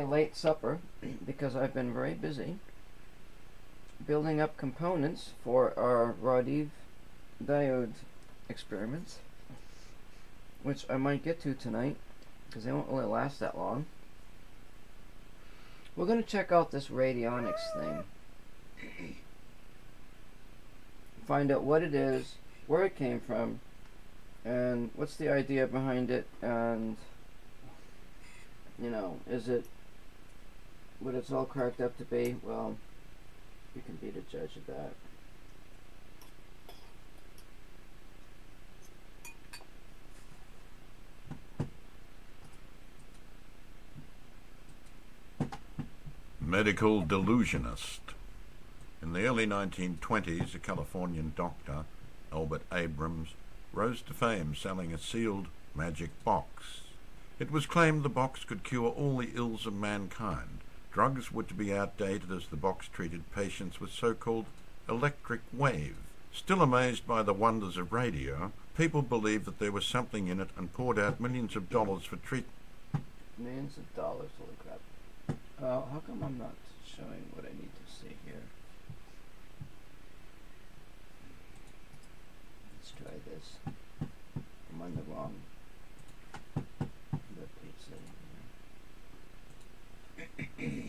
my late supper because I've been very busy building up components for our Raudive diode experiments, which I might get to tonight because they won't really last that long. We're going to check out this Radionics thing, find out what it is, where it came from, and what's the idea behind it, and you know, is it what it's all cracked up to be? Well, you can be the judge of that. Medical delusionist. In the early 1920s, a Californian doctor, Albert Abrams, rose to fame selling a sealed magic box. It was claimed the box could cure all the ills of mankind. Drugs were to be outdated as the box treated patients with so-called electric wave. Still amazed by the wonders of radio, people believed that there was something in it and poured out millions of dollars for treatment. Millions of dollars, holy crap. How come I'm not showing what I need to see here? Let's try this. I'm on the wrong web page setting here.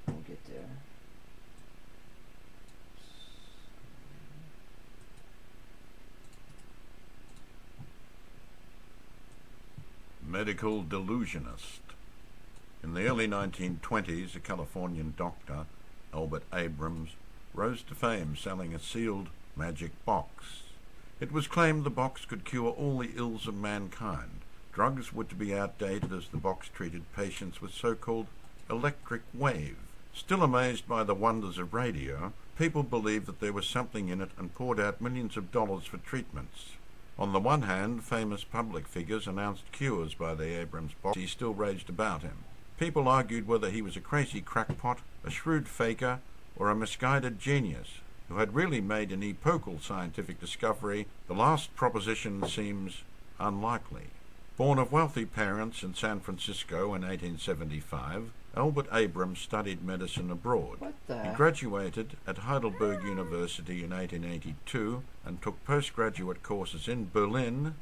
We'll get there. Medical delusionist. In the early 1920s, a Californian doctor, Albert Abrams, rose to fame selling a sealed magic box. It was claimed the box could cure all the ills of mankind. Drugs were to be outdated as the box treated patients with so-called electric wave. Still amazed by the wonders of radio, people believed that there was something in it and poured out millions of dollars for treatments. On the one hand, famous public figures announced cures by the Abrams box. He still raged about him. People argued whether he was a crazy crackpot, a shrewd faker, or a misguided genius who had really made an epochal scientific discovery. The last proposition seems unlikely. Born of wealthy parents in San Francisco in 1875, Albert Abrams studied medicine abroad. He graduated at Heidelberg University in 1882 and took postgraduate courses in Berlin,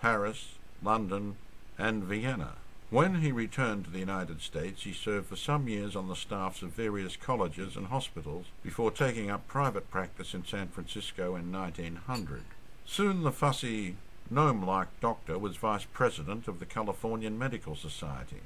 Paris, London, and Vienna. When he returned to the United States, he served for some years on the staffs of various colleges and hospitals before taking up private practice in San Francisco in 1900. Soon the fussy, gnome-like doctor was vice president of the Californian Medical Society.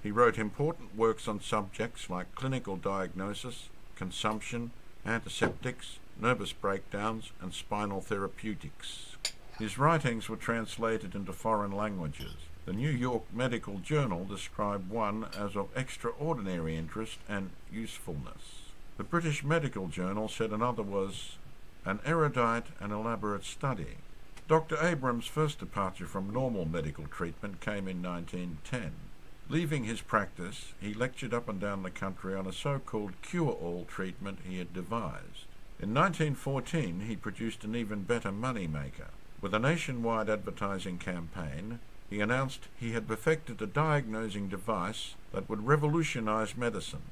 He wrote important works on subjects like clinical diagnosis, consumption, antiseptics, nervous breakdowns, and spinal therapeutics. His writings were translated into foreign languages. The New York Medical Journal described one as of extraordinary interest and usefulness. The British Medical Journal said another was an erudite and elaborate study. Dr. Abrams' first departure from normal medical treatment came in 1910. Leaving his practice, he lectured up and down the country on a so-called cure-all treatment he had devised. In 1914, he produced an even better money-maker. With a nationwide advertising campaign, he announced he had perfected a diagnosing device that would revolutionize medicine.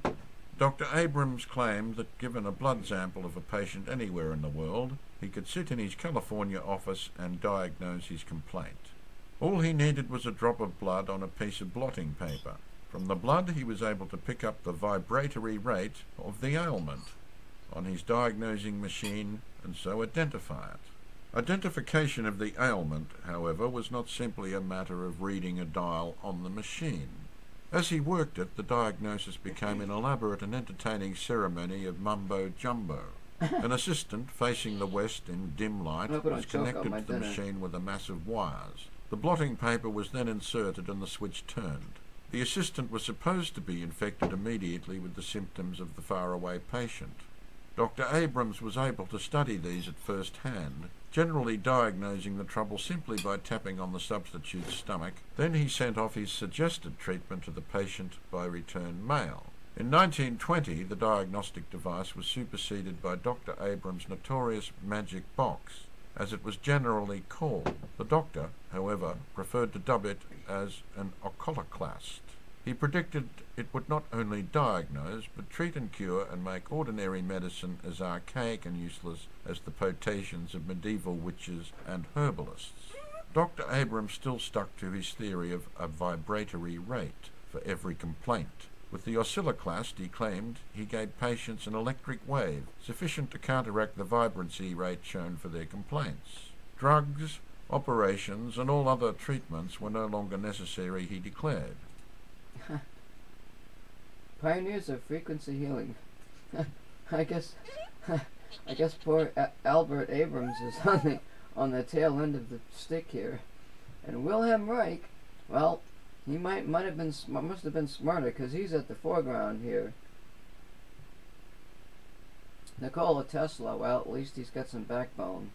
Dr. Abrams claimed that given a blood sample of a patient anywhere in the world, he could sit in his California office and diagnose his complaint. All he needed was a drop of blood on a piece of blotting paper. From the blood, he was able to pick up the vibratory rate of the ailment on his diagnosing machine and so identify it. Identification of the ailment, however, was not simply a matter of reading a dial on the machine. As he worked it, the diagnosis became an elaborate and entertaining ceremony of mumbo-jumbo. An assistant, facing the west in dim light, was connected to the machine with a mass of wires. The blotting paper was then inserted and the switch turned. The assistant was supposed to be infected immediately with the symptoms of the faraway patient. Dr. Abrams was able to study these at first hand, generally diagnosing the trouble simply by tapping on the substitute's stomach. Then he sent off his suggested treatment to the patient by return mail. In 1920, the diagnostic device was superseded by Dr. Abrams' notorious magic box, as it was generally called. The doctor, however, preferred to dub it as an oculoclast. He predicted it would not only diagnose, but treat and cure and make ordinary medicine as archaic and useless as the potations of medieval witches and herbalists. Dr. Abrams still stuck to his theory of a vibratory rate for every complaint. With the oscilloclast, he claimed, he gave patients an electric wave sufficient to counteract the vibrancy rate shown for their complaints. Drugs, operations, and all other treatments were no longer necessary, he declared. Pioneers of frequency healing. I guess poor Albert Abrams is on the tail end of the stick here, and Wilhelm Reich, well, he must have been smarter, because he's at the foreground here. Nikola Tesla, well, at least he's got some backbone.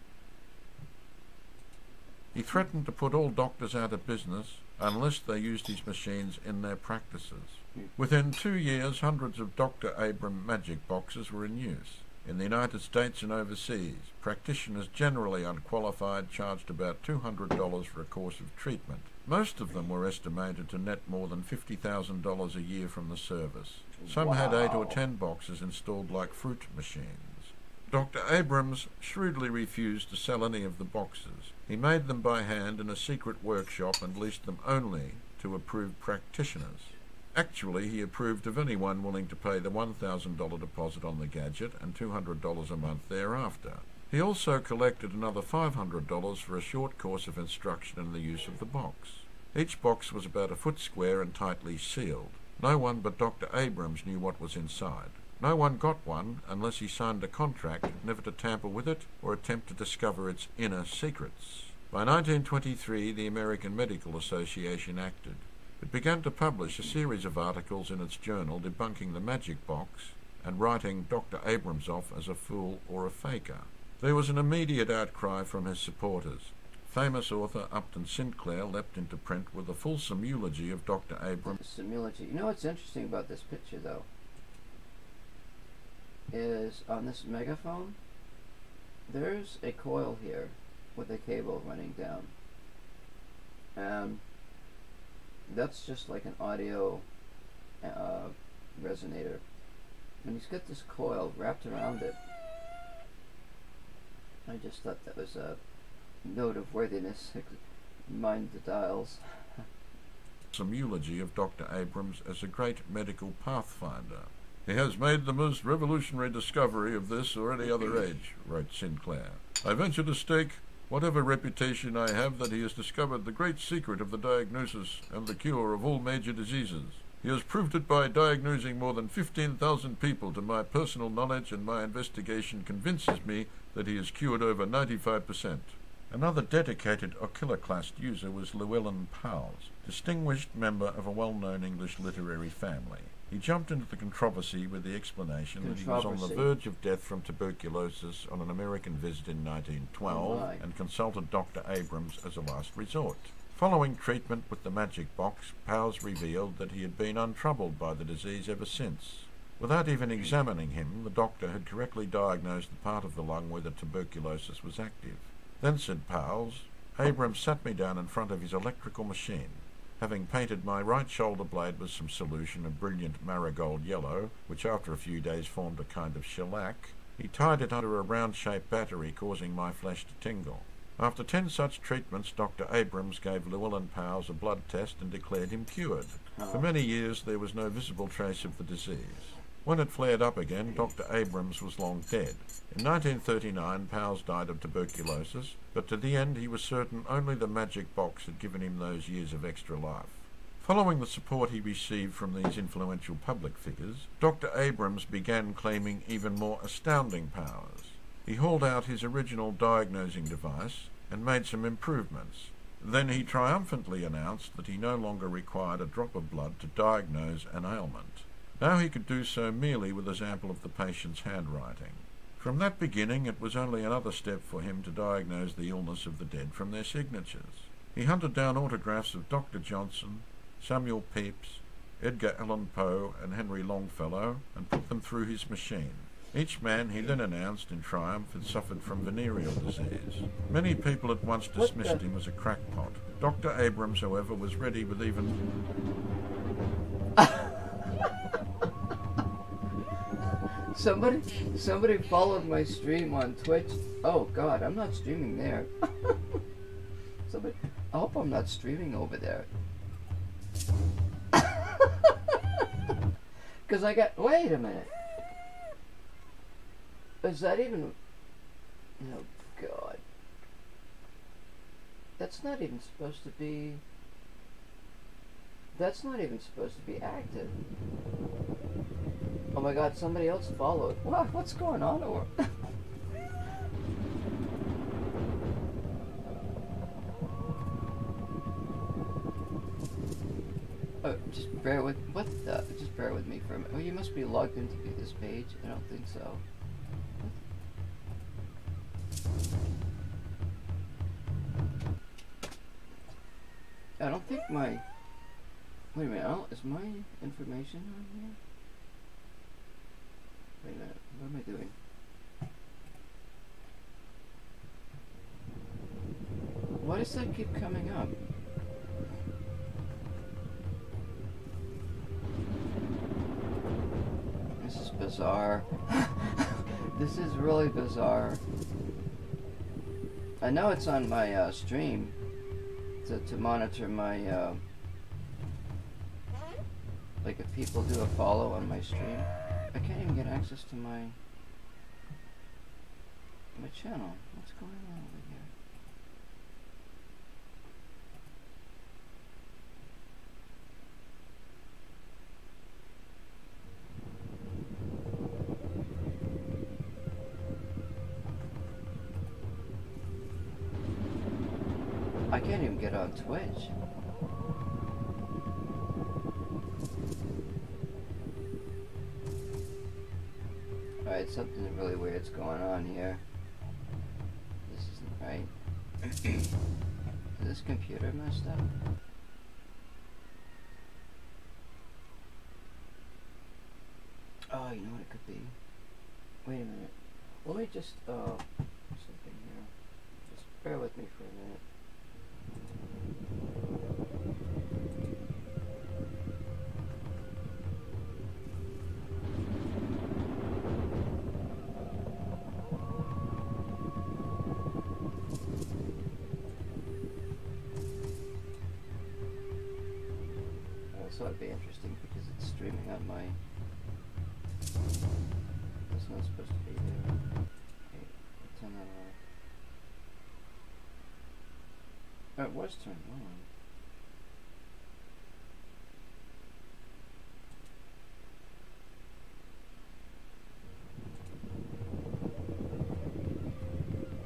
He threatened to put all doctors out of business unless they used his machines in their practices. Within 2 years, hundreds of Dr. Abrams magic boxes were in use. In the United States and overseas, practitioners generally unqualified charged about $200 for a course of treatment. Most of them were estimated to net more than $50,000 a year from the service. Some had 8 or 10 boxes installed like fruit machines. Dr. Abrams shrewdly refused to sell any of the boxes. He made them by hand in a secret workshop and leased them only to approved practitioners. Actually, he approved of anyone willing to pay the $1,000 deposit on the gadget and $200 a month thereafter. He also collected another $500 for a short course of instruction in the use of the box. Each box was about a foot square and tightly sealed. No one but Dr. Abrams knew what was inside. No one got one unless he signed a contract never to tamper with it or attempt to discover its inner secrets. By 1923, the American Medical Association acted. It began to publish a series of articles in its journal debunking the magic box and writing Dr. Abrams off as a fool or a faker. There was an immediate outcry from his supporters. Famous author Upton Sinclair leapt into print with a fulsome eulogy of Dr. Abrams. Some eulogy. You know what's interesting about this picture, though, is on this megaphone, there's a coil here with a cable running down. That's just like an audio resonator. And he's got this coil wrapped around it. I just thought that was a note of worthiness. Mind the dials. Some eulogy of Dr. Abrams as a great medical pathfinder. He has made the most revolutionary discovery of this or any other age, wrote Sinclair. I venture to stake whatever reputation I have that he has discovered the great secret of the diagnosis and the cure of all major diseases. He has proved it by diagnosing more than 15,000 people to my personal knowledge, and my investigation convinces me that he has cured over 95%. Another dedicated oculoclast user was Llewellyn Powles, distinguished member of a well-known English literary family. He jumped into the controversy with the explanation that he was on the verge of death from tuberculosis on an American visit in 1912 and consulted Dr. Abrams as a last resort. Following treatment with the magic box, Powles revealed that he had been untroubled by the disease ever since. Without even examining him, the doctor had correctly diagnosed the part of the lung where the tuberculosis was active. Then, said Powles, Abrams sat me down in front of his electrical machine. Having painted my right shoulder blade with some solution of brilliant marigold yellow, which after a few days formed a kind of shellac, he tied it under a round-shaped battery, causing my flesh to tingle. After 10 such treatments, Dr. Abrams gave Llewellyn Powles a blood test and declared him cured. For many years there was no visible trace of the disease. When it flared up again, Dr. Abrams was long dead. In 1939, Powles died of tuberculosis, but to the end he was certain only the magic box had given him those years of extra life. Following the support he received from these influential public figures, Dr. Abrams began claiming even more astounding powers. He hauled out his original diagnosing device and made some improvements. Then he triumphantly announced that he no longer required a drop of blood to diagnose an ailment. Now he could do so merely with a sample of the patient's handwriting. From that beginning, it was only another step for him to diagnose the illness of the dead from their signatures. He hunted down autographs of Dr. Johnson, Samuel Pepys, Edgar Allan Poe, and Henry Longfellow, and put them through his machine. Each man, he then announced in triumph, had suffered from venereal disease. Many people at once dismissed him as a crackpot. Dr. Abrams, however, was ready with even Somebody followed my stream on Twitch. Oh God, I'm not streaming there. Somebody, I hope I'm not streaming over there. Cause I got. Wait a minute. Is that even? Oh God. That's not even supposed to be. That's not even supposed to be active. Oh my God! Somebody else followed. What? What's going on over? Oh, just bear with. What the? Just bear with me for a minute. Oh, you must be logged into this page. I don't think so. I don't think my. Wait a minute. Is my information on here? Wait a minute. What am I doing? Why does that keep coming up? This is bizarre. This is really bizarre. I know it's on my stream to monitor my like if people do a follow on my stream. I can't even get access to my channel. What's going on over here? I can't even get on Twitch. Alright, something really weird's going on here. This isn't right. Is this computer messed up? Oh, you know what it could be? Wait a minute. Let me just, something here. Just bear with me for a minute. So it'd be interesting because it's streaming on my. That's not supposed to be there. Okay, I'll turn that off. Oh, it was turned on.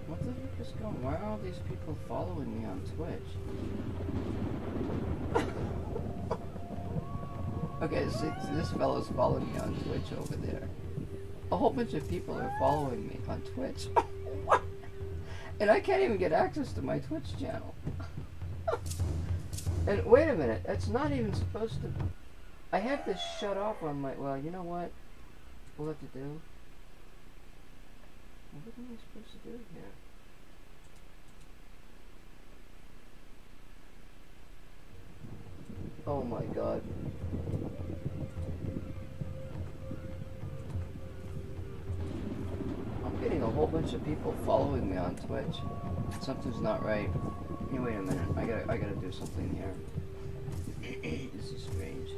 What the heck is going on? Why are all these people following me on Twitch? Okay, so this fellow's following me on Twitch over there. A whole bunch of people are following me on Twitch. What? And I can't even get access to my Twitch channel. And wait a minute, that's not even supposed to. I have this shut off on my. Well, you know what? We'll have to do. What am I supposed to do here? Oh my God. I'm getting a whole bunch of people following me on Twitch. Something's not right. Hey, wait a minute. I gotta do something here. This is strange.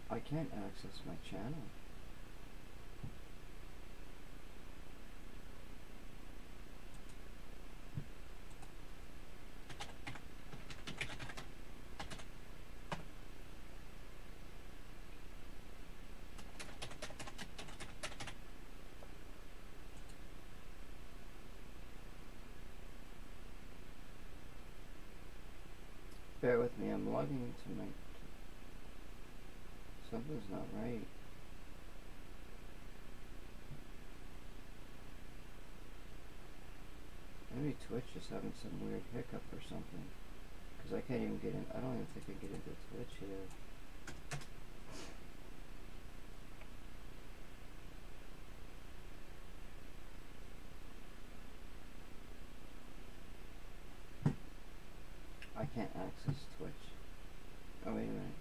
I can't access my channel. Bear with me, I'm logging into my. Something's not right. Maybe Twitch is having some weird hiccup or something. Because I can't even get in. I don't even think I can get into Twitch here. Can't access Twitch. Oh, wait a minute.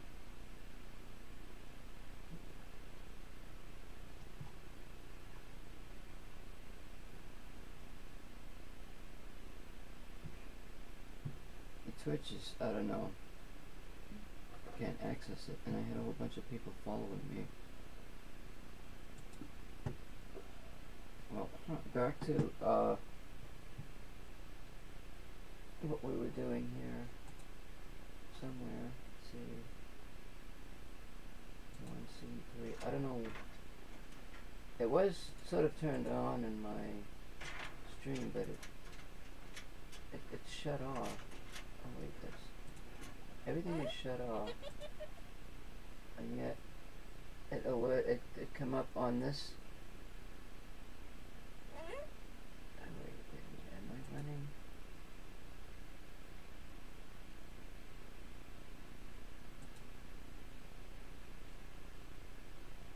The Twitch is, I don't know. Can't access it, and I had a whole bunch of people following me. Well, back to what we were doing here. Somewhere, let's see, 1C3. I don't know. It was sort of turned on in my stream, but it shut off. Oh wait, everything is shut off, and yet it come up on this. Oh wait a minute, am I running?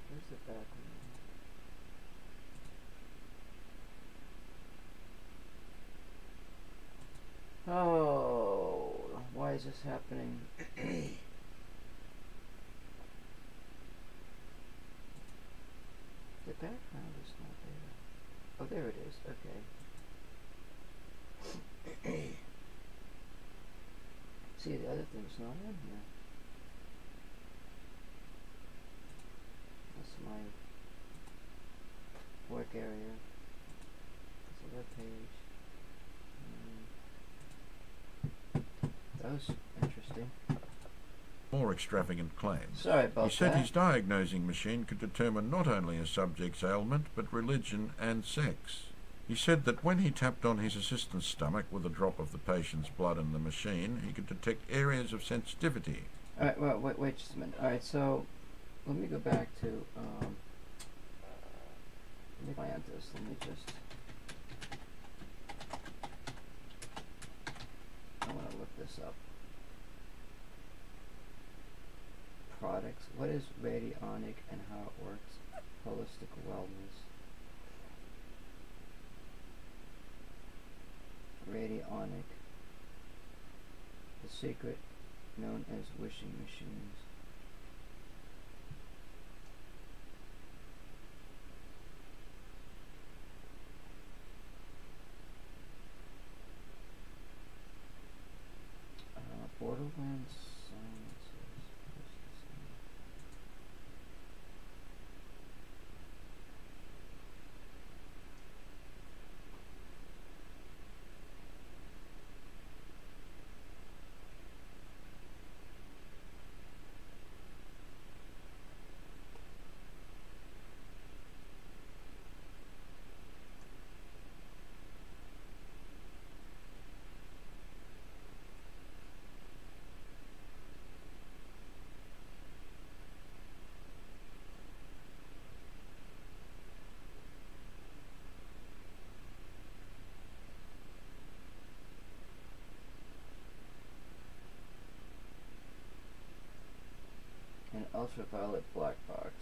Where's the background? Oh, why is this happening? The background is not there. Oh, there it is. Okay. See, the other thing's not in here. That's my work area. That's a web page. That was interesting. More extravagant claims. Sorry about that. He said his diagnosing machine could determine not only a subject's ailment, but religion and sex. He said that when he tapped on his assistant's stomach with a drop of the patient's blood in the machine, he could detect areas of sensitivity. Alright, well, wait just a minute. Alright, so let me go back to, let me plant this. Let me just, I want to look this up. Products. What is radionic and how it works? Holistic wellness. Radionic. The secret known as wishing machines. Borderlands Sciences. An ultraviolet black box.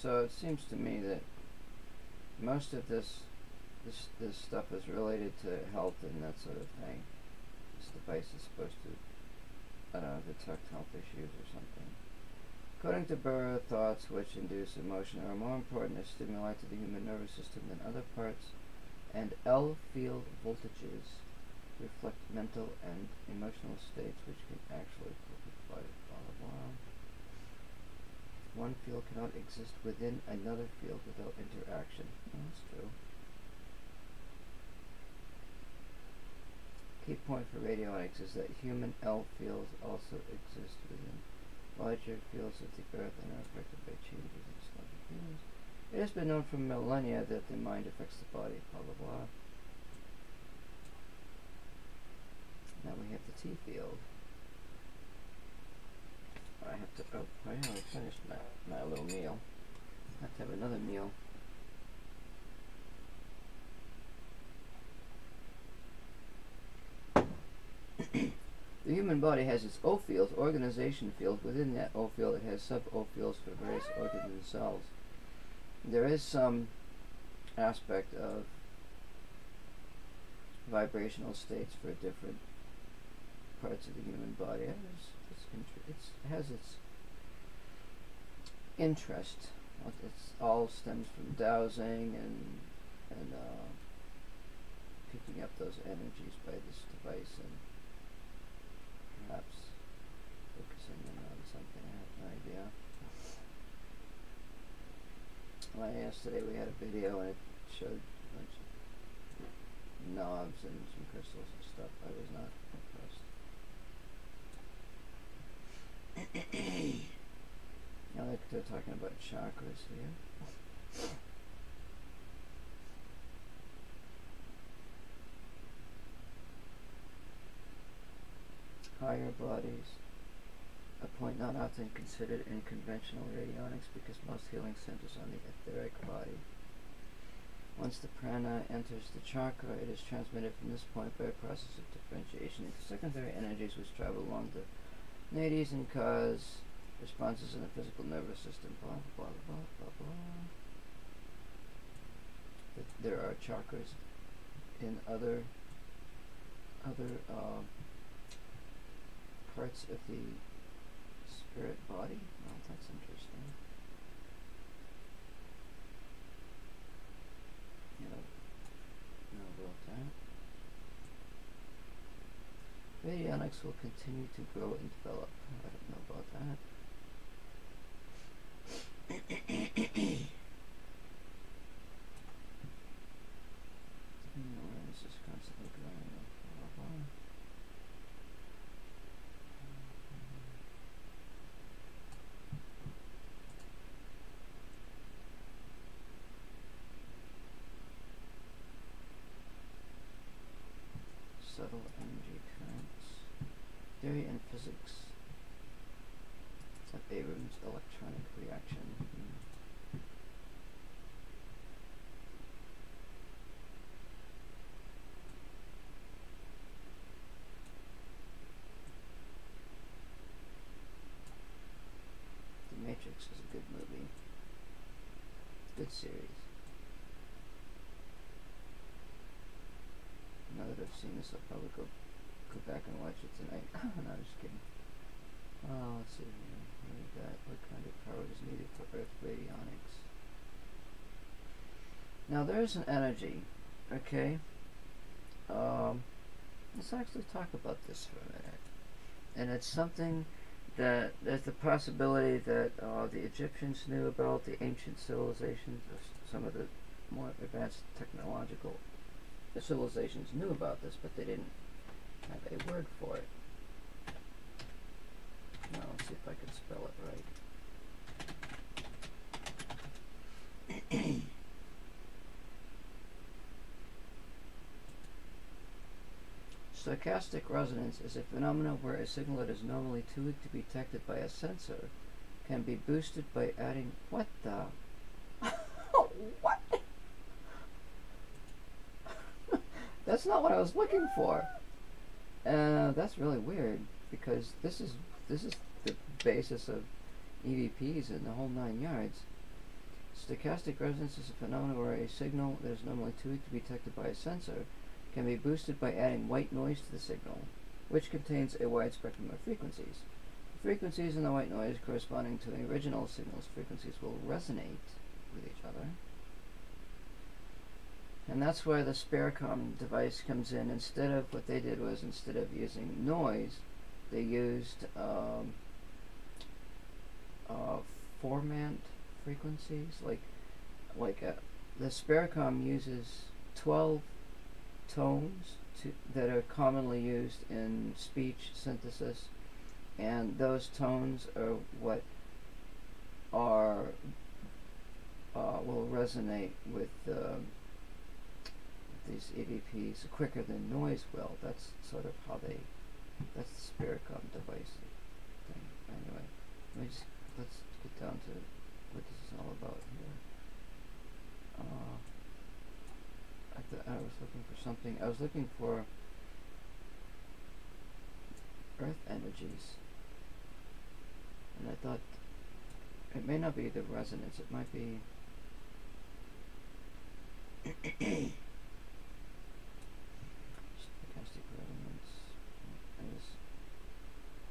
So it seems to me that most of this stuff is related to health and that sort of thing. This device is supposed to, I don't know, detect health issues or something. According to Burrow, thoughts which induce emotion are more important as stimuli to the human nervous system than other parts, and L field voltages reflect mental and emotional states which can actually blah blah blah. One field cannot exist within another field without interaction. Oh, that's true. Key point for radionics is that human L fields also exist within larger fields of the Earth and are affected by changes in sonic fields. It has been known for millennia that the mind affects the body, blah blah blah. Now we have the T field. I have to, oh, I already finished my little meal. have to have another meal. The human body has its O field, organization field. Within that O field, it has sub-O fields for various organs and cells. There is some aspect of vibrational states for different parts of the human body. It has its interest. It all stems from dowsing and picking up those energies by this device and perhaps focusing in on something. I have no idea. Well, yesterday we had a video and it showed a bunch of knobs and some crystals and stuff. I was not impressed. Now they're talking about chakras here. Higher bodies, a point not often considered in conventional radionics because most healing centers on the etheric body. Once the prana enters the chakra, it is transmitted from this point by a process of differentiation into secondary energies which travel along the nadis and cause responses in the physical nervous system. Blah blah blah blah blah. There are chakras in other parts of the spirit body. Well, that's interesting. You know about that. Radionics will continue to grow and develop. I don't know about that. This is constantly growing. Blah, blah. Subtle energy currents. Theory and physics. It's like Abrams' electronic reaction. The Matrix is a good movie. Good series. Now that I've seen this, I'll probably go back and watch it tonight. No, I'm just kidding. Let's see here. What we got? What kind of power is needed for Earth radionics? Now there's an energy, okay? Let's actually talk about this for a minute. And it's something that there's the possibility that the Egyptians knew about, the ancient civilizations, some of the more advanced technological civilizations knew about this, but they didn't have a word for it. Now let's see if I can spell it right. Stochastic resonance is a phenomenon where a signal that is normally too weak to be detected by a sensor can be boosted by adding what the what? That's not what I was looking for. That's really weird because this is the basis of EVPs and the whole 9 yards. Stochastic resonance is a phenomenon where a signal that is normally too weak to be detected by a sensor can be boosted by adding white noise to the signal, which contains a wide spectrum of frequencies. The frequencies in the white noise corresponding to the original signal's frequencies will resonate with each other. And that's where the Spiricom device comes in. Instead of what they did was, instead of using noise, they used formant frequencies. The Spiricom uses 12 tones that are commonly used in speech synthesis, and those tones are what will resonate with these EVPs quicker than noise will. That's sort of how that's the Spiricom device thing. Anyway, let's get down to what this is all about here. I thought I was looking for something. I was looking for earth energies, and I thought it may not be the resonance. It might be stochastic resonance as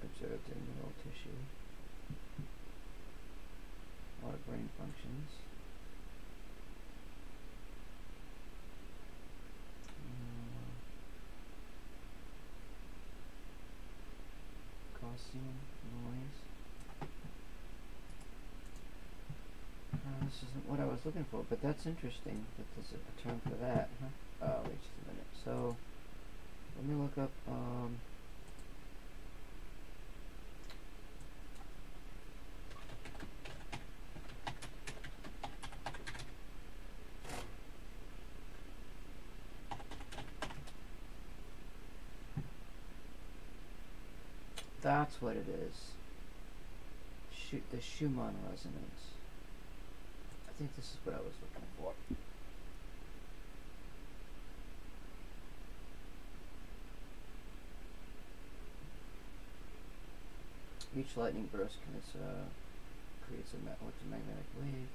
observed in neural tissue or brain functions. Gaussian noise. This isn't what I was looking for, but that's interesting that there's a term for that, huh? Wait just a minute. So, let me look up, that's what it is. The Schumann resonance. I think this is what I was looking for. Each lightning burst creates a electromagnetic wave.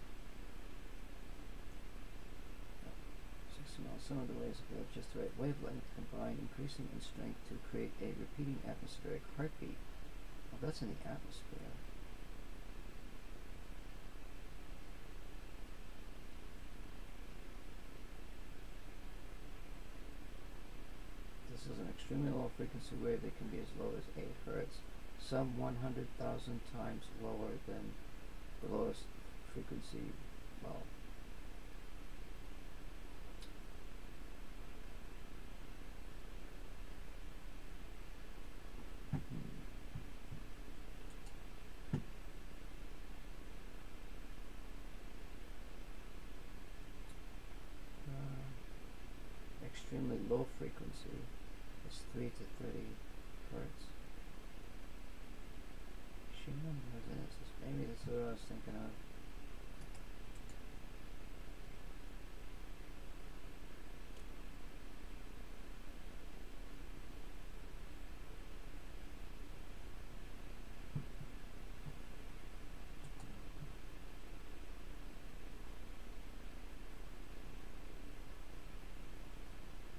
60 miles. Some of the waves have just the right wavelength, combined increasing in strength to create a repeating atmospheric heartbeat. Well, that's in the atmosphere. This is an extremely low frequency wave that can be as low as 8 hertz, some 100,000 times lower than the lowest frequency. Well, extremely low frequency is 3 to 30 hertz. Schumann resonances. Maybe that's what I was thinking of.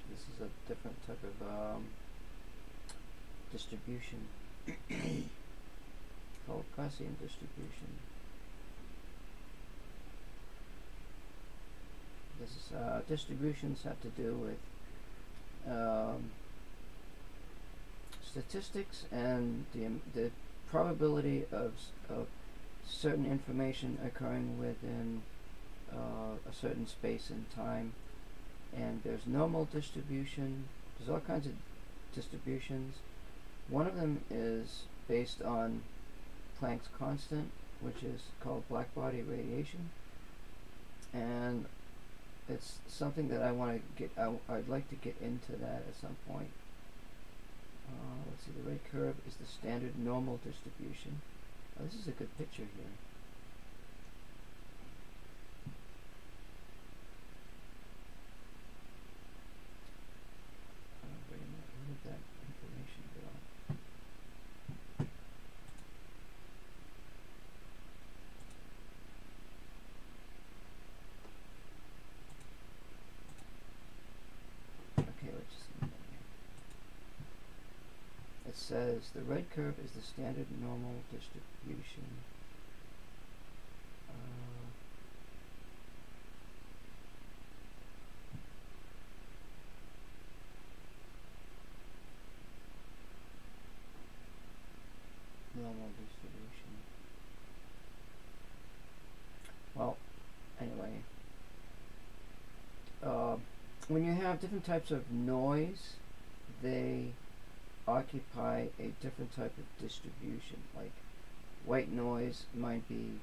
This is a different type of distribution called Gaussian distribution. This is distributions have to do with statistics and the probability of certain information occurring within a certain space and time. And there's normal distribution. There's all kinds of distributions. One of them is based on Planck's constant, which is called black body radiation, and it's something that I want to get. I'd like to get into that at some point. Let's see. The red curve is the standard normal distribution. Oh, this is a good picture here. Wait a minute. Where did that information go? It says the red curve is the standard normal distribution. Normal distribution. Well, anyway, when you have different types of noise, they occupy a different type of distribution. Like white noise might be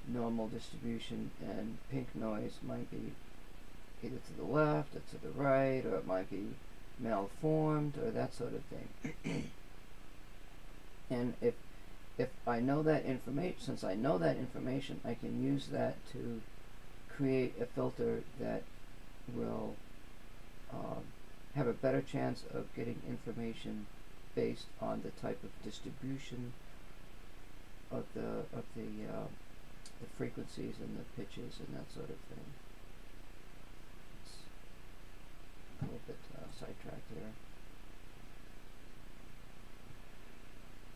normal distribution, and pink noise might be either to the left or to the right, or it might be malformed or that sort of thing. And if I know that information, since I know that information, I can use that to create a filter that will have a better chance of getting information based on the type of distribution of the frequencies and the pitches and that sort of thing. It's a little bit sidetracked here,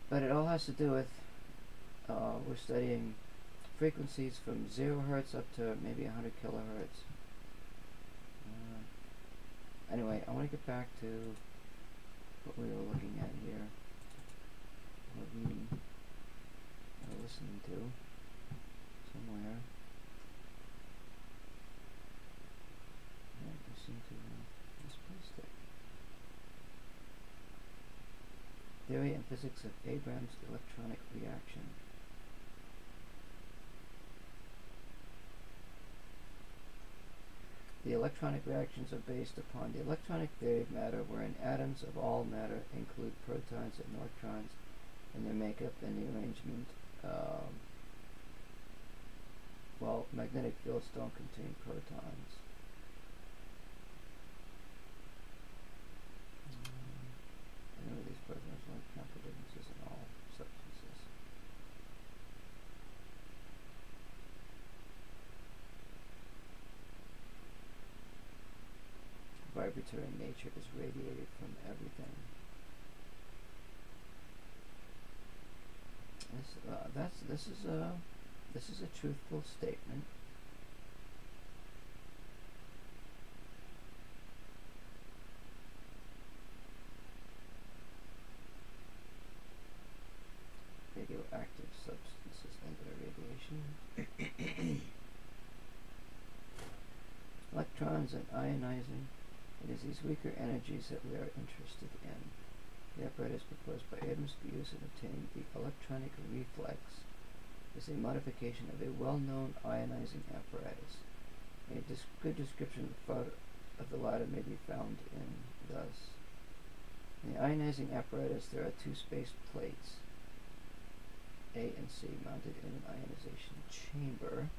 but it all has to do with we're studying frequencies from 0 hertz up to maybe 100 kilohertz. Anyway, I want to get back to what we were looking at here, what we are listening to somewhere. I seem to have misplaced it. Theory and physics of Abrams' electronic reaction. The electronic reactions are based upon the electronic theory of matter, wherein atoms of all matter include protons and electrons in their makeup and the arrangement, while magnetic fields don't contain protons. I know these protons like chemical differences in all substances. Vibratory nature is radiated from everything. This is a truthful statement. Radioactive substances and their radiation. Electrons and ionizing. It is these weaker energies that we are interested in. The apparatus proposed by Abrams for use in obtaining the electronic reflex is a modification of a well-known ionizing apparatus. A good description of the latter may be found in thus. In the ionizing apparatus, there are 2 spaced plates, A and C, mounted in an ionization chamber.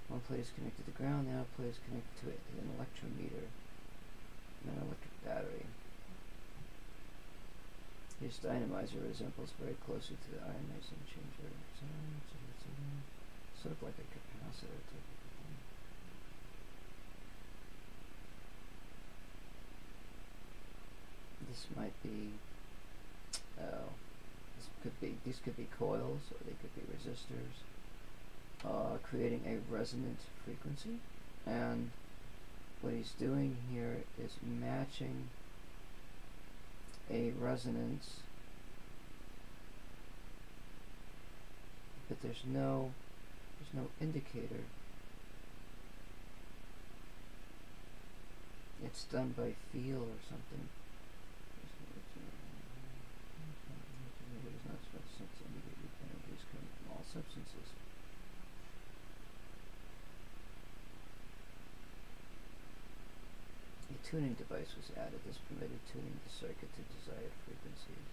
One plate is connected to ground, the other plate is connected to an electrometer and an electric battery. His dynamizer resembles very closely to the ionizing chamber. Sort of like a capacitor type of thing. This might be, these could be coils, or they could be resistors, creating a resonant frequency. And what he's doing here is matching a resonance, but there's no indicator. It's done by feel or something. It is not special to indicate energies coming from all substances. A tuning device was added. This permitted tuning the circuit to desired frequencies.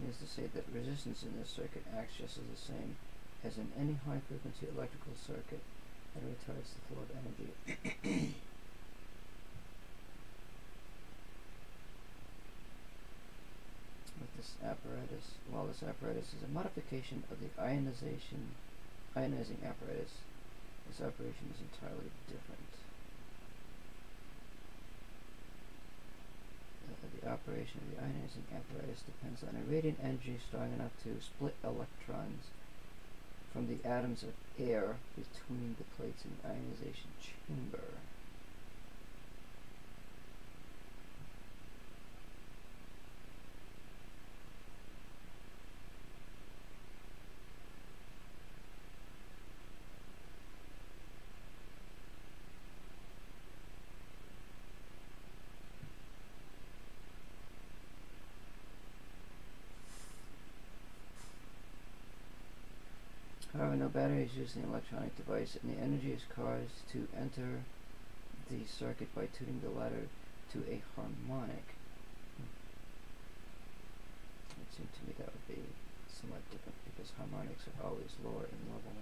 Is to say that resistance in this circuit acts just as the same as in any high frequency electrical circuit and retards the flow of energy. With this apparatus, while this apparatus is a modification of the ionizing apparatus, its operation is entirely different. The operation of the ionizing apparatus depends on a radiant energy strong enough to split electrons from the atoms of air between the plates in the ionization chamber. However, no battery is used in the electronic device, and the energy is caused to enter the circuit by tuning the latter to a harmonic. It seemed to me that would be somewhat different, because harmonics are always lower in level.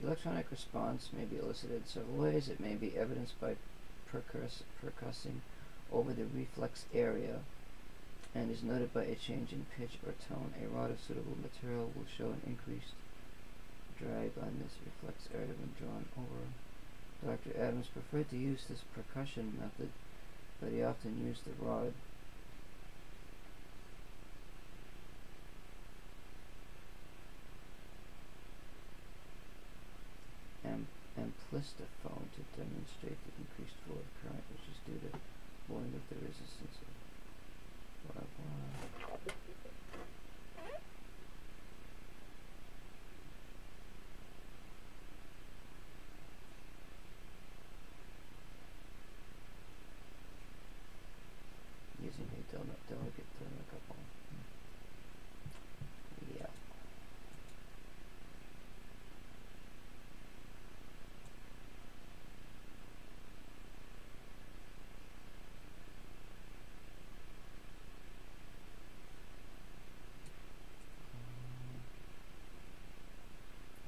The electronic response may be elicited in several ways. It may be evidenced by percussing over the reflex area and is noted by a change in pitch or tone. A rod of suitable material will show an increased drag on this reflex area when drawn over. Dr. Adams preferred to use this percussion method, but he often used the rod. Amplistophone to demonstrate the increased flow of current, which is due to blowing of the resistance of blah blah. Using a delicate thermocouple. Yeah.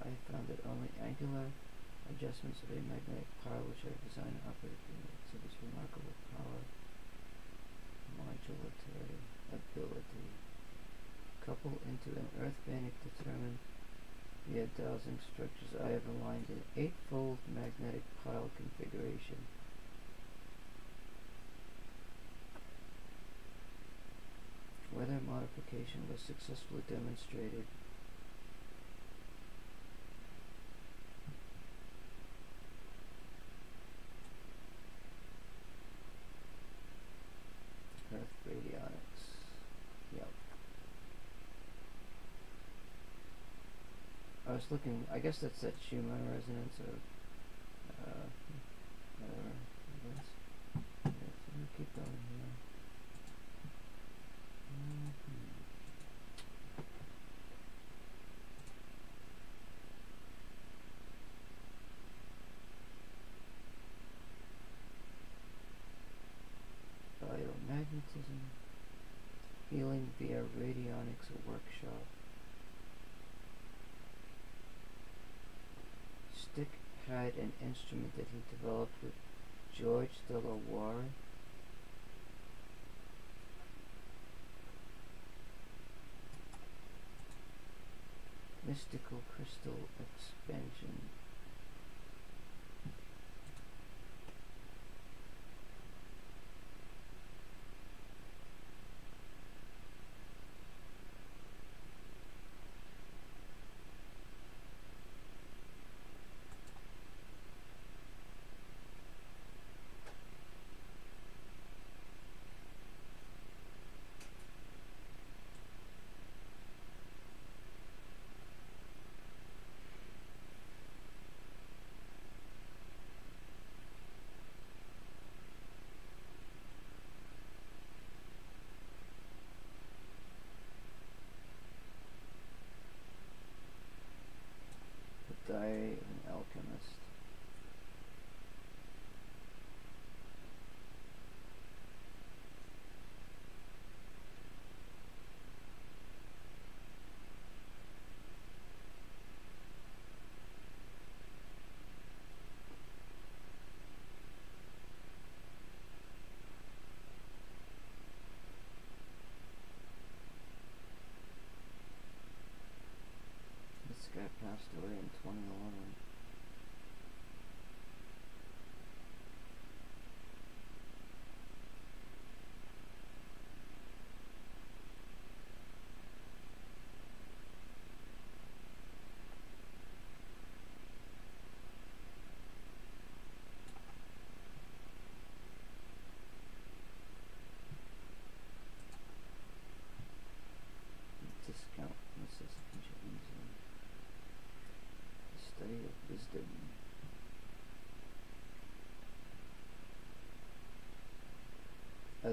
I found that only angular adjustments of a magnetic pile which are designed to operate exhibits remarkable power modulatory ability. Coupled into an earth band determined via dowsing structures, I have aligned an 8-fold magnetic pile configuration. Weather modification was successfully demonstrated. Earth Radionics. Yep. I was looking, I guess that's that Schumann resonance or whatever it is. Yes, let me keep going here. Biomagnetism, healing via radionics workshop. Stick had an instrument that he developed with George Delaware. Mystical crystal expansion. Diary of an alchemist. This guy passed away in 2011.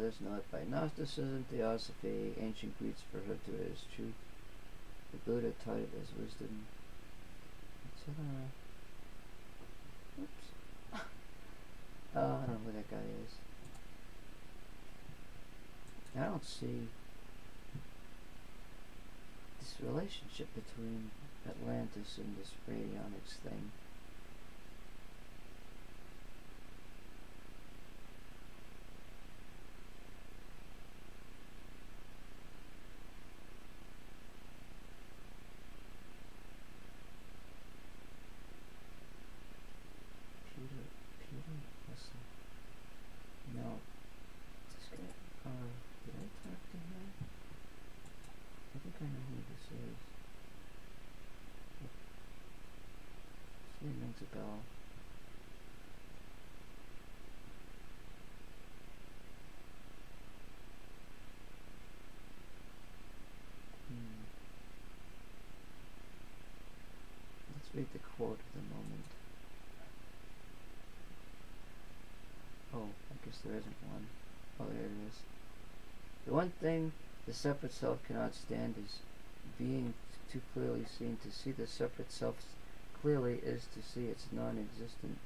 others not by Gnosticism, Theosophy, ancient Greeks referred to it as truth. The Buddha taught it as wisdom, etc. Oops. I don't know who that guy is. I don't see this relationship between Atlantis and this radionics thing. No. This guy, did I talk to him? I think I know who this is. His name rings a bell. Let's read the quote of the moment. Oh, I guess there isn't one. Oh, there it is. The one thing the separate self cannot stand is being too clearly seen. To see the separate self clearly is to see it's non-existent.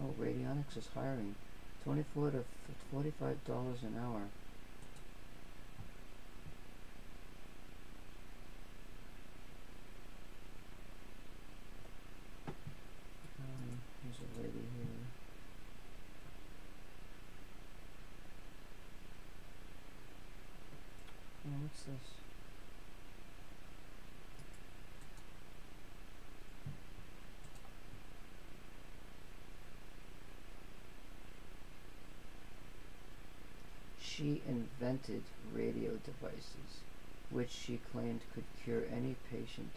Oh, Radionics is hiring $24 to $45 an hour. There's a lady here. Oh, what's this? She invented radio devices, which she claimed could cure any patient.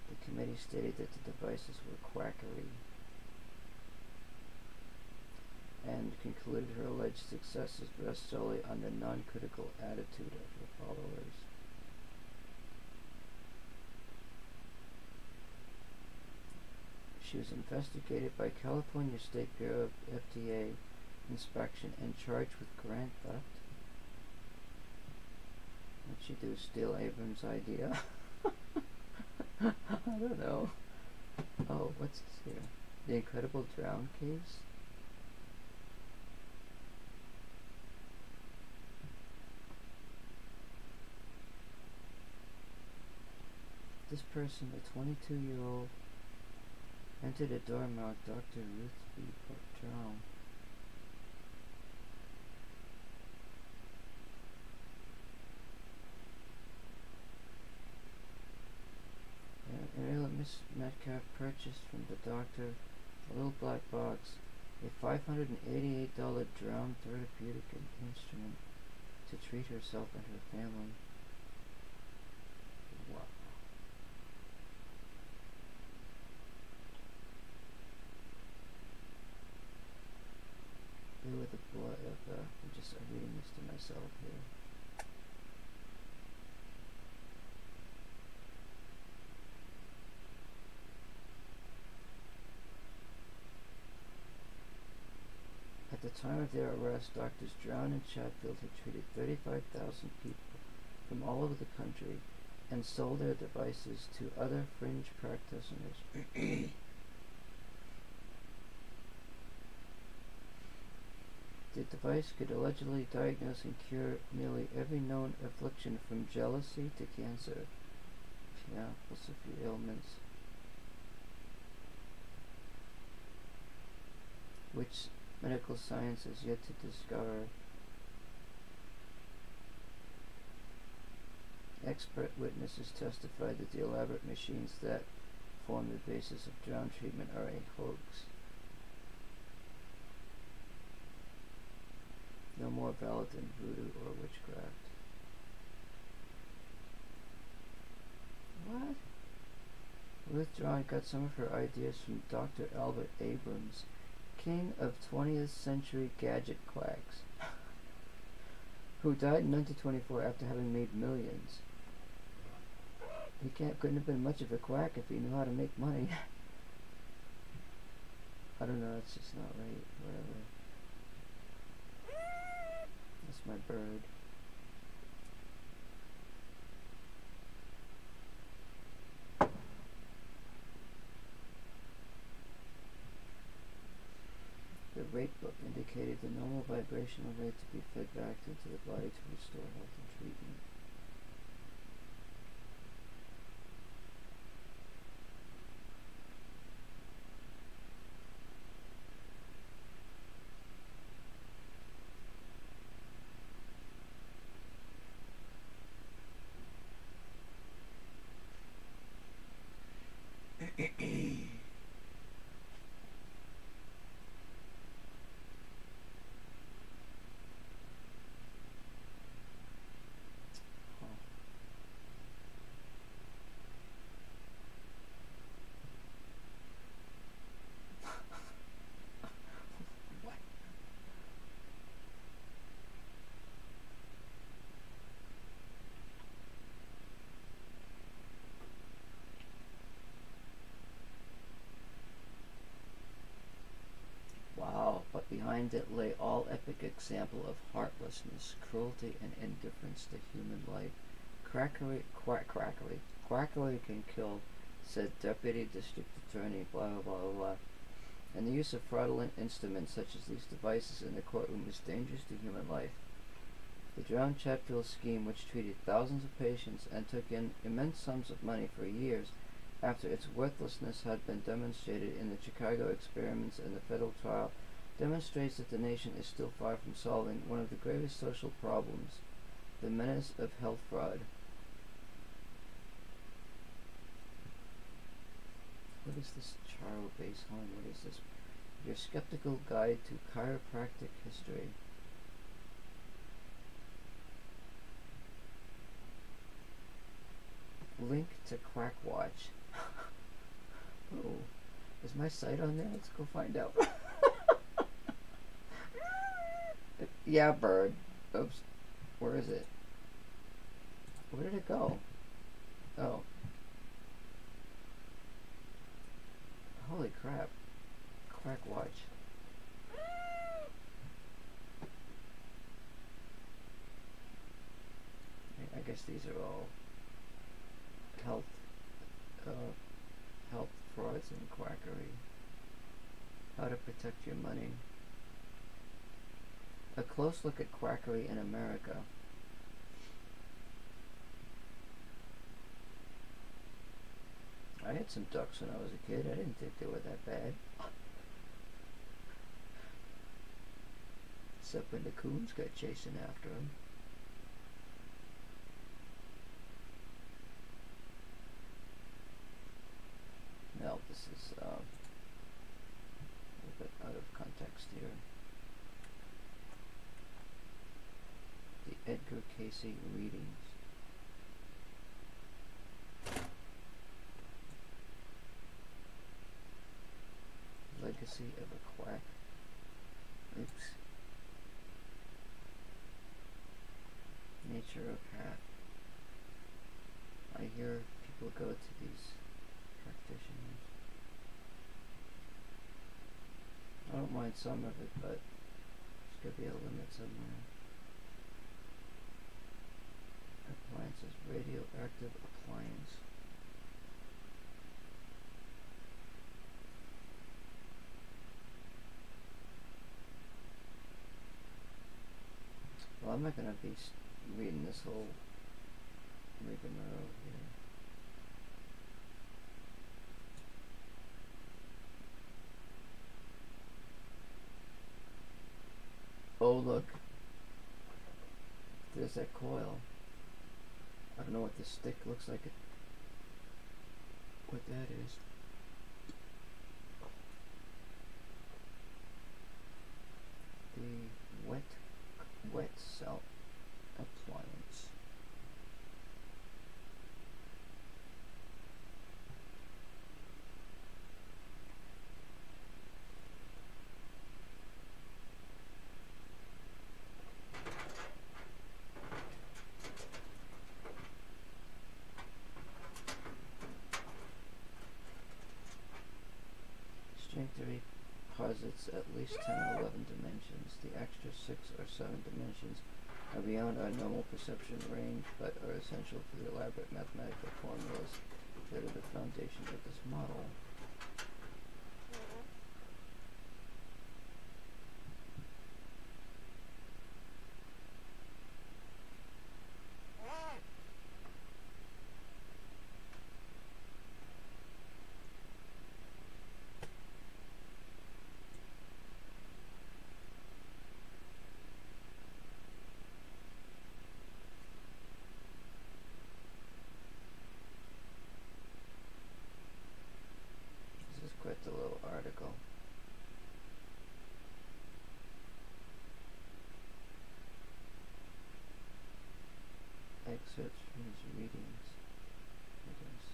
The committee stated that the devices were quackery and concluded her alleged successes rest solely on the non-critical attitude of her followers. She was investigated by California State Bureau of FDA inspection and charged with grand theft. What'd she do, steal Abrams' idea? I don't know. Oh, what's this here? The Incredible Drown Case? This person, a 22-year-old, entered a door marked Dr. Ruth B. Drown. Miss Metcalf purchased from the doctor a little black box, a $588 drown therapeutic instrument to treat herself and her family. Wow. Play with the blood of I'm reading this to myself here. At the time of their arrest, doctors Drown and Chatfield had treated 35,000 people from all over the country and sold their devices to other fringe practitioners. The device could allegedly diagnose and cure nearly every known affliction from jealousy to cancer. Yeah, plus a few ailments. Which medical science has yet to discover. Expert witnesses testified that the elaborate machines that form the basis of drown treatment are a hoax. No more valid than voodoo or witchcraft. What? Ruth John got some of her ideas from Dr. Albert Abrams, king of 20th century gadget quacks, who died in 1924 after having made millions. He couldn't have been much of a quack if he knew how to make money. I don't know, it's just not right. Whatever. That's my bird. The rate book indicated the normal vibrational rate to be fed back into the body to restore health and treatment. Wow, but behind it lay all epic example of heartlessness, cruelty, and indifference to human life. Quackery can kill, said Deputy District Attorney, blah, blah, blah, blah. And the use of fraudulent instruments such as these devices in the courtroom is dangerous to human life. The Drowned Chatfield scheme, which treated thousands of patients and took in immense sums of money for years, after its worthlessness had been demonstrated in the Chicago experiments and the federal trial, demonstrates that the nation is still far from solving one of the gravest social problems, the menace of health fraud. What is this Charo base home? What is this? Your Skeptical Guide to Chiropractic History. Link to Quackwatch. Oh, is my site on there? Let's go find out. Yeah, bird. Oops. Where is it? Where did it go? Oh. Holy crap. Quackwatch. I guess these are all health frauds and quackery. How to protect your money. A close look at quackery in America. I had some ducks when I was a kid. I didn't think they were that bad. Except when the coons got chasing after them. No, this is a little bit out of context here. The Edgar Casey readings. Legacy of a Quack. Oops. Nature of Hat. I hear people go to these practitioners. I don't mind some of it, but there's gotta be a limit somewhere. Appliances, radioactive appliance. Well, I'm not gonna be reading this whole rigmarole here. Oh, look. There's that coil. I don't know what this stick looks like. What that is. The wet cell appliance. because it's at least 10 or 11 dimensions. The extra 6 or 7 dimensions are beyond our normal perception range, but are essential for the elaborate mathematical formulas that are the foundation of this model. Quite the little article. Excerpts from his readings, I guess.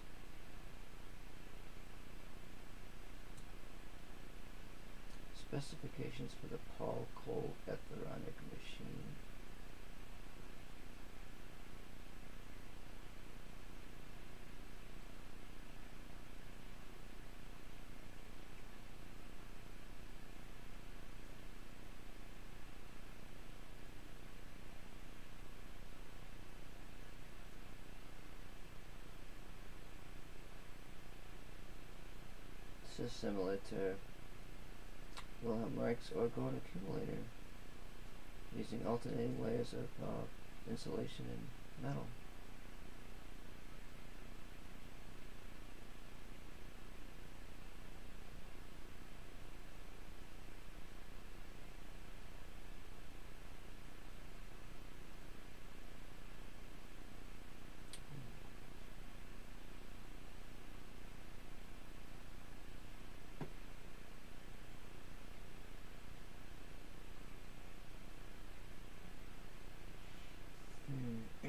Specifications for the Paul Cole Etheronic machine. This is similar to Wilhelm Reich's orgone accumulator, using alternating layers of insulation and metal.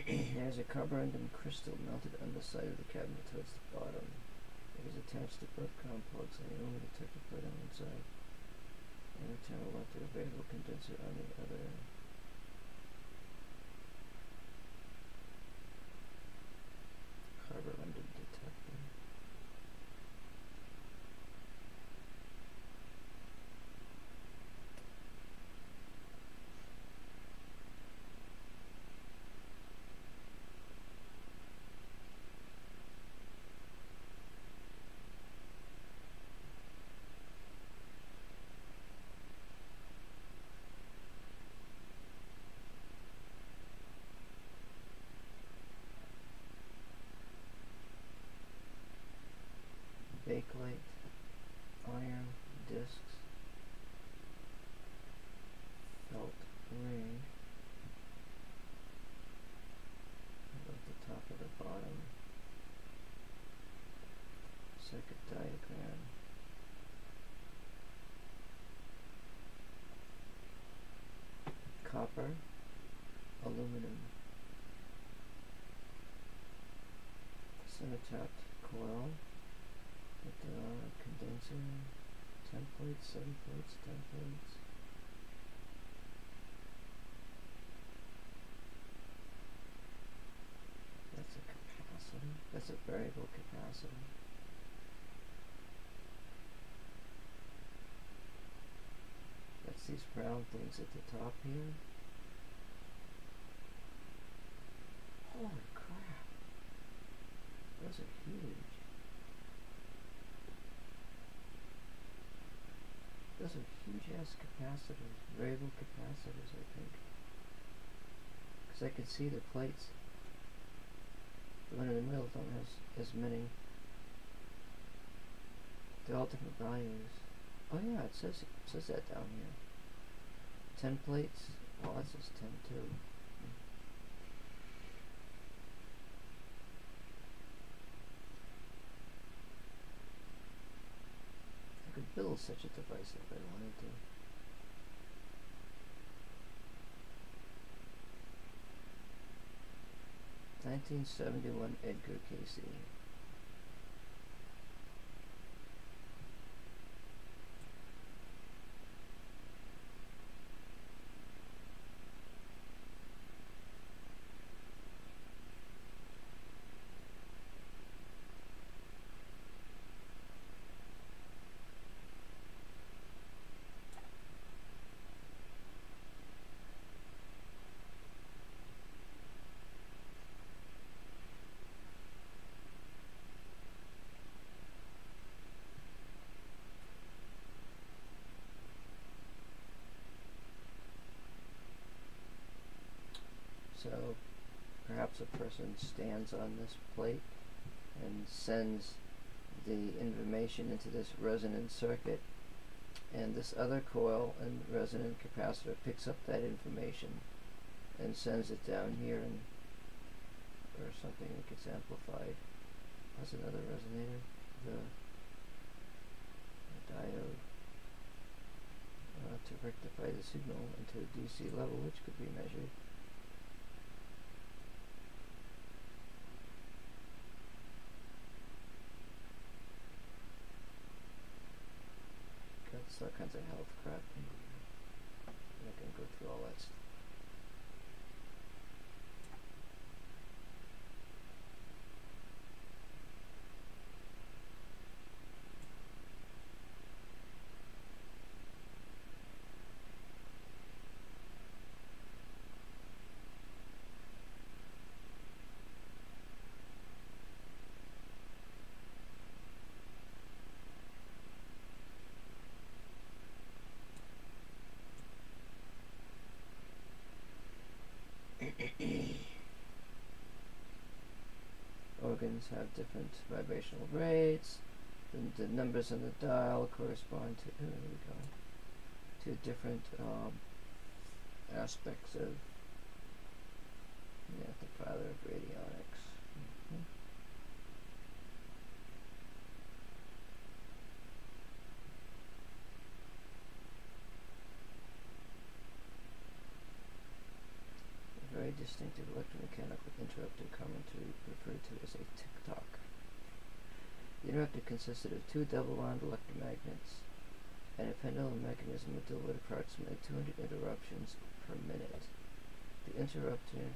There's a carborundum crystal mounted on the side of the cabinet towards the bottom. It is attached to both COM plugs and the only detector plate on one side, and a channel left to a variable condenser on the other. Carborundum detector. Bakelite, iron discs, felt ring above the top of the bottom, circuit diagram, copper, aluminum, center-tapped coil, with the condenser, 10 plates, 7 plates, 10 plates. That's a capacitor. That's a variable capacitor. That's these brown things at the top here. Holy crap. Those are huge. Those are huge-ass capacitors, variable capacitors, I think. Because I could see the plates. The one in the middle don't have as many. They're all different values. Oh yeah, it says that down here. 10 plates. Oh, that says 10 too. I could build such a device if I wanted to. (1971) Edgar Casey. So perhaps a person stands on this plate and sends the information into this resonant circuit, and this other coil and resonant capacitor picks up that information and sends it down here, and or something that gets amplified. That's another resonator, the diode, to rectify the signal into a DC level, which could be measured. Got all kinds of health crap in here. I'm not going to go through all that stuff. Organs have different vibrational rates. The numbers on the dial correspond to, there we go, to different aspects of, the father of radionics. Very distinctive electromechanical interrupter, commonly referred to as a tick-tock. The interrupter consisted of two double-wound electromagnets and a pendulum mechanism that delivered approximately 200 interruptions per minute. The interrupter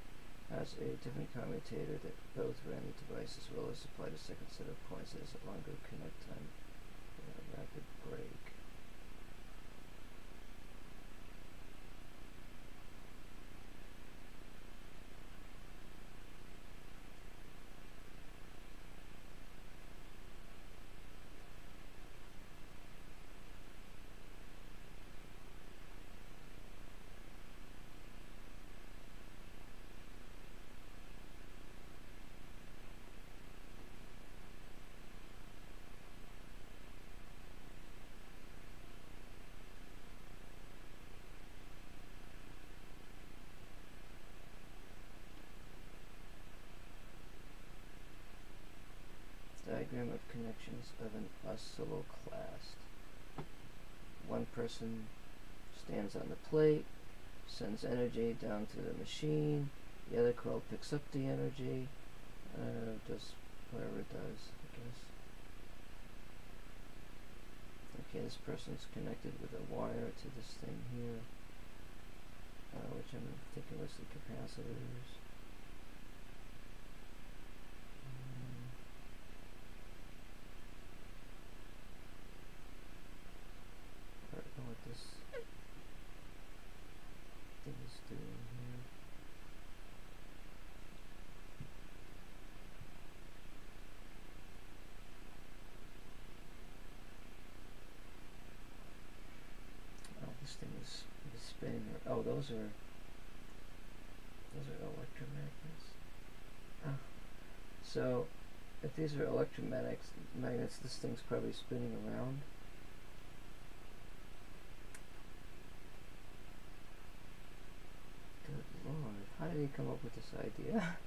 has a different commutator that both ran the device as well as supplied a second set of points that has a longer connect time and a rapid break. Diagram of connections of an oscilloclast. One person stands on the plate, sends energy down to the machine. The other coil picks up the energy, does whatever it does, I guess. Okay, this person's connected with a wire to this thing here, which I'm thinking was the capacitors. This thing is doing here. Oh, this thing is spinning. Oh, those are electromagnets. Oh. So, if these are electromagnets, this thing's probably spinning around. Lord, how did he come up with this idea?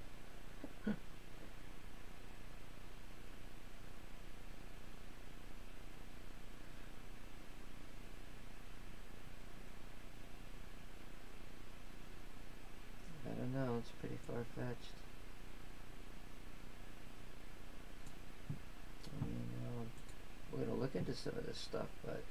I don't know, it's pretty far-fetched. I mean, we're gonna look into some of this stuff, but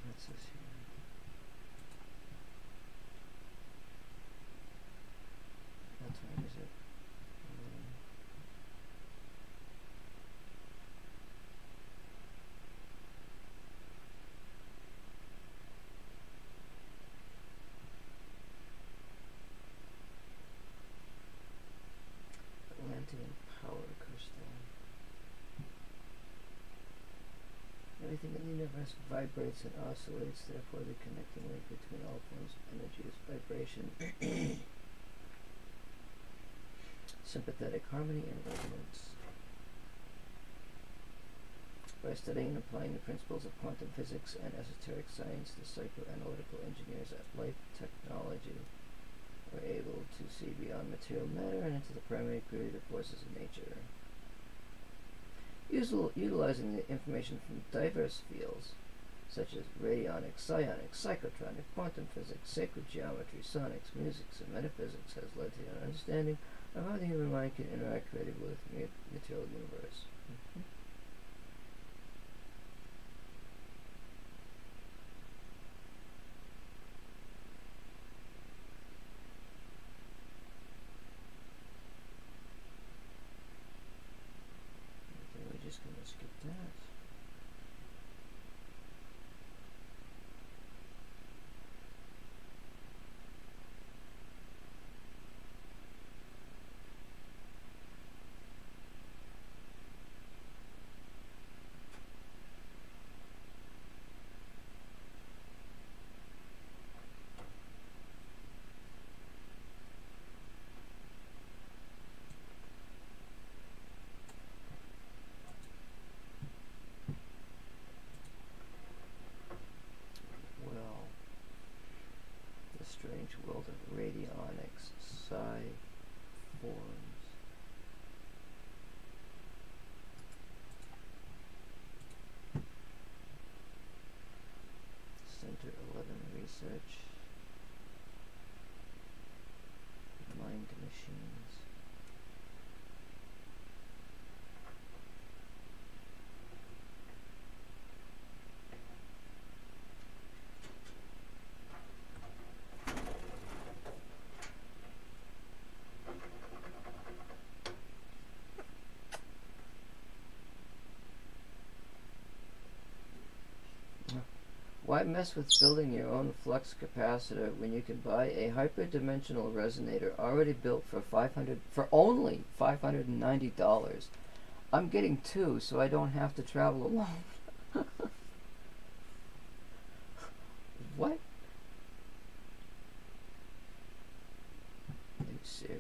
what's this here? What time is it? Everything in the universe vibrates and oscillates, therefore the connecting link between all forms of energy is vibration, sympathetic harmony, and resonance. By studying and applying the principles of quantum physics and esoteric science, the psychoanalytical engineers at Life Technology were able to see beyond material matter and into the primary creative forces of nature. Utilizing the information from diverse fields, such as radionics, psionics, psychotronic, quantum physics, sacred geometry, sonics, musics, and metaphysics, has led to an understanding of how the human mind can interact creatively with the material universe. We're just going to skip that. Strange world of radionics, psi forms. Center 11 research. Mind machines. Why mess with building your own flux capacitor when you can buy a hyperdimensional resonator already built for only $590? I'm getting two, so I don't have to travel alone. What? Are you serious?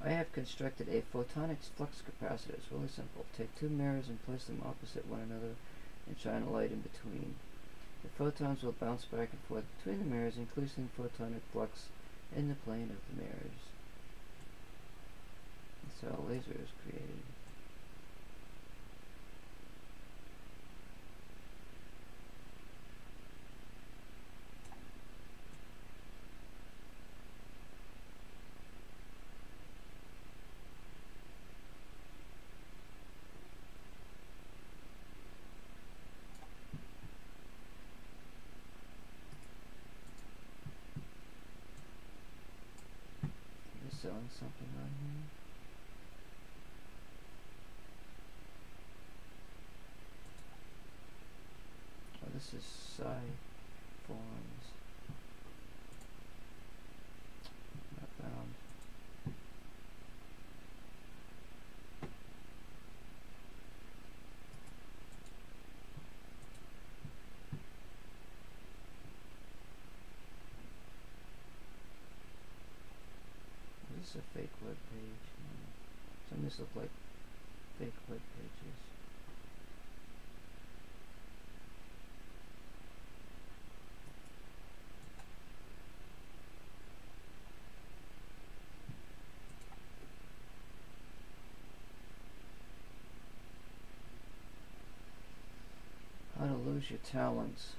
I have constructed a photonics flux capacitor. It's really simple. Take two mirrors and place them opposite one another and shine a light in between. The photons will bounce back and forth between the mirrors, increasing photonic flux in the plane of the mirrors. That's how a laser is created. Selling something on here. Oh, this is psi forms. Not bound. This is a fake web page. Some of these look like fake web pages. How to lose your talents.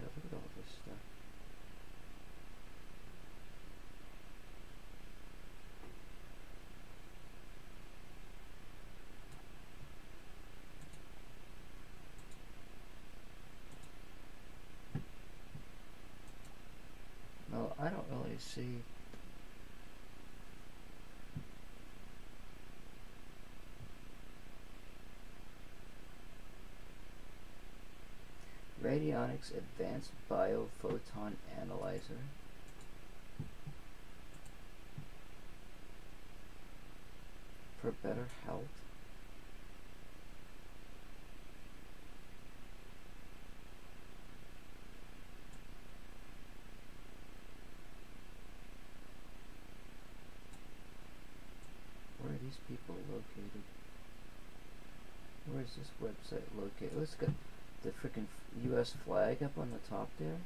Look at all this stuff. Well, I don't really see Radionics Advanced Biophoton Analyzer. For better health. Where are these people located? Where is this website located? Let's get the frickin' US flag up on the top there.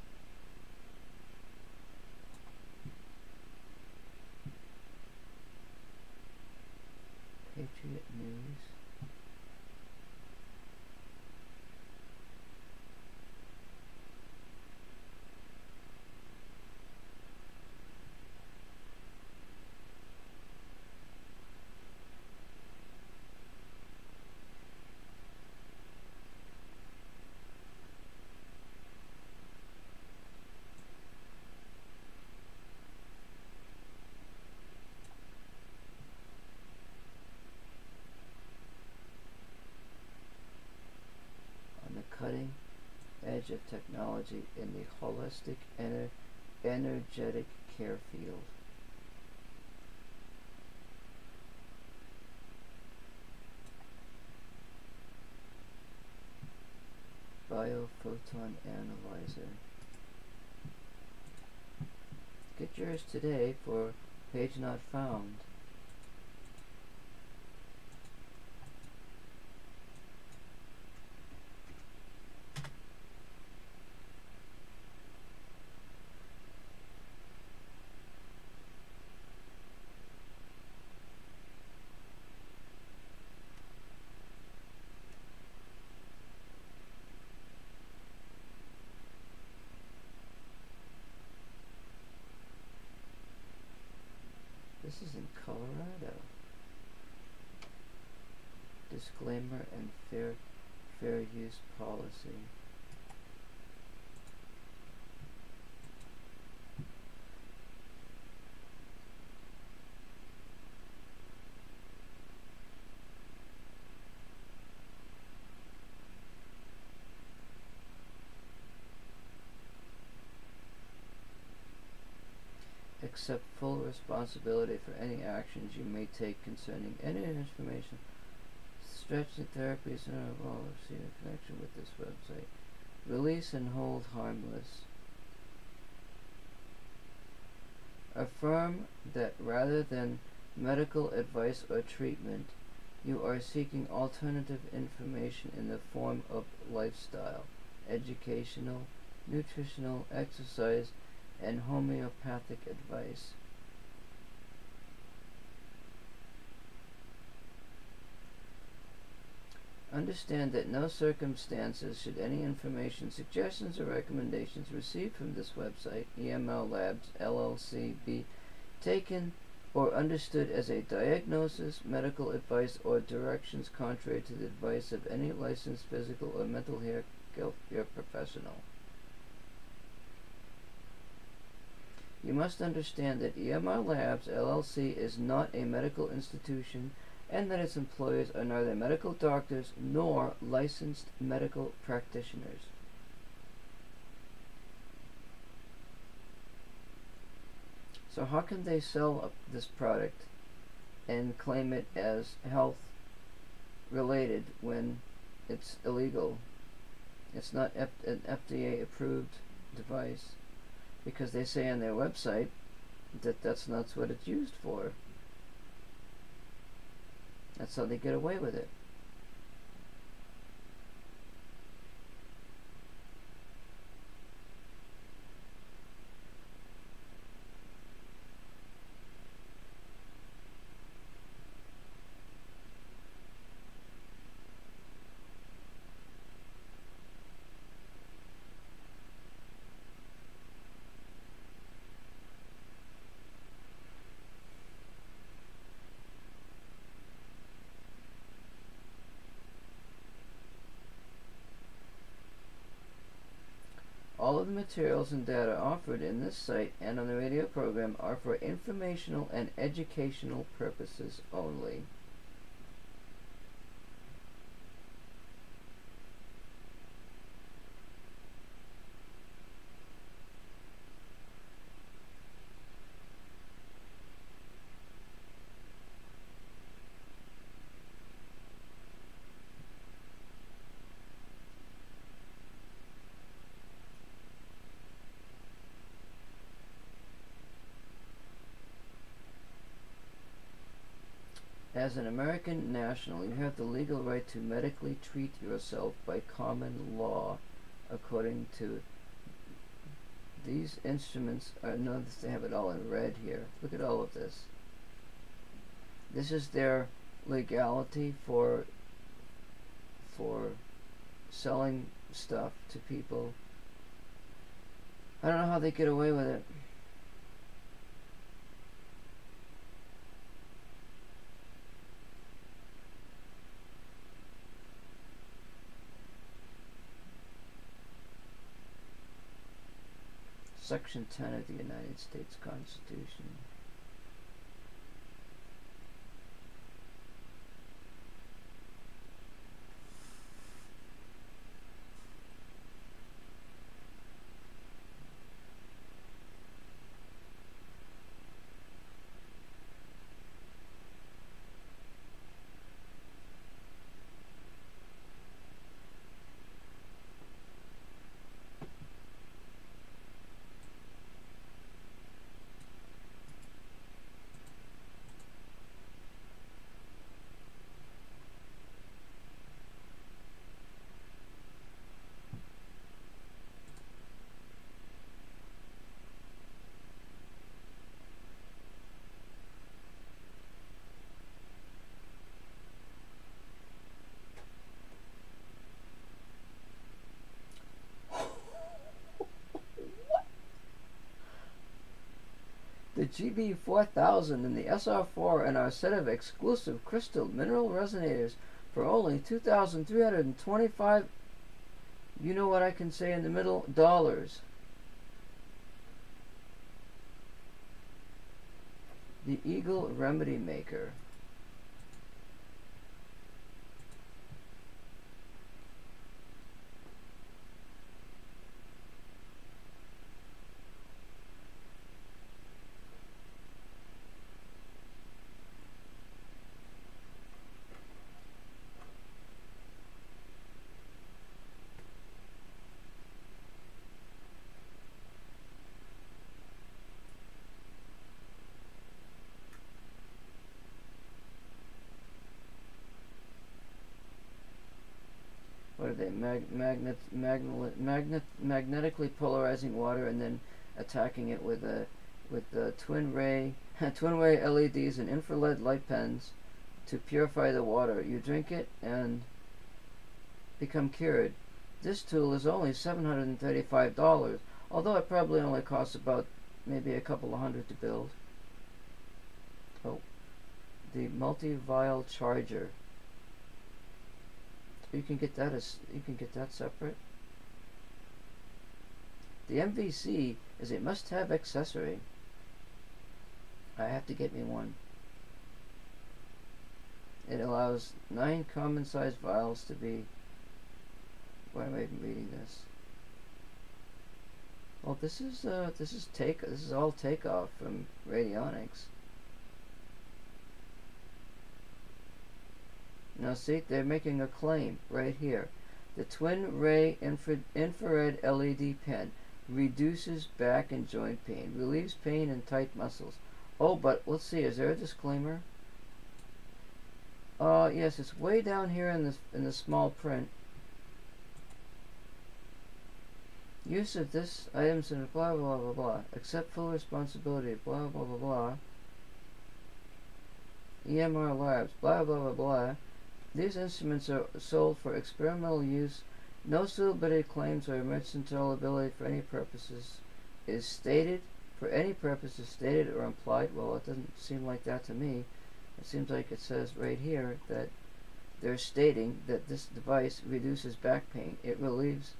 Patriot News. Cutting edge of technology in the holistic energetic care field. Biophoton analyzer. Get yours today for page not found. This is in Colorado. Disclaimer and fair use policy. Accept full responsibility for any actions you may take concerning any information, stretching therapies, and all in connection with this website. Release and hold harmless. Affirm that rather than medical advice or treatment, you are seeking alternative information in the form of lifestyle, educational, nutritional, exercise, and homeopathic advice. Understand that no circumstances should any information, suggestions, or recommendations received from this website, EML Labs, LLC, be taken or understood as a diagnosis, medical advice, or directions contrary to the advice of any licensed physical or mental health care professional. You must understand that EMR Labs, LLC is not a medical institution and that its employees are neither medical doctors nor licensed medical practitioners. So how can they sell this product and claim it as health related when it's illegal? It's not an FDA approved device. Because they say on their website that that's not what it's used for. That's how they get away with it. All of the materials and data offered in this site and on the radio program are for informational and educational purposes only. As an American national, you have the legal right to medically treat yourself by common law, according to these instruments. Notice they have it all in red here. Look at all of this. This is their legality for selling stuff to people. I don't know how they get away with it. Section 10 of the United States Constitution. The GB4000 and the SR4 and our set of exclusive crystal mineral resonators for only $2,325. You know what I can say in the middle? Dollars. The Eagle Remedy Maker. What are they? Magnetically polarizing water and then attacking it with twin ray LEDs and infrared light pens to purify the water. You drink it and become cured. This tool is only $735, although it probably only costs about maybe a couple of hundred to build. Oh, the multi-vial charger. You can get that separate. The MVC is a must-have accessory. I have to get me one. It allows 9 common-sized vials to be. Why am I even reading this? Well, this is all takeoff from Radionics. Now see, they're making a claim right here. The twin ray infrared LED pen reduces back and joint pain, relieves pain in tight muscles. Oh, but let's see, is there a disclaimer? Yes, it's way down here in the small print. Use of this items in blah blah blah blah. Accept full responsibility. Blah blah blah blah. EMR Labs. Blah blah blah blah. These instruments are sold for experimental use. No suitability claims or emergency for any purposes is stated. For any purposes stated or implied. Well, it doesn't seem like that to me. It seems like it says right here that they're stating that this device reduces back pain. It relieves,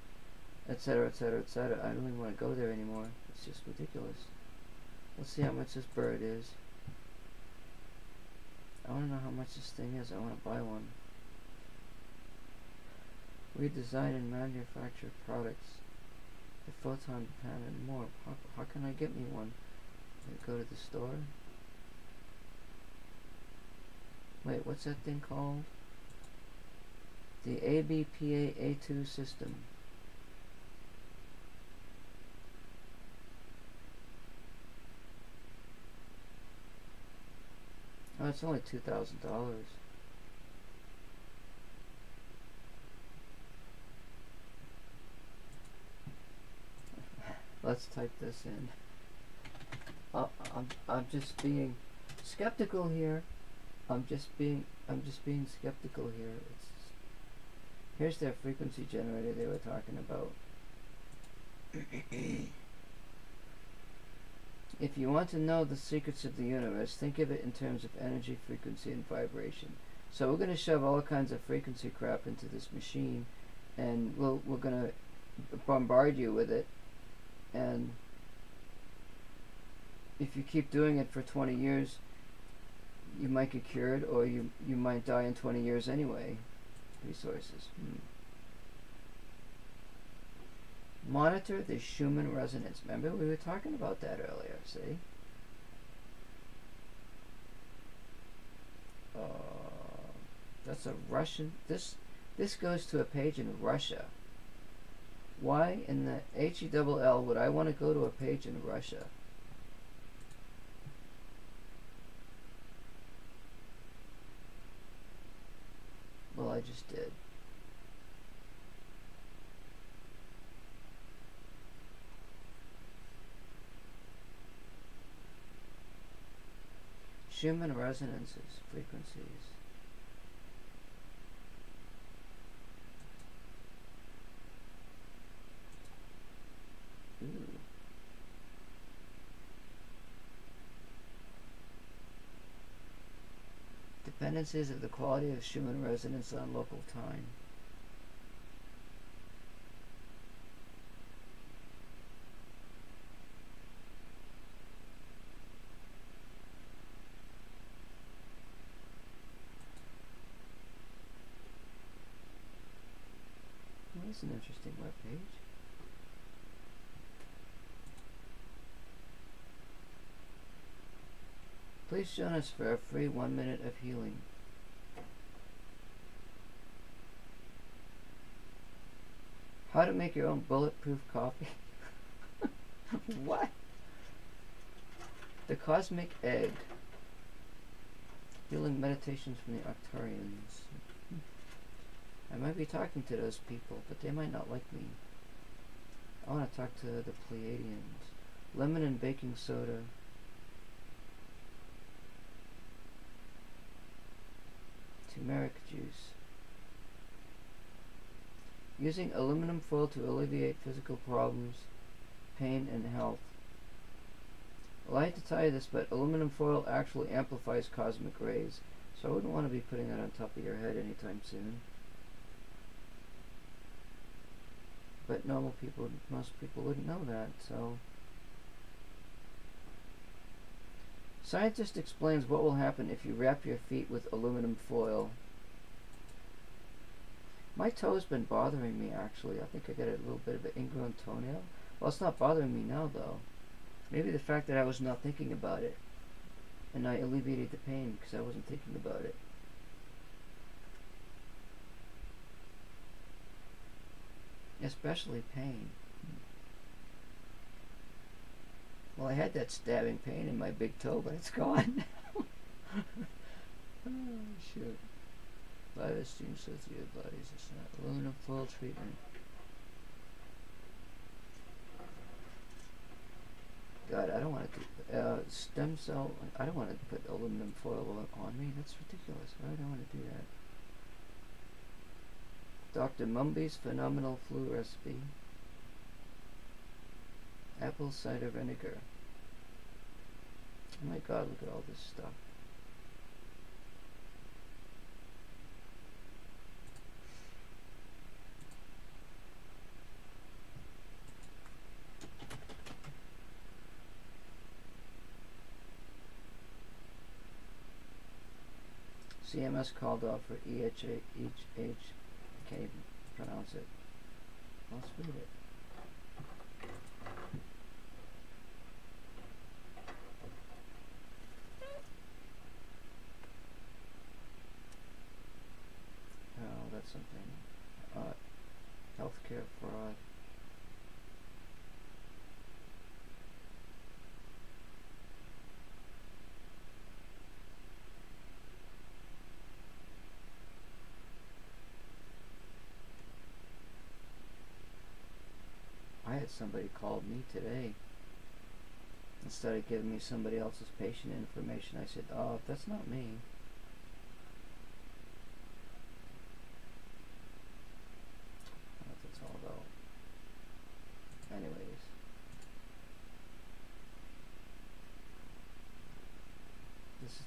etc., etc., etc. I don't even want to go there anymore. It's just ridiculous. Let's see how much this bird is. I want to know how much this thing is. I want to buy one. We design and manufacture products. The photon pen and more. How can I get me one? Go to the store. Wait, what's that thing called? The ABPA A2 system. Oh, it's only $2,000. Let's type this in. I'm just being skeptical here. I'm just being skeptical here. Here's their frequency generator they were talking about. If you want to know the secrets of the universe, think of it in terms of energy, frequency, and vibration. So we're going to shove all kinds of frequency crap into this machine, and we're going to bombard you with it. And if you keep doing it for 20 years, you might get cured, or you might die in 20 years anyway. Resources. Monitor the Schumann resonance. Remember, we were talking about that earlier, see? That's a Russian... This goes to a page in Russia. Why in the HELL would I want to go to a page in Russia? Well, I just did. Schumann resonances, frequencies. Ooh. Dependencies of the quality of Schumann resonance on local time. Well, that's an interesting webpage. Please join us for a free 1 minute of healing. How to make your own bulletproof coffee. What? The Cosmic Egg. Healing meditations from the Octarians. I might be talking to those people, but they might not like me. I want to talk to the Pleiadians. Lemon and baking soda. Turmeric juice. Using aluminum foil to alleviate physical problems, pain, and health. Well, I hate to tell you this, but aluminum foil actually amplifies cosmic rays, so I wouldn't want to be putting that on top of your head anytime soon. But most people wouldn't know that, so... Scientist explains what will happen if you wrap your feet with aluminum foil. My toe's been bothering me, actually. I think I got a little bit of an ingrown toenail. Well, it's not bothering me now, though. Maybe the fact that I was not thinking about it, and I alleviated the pain because I wasn't thinking about it. Especially pain. Well, I had that stabbing pain in my big toe, but it's gone now. Oh, shoot. Virus gene associated bodies. It's not aluminum foil treatment. God, I don't want to do stem cell. I don't want to put aluminum foil on me. That's ridiculous. Why would I want to do that? Dr. Mumby's phenomenal flu recipe. Apple cider vinegar. Oh my God, look at all this stuff. CMS called off for EHH. I can't even pronounce it. Let's read it. Oh, that's something. Healthcare fraud. that somebody called me today and started giving me somebody else's patient information. I said, oh, that's not me. What that's all about. Anyways.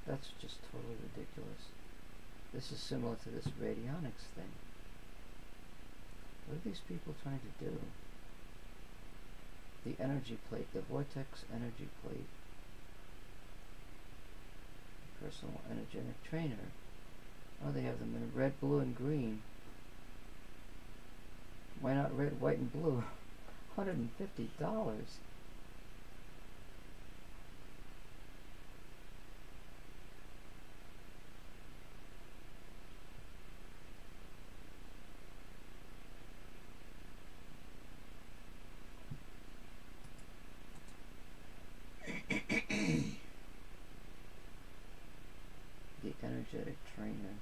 That's just totally ridiculous. This is similar to this radionics thing. What are these people trying to do? The energy plate, the vortex energy plate. Personal energetic trainer. Oh, they have them in red, blue, and green. Why not red, white, and blue? $150. The energetic trainer.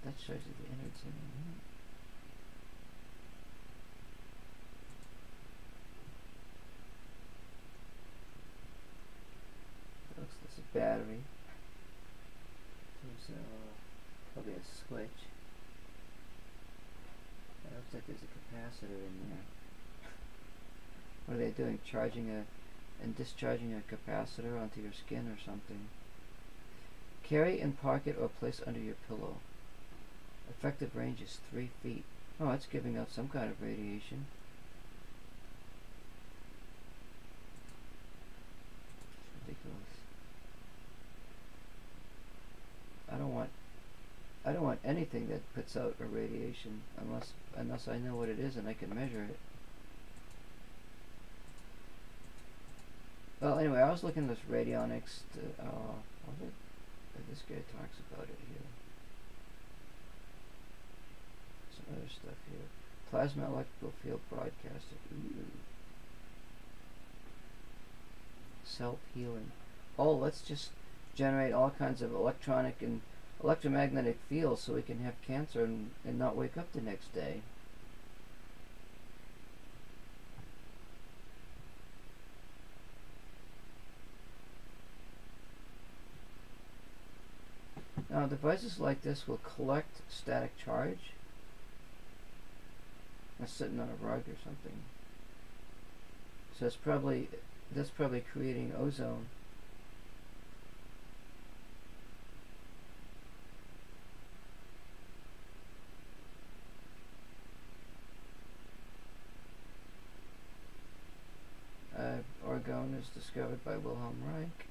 That shows you the energy. That looks like a battery. There's probably a switch. It looks like there's a capacitor in there. What are they doing? Charging and discharging a capacitor onto your skin or something. Carry in pocket or place under your pillow. Effective range is 3 feet. Oh, it's giving out some kind of radiation. It's ridiculous. I don't want anything that puts out a radiation unless I know what it is and I can measure it. Well, anyway, I was looking at this Radionics. This guy talks about it here. Some other stuff here. Plasma electrical field broadcaster. Ooh. Self-healing. Oh, let's just generate all kinds of electronic and electromagnetic fields so we can have cancer and not wake up the next day. Now, devices like this will collect static charge. That's sitting on a rug or something. So that's probably creating ozone. Orgone is discovered by Wilhelm Reich.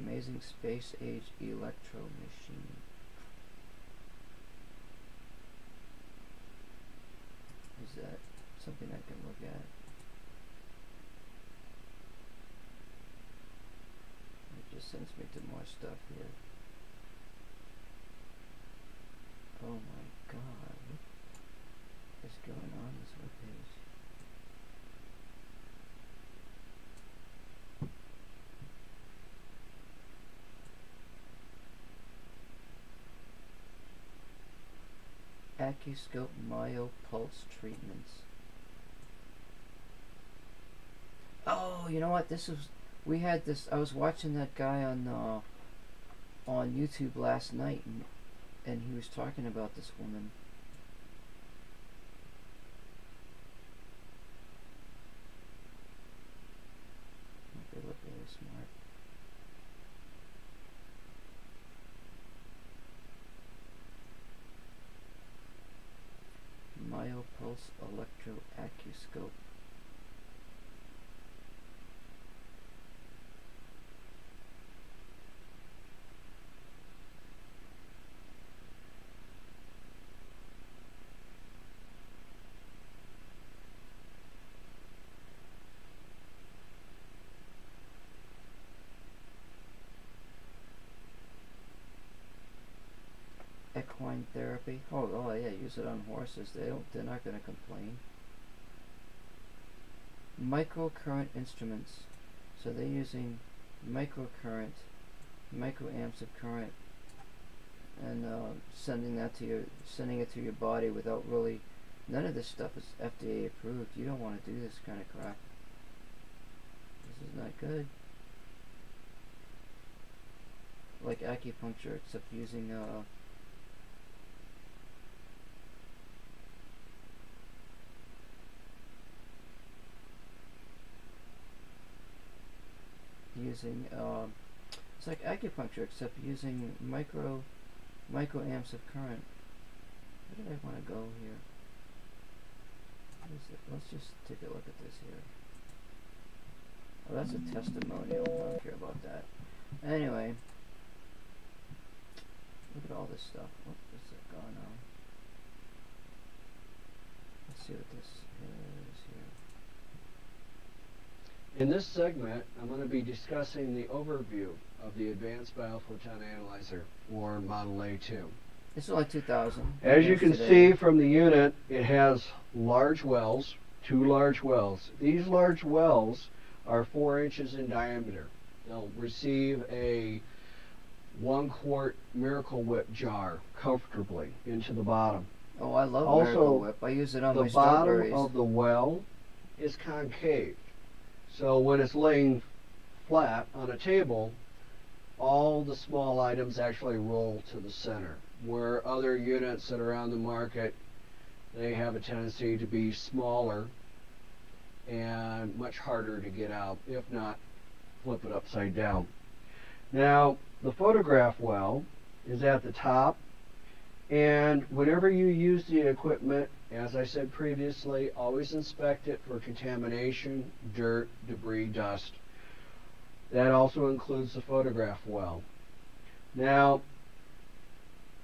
Amazing space age electro machine. Is that something I can look at? It just sends me to more stuff here. Oh my god, what is going on this webpage? Acuscope myopulse treatments. Oh, you know what? We had this. I was watching that guy on YouTube last night, and he was talking about this woman. They look really smart. Myopulse electroacuscope. Equine therapy. Oh yeah, use it on horses. They're not going to complain. microcurrent instruments. So they're using microcurrent, microamps of current, and sending it to your body without really. None of this stuff is FDA approved. You don't want to do this kind of crap. This is not good. Like acupuncture, except using it's like acupuncture, except using microamps of current. Where did I want to go here? What is it? Let's just take a look at this here. Oh, that's a testimonial. I don't care about that. Anyway, look at all this stuff. What is it going on? Let's see what this is here. In this segment, I'm going to be discussing the overview of the Advanced Biophoton Analyzer, or Model A2. It's only 2,000. As you can see from the unit, it has large wells, 2 large wells. These large wells are 4 inches in diameter. They'll receive a 1-quart Miracle Whip jar comfortably into the bottom. Oh, I love Also, Miracle Whip. I use it on my strawberries. The bottom of the well is concave. So when it's laying flat on a table, all the small items actually roll to the center. Where other units that are on the market, they have a tendency to be smaller and much harder to get out, if not flip it upside down. Now, the photograph well is at the top, and whenever you use the equipment, as I said previously, always inspect it for contamination, dirt, debris, dust. That also includes the photograph well. Now,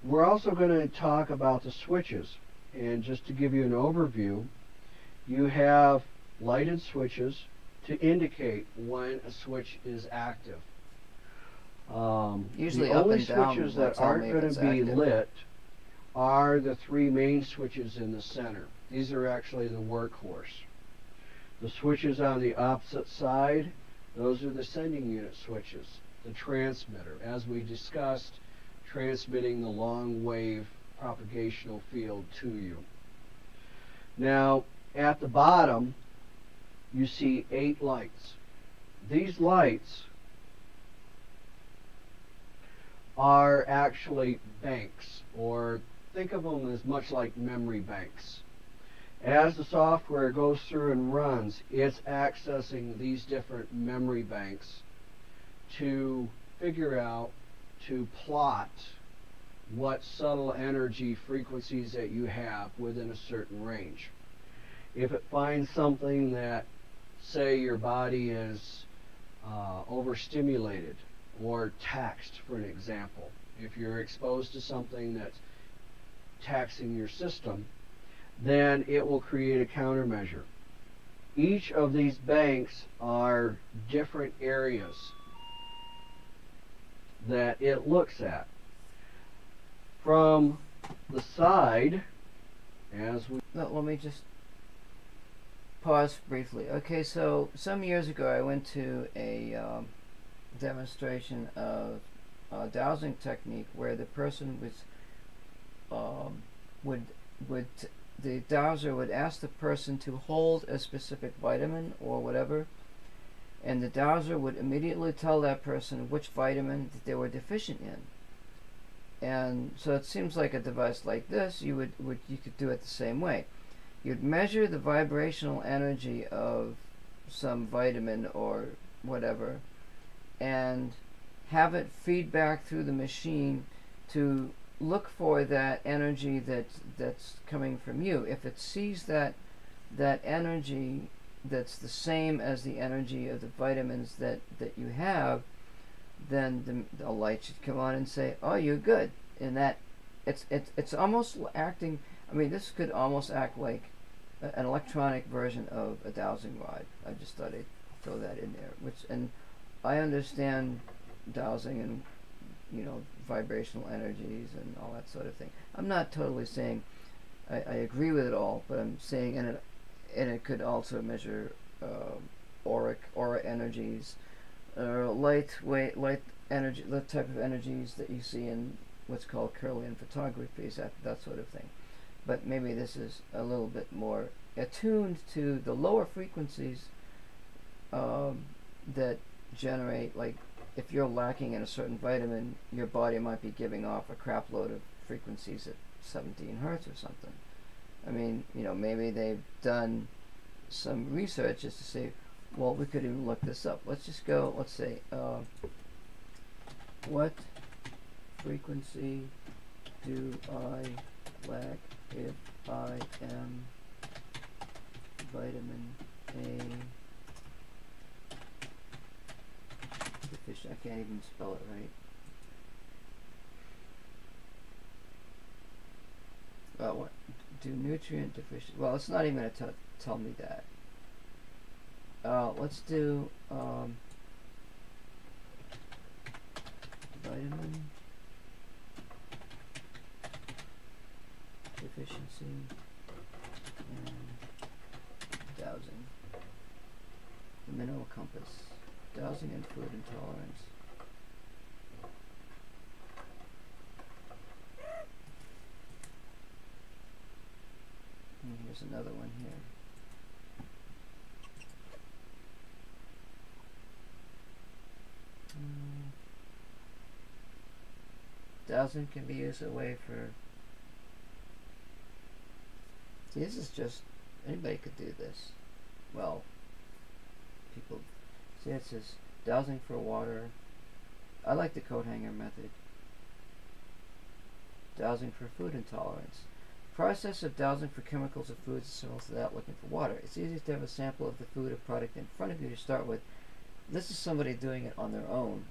we're also going to talk about the switches, and just to give you an overview, you have lighted switches to indicate when a switch is active. Usually the up only and down switches will that tell aren't me if going it's to be active. lit are the 3 main switches in the center. These are actually the workhorse. The switches on the opposite side, those are the sending unit switches, the transmitter. As we discussed, transmitting the long wave propagational field to you. Now, at the bottom, you see 8 lights. These lights are actually banks, or think of them as much like memory banks. As the software goes through and runs, it's accessing these different memory banks to figure out, to plot what subtle energy frequencies that you have within a certain range. If it finds something that, say, your body is overstimulated or taxed, for an example, if you're exposed to something that's taxing your system, then it will create a countermeasure. Each of these banks are different areas that it looks at. From the side, as we... No, let me just pause briefly. Okay, so some years ago I went to a demonstration of a dowsing technique where the person was the dowser would ask the person to hold a specific vitamin or whatever, and the dowser would immediately tell that person which vitamin that they were deficient in. And so it seems like a device like this, you could do it the same way. You'd measure the vibrational energy of some vitamin or whatever, and have it feed back through the machine to look for that energy that's coming from you. If it sees that energy that's the same as the energy of the vitamins that you have, then the light should come on and say, "Oh, you're good." And that it's almost acting. I mean, this could almost act like an electronic version of a dowsing rod. I just thought I'd throw that in there. And I understand dowsing and vibrational energies and all that sort of thing. I'm not totally saying I agree with it all, but I'm saying and it could also measure aura energies, light energy, the type of energies that you see in what's called Kirlian photography, that sort of thing. But maybe this is a little bit more attuned to the lower frequencies that generate, like, if you're lacking in a certain vitamin, your body might be giving off a crap load of frequencies at 17 hertz or something. I mean, you know, maybe they've done some research just to say, well, we could even look this up. Let's just go, let's say, what frequency do I lack if I am vitamin A deficient? I can't even spell it right. What? Do nutrient deficient? Well, it's not even going to tell me that. Let's do vitamin deficiency and dowsing. The mineral compass. Dowsing and food intolerance. And here's another one here. Dowsing can be used as a way for... See, this is just... Anybody could do this. Well, people... See, it says dowsing for water. I like the coat hanger method. Dowsing for food intolerance. Process of dowsing for chemicals of foods is similar to that looking for water. It's easy to have a sample of the food or product in front of you to start with. This is somebody doing it on their own,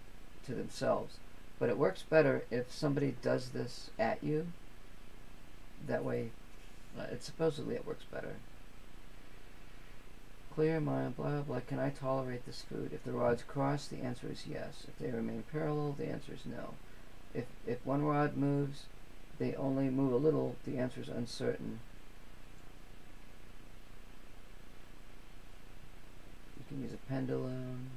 to themselves. But it works better if somebody does this at you. That way, supposedly it works better. Clear mind, blah, blah, blah. Can I tolerate this food? If the rods cross, the answer is yes. If they remain parallel, the answer is no. If one rod moves, they only move a little, the answer is uncertain. You can use a pendulum.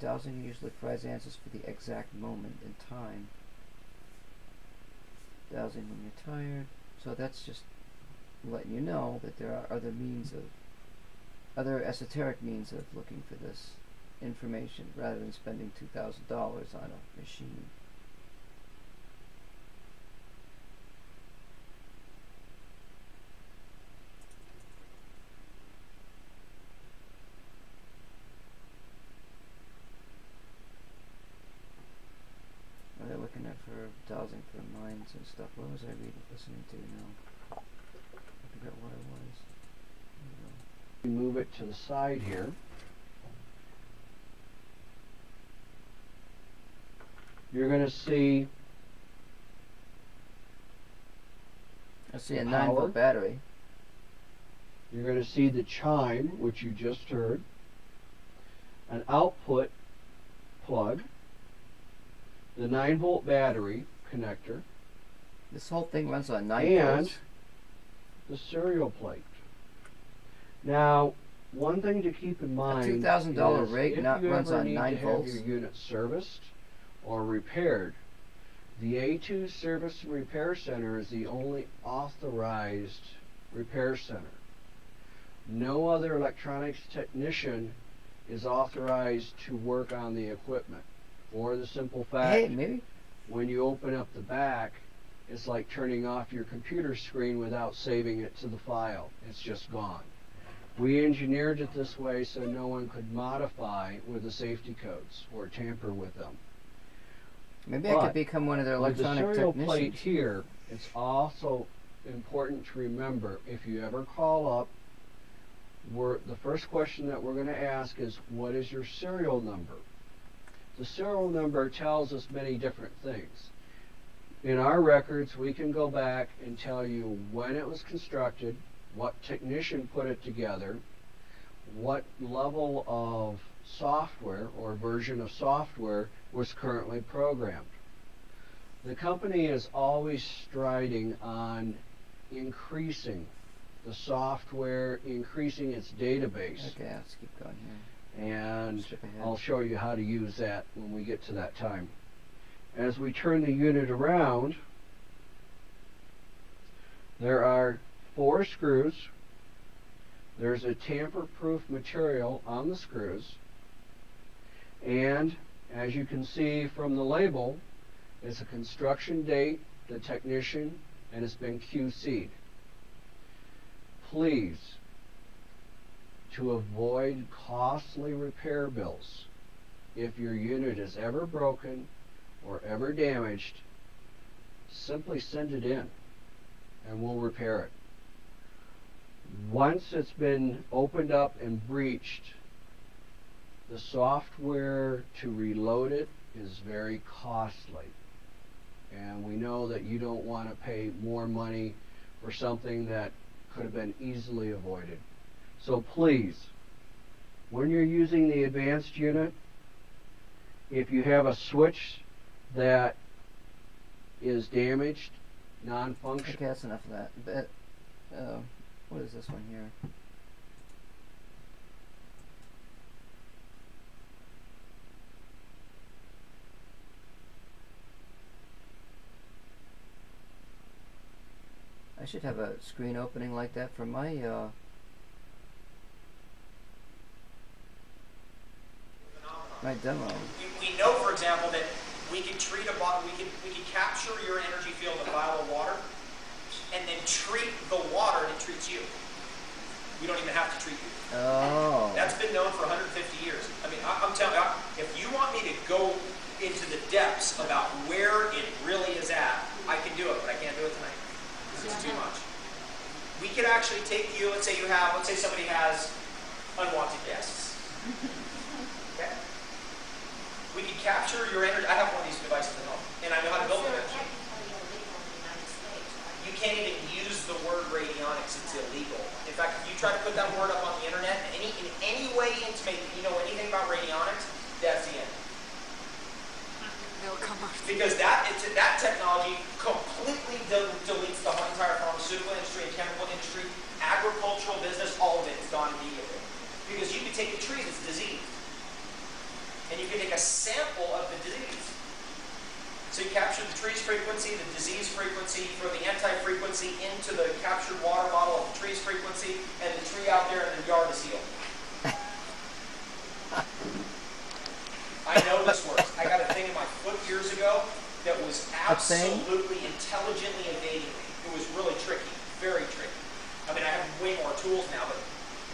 Dowsing usually provides answers for the exact moment in time. Dowsing when you're tired. So that's just letting you know that there are other esoteric means of looking for this information rather than spending $2,000 on a machine. They're looking at for dowsing for minds and stuff. What was I listening to now? I forgot what it was. We move it to the side here. You're going to see I see a 9-volt battery. You're going to see the chime, which you just heard, an output plug, the 9-volt battery connector, This whole thing runs on 9 and volts. the serial plate. Now, one thing to keep in mind A $2,000 is rig if not you runs ever on need 9 to have volts. your unit serviced or repaired, the A2 Service and Repair Center is the only authorized repair center. No other electronics technician is authorized to work on the equipment, for the simple fact Hey, maybe. when you open up the back, it's like turning off your computer screen without saving it to the file. It's just gone. We engineered it this way so no one could modify with the safety codes or tamper with them. Maybe I could become one of their With the electronic serial plate technicians. here, it's also important to remember, if you ever call up, the first question that we're going to ask is, what is your serial number? The serial number tells us many different things. In our records, we can go back and tell you when it was constructed, what technician put it together, what level of software or version of software was currently programmed. The company is always striding on increasing the software, increasing its database. Okay, let's keep going here. And Skip ahead. I'll show you how to use that when we get to that time. As we turn the unit around, there are 4 screws. There's a tamper-proof material on the screws. And as you can see from the label, it's a construction date, the technician, and it's been QC'd. Please, to avoid costly repair bills, if your unit is ever broken or ever damaged, simply send it in and we'll repair it. Once it's been opened up and breached, the software to reload it is very costly. And we know that you don't want to pay more money for something that could have been easily avoided. So please, when you're using the advanced unit, if you have a switch that is damaged, non-functional. Okay, that's enough of that. But, what is this one here? I should have a screen opening like that for my my demo. We know, for example, that we could treat a bottle, we could capture your energy field in a vial of water, and then treat the water, and it treats you. We don't even have to treat you. Oh. That's been known for 150 years. I mean, I'm telling you, if you want me to go into the depths about where it really is at, I can do it, but I can't do it tonight. It's too much. We could actually take you, let's say somebody has unwanted guests. Okay? We could capture your energy. I have one of these devices at home, and I know how to build them. You can't even use the word radionics. It's illegal. In fact, if you try to put that word up on the internet in any way intimate that you know anything about radionics, that's the end. Because that technology completely deletes the entire pharmaceutical industry and chemical industry, agricultural business, all of it is gone immediately. Because you can take the trees, it's diseased, and you can take a sample of the disease. So you capture the tree's frequency, the disease frequency, throw the anti-frequency into the captured water bottle of the tree's frequency, and the tree out there in the yard is healed. I know this works. I got a thing in my foot years ago that was absolutely intelligently evading me. It was really tricky, very tricky. I mean, I have way more tools now, but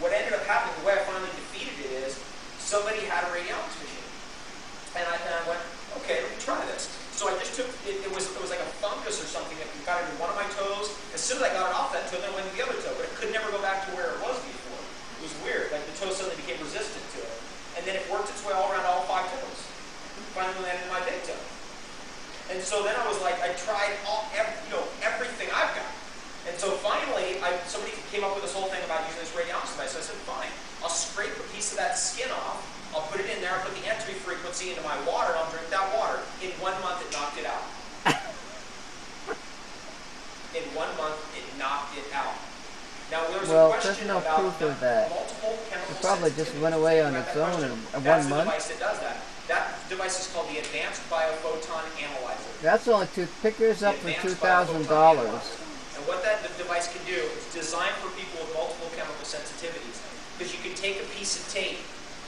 what ended up happening, the way I finally defeated it is, somebody had a radionics machine. And I went, okay, let me try this. So I just took, it was like a fungus or something that got into one of my toes. As soon as I got it off that toe, then it went to the other toe, but it could never go back to where it was before. It was weird, like the toe suddenly became resistant to it. And then it worked its way all around all 5 toes. Finally landed in my big toe. And so then I was like, I tried everything I've got. And so finally, somebody came up with this whole thing about using this radionics device. So I said, fine, I'll scrape a piece of that skin off. I'll put it in there, I'll put the entry frequency into my water, and I'll drink that water. In 1 month, it knocked it out. In 1 month, it knocked it out. Now, there's a question there's no about proof of that. Multiple chemical It probably just went away on its own in 1 That's month. the device that does that. That device is called the Advanced Biophoton Analyzer. That's only pick yours up for $2,000. And what that device can do is designed for people with multiple chemical sensitivities. Because you can take a piece of tape,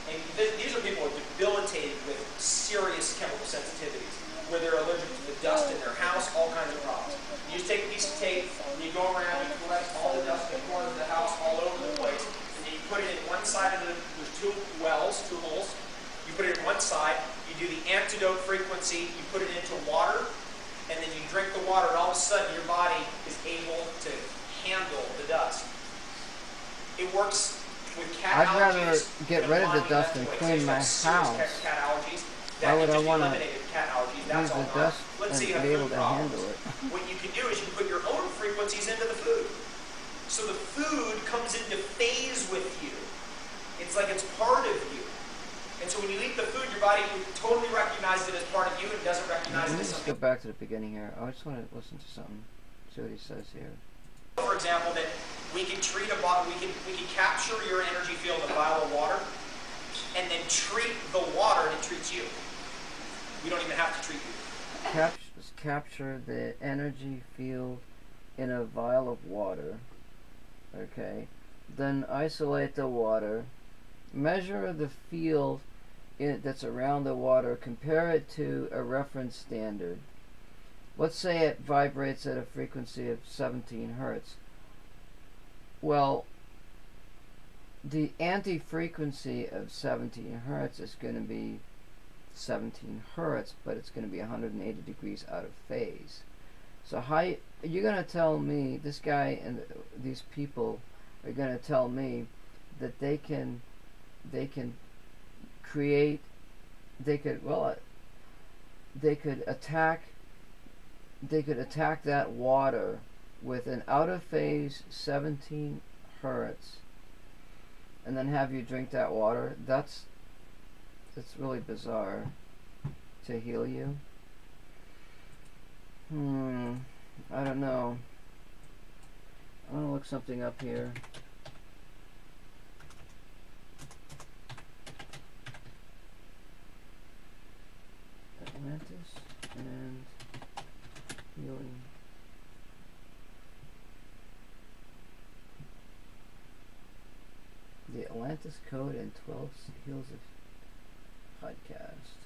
and these are people who are debilitated with serious chemical sensitivities, where they're allergic to the dust in their house, all kinds of problems. You just take a piece of tape, and you go around, you collect all the dust in the corners of the house all over the place, and then you put it in one side of there's 2 wells, 2 holes. You put it in one side, you do the antidote frequency, you put it into water, and then you drink the water, and all of a sudden your body is able to handle the dust. It works with cat allergies. I'd rather get rid of the dust and clean my house. Cat allergies. Why would I want to cat allergies? use the dust and be able to handle it? What you can do is you can put your own frequencies into the food. So the food comes into phase with you. It's like it's part of you. And so when you eat the food, your body totally recognizes it as part of you and doesn't recognize Let me it as just go something. back to the beginning here. I just want to listen to something. See what he says here. For example, that we can treat we can capture your energy field in a vial of water, and then treat the water, and it treats you. We don't even have to treat you. Capture the energy field in a vial of water. Okay. Then isolate the water. Measure the field that's around the water. Compare it to a reference standard. Let's say it vibrates at a frequency of 17 hertz. Well, the anti-frequency of 17 hertz is going to be 17 hertz, but it's going to be 180 degrees out of phase. So how you're going to tell me, this guy and these people are going to tell me that they can create, they could attack that water with an out of phase 17 hertz and then have you drink that water. That's really bizarre to heal you. I don't know. I'm gonna look something up here. Atlantis and healing. The Atlantis Code and 12 Heals of Podcast.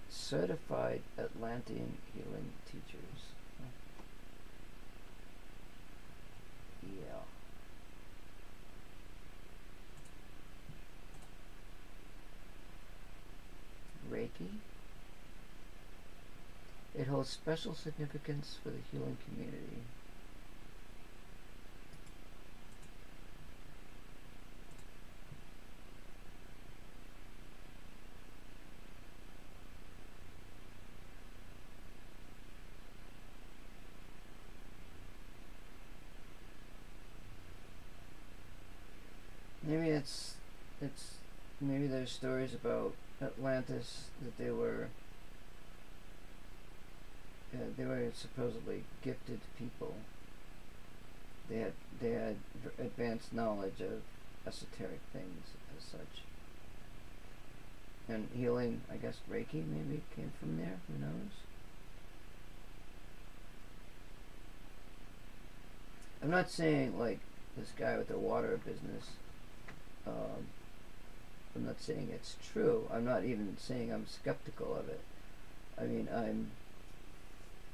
Certified Atlantean healing teachers. Yeah. Reiki. It holds special significance for the healing community. Maybe there's stories about Atlantis that they were supposedly gifted people. They had advanced knowledge of esoteric things as such. And healing, I guess Reiki maybe came from there, who knows? I'm not saying like this guy with the water business, I'm not saying it's true. I'm not even saying I'm skeptical of it. I mean,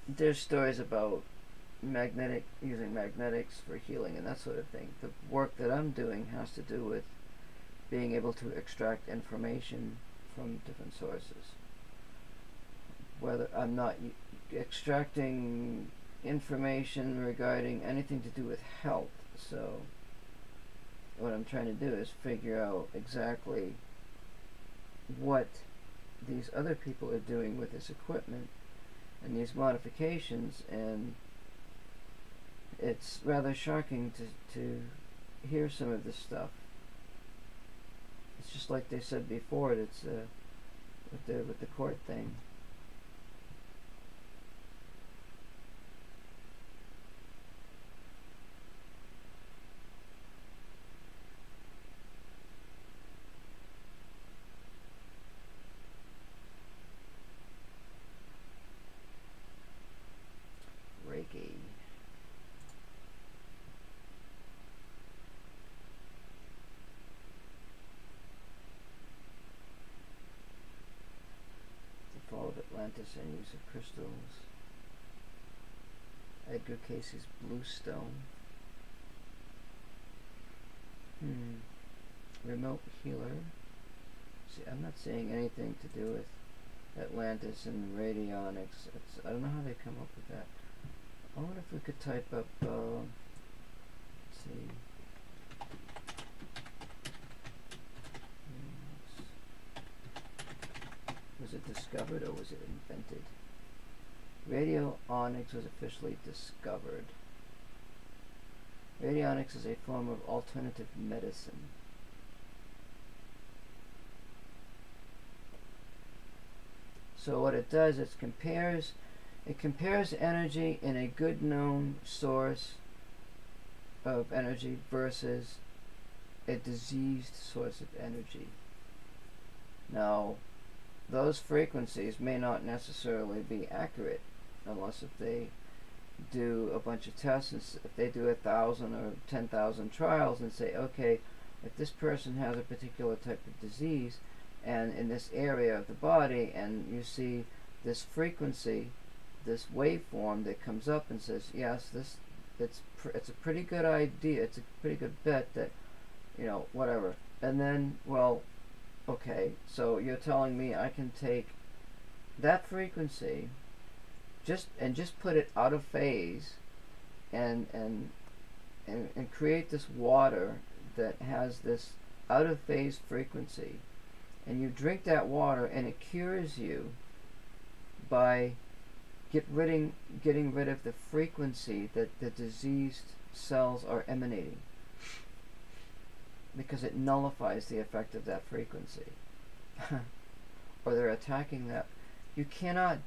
there's stories about using magnetics for healing and that sort of thing. The work that I'm doing has to do with being able to extract information from different sources. Whether I'm not extracting information regarding anything to do with health, so what I'm trying to do is figure out exactly what these other people are doing with this equipment and these modifications, and it's rather shocking to hear some of this stuff. It's just like they said before, it's with the court thing. Reiki. The Fall of Atlantis and Use of Crystals. Edgar Casey's Bluestone. Remote Healer. See, I'm not seeing anything to do with Atlantis and radionics. I don't know how they come up with that. I wonder if we could type up, let's see. Was it discovered or was it invented? Radionics was officially discovered. Radionics is a form of alternative medicine. So what it does is it compares energy in a good known source of energy versus a diseased source of energy. Now, those frequencies may not necessarily be accurate unless if they do a bunch of tests, and if they do 1,000 or 10,000 trials and say, okay, if this person has a particular type of disease and in this area of the body, and you see this frequency, this waveform that comes up and says, yes, it's a pretty good idea, it's a pretty good bet that, you know, whatever. And then, well, okay, so you're telling me I can take that frequency just put it out of phase and create this water that has this out of phase frequency, and you drink that water and it cures you by getting rid of the frequency that the diseased cells are emanating, because it nullifies the effect of that frequency. Or they're attacking that. You cannot,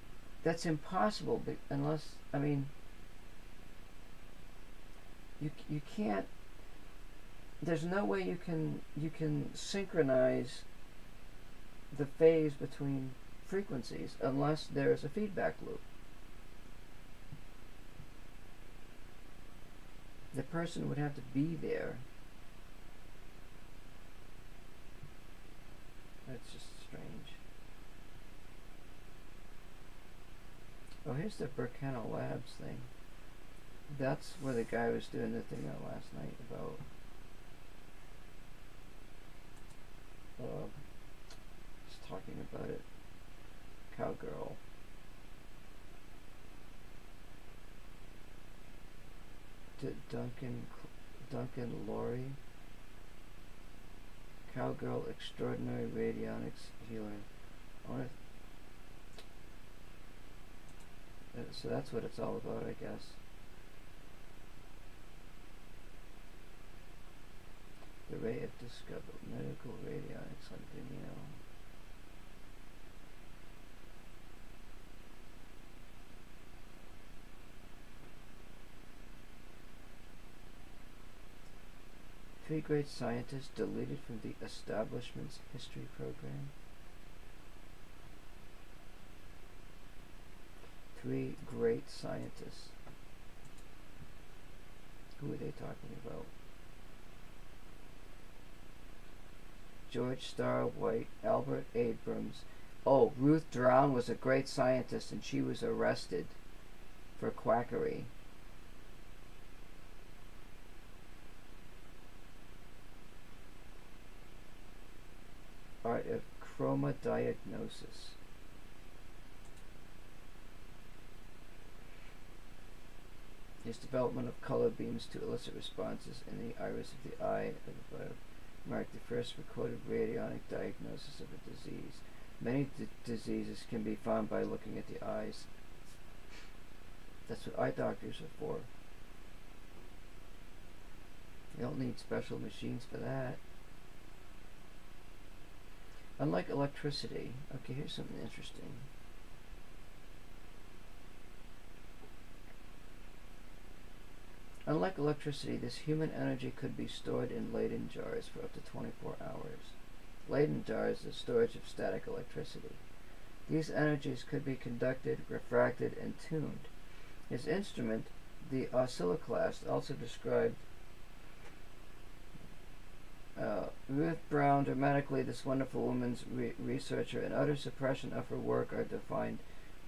that's impossible unless, I mean, you can't, there's no way you can synchronize the phase between frequencies unless there's a feedback loop. The person would have to be there. That's just strange. Oh, here's the Burkina Labs thing. That's where the guy was doing the thing last night about just talking about it. Cowgirl. Duncan Laurie. Cowgirl Extraordinary Radionics Healer. So that's what it's all about, I guess. The Ray of Discovery. Medical Radionics on Vimeo. Three great scientists deleted from the establishment's history program. Three great scientists. Who are they talking about? George Starr White, Albert Abrams. Oh, Ruth Drown was a great scientist and she was arrested for quackery. Art of chromodiagnosis. His development of color beams to elicit responses in the iris of the eye of the body marked the first recorded radionic diagnosis of a disease. Many diseases can be found by looking at the eyes. That's what eye doctors are for. You don't need special machines for that. Unlike electricity, okay, here's something interesting. Unlike electricity, this human energy could be stored in Leyden jars for up to 24 hours. Leyden jars is storage of static electricity. These energies could be conducted, refracted, and tuned. His instrument, the oscilloclast, also described Ruth Brown dramatically, this wonderful woman's researcher, and utter suppression of her work are defined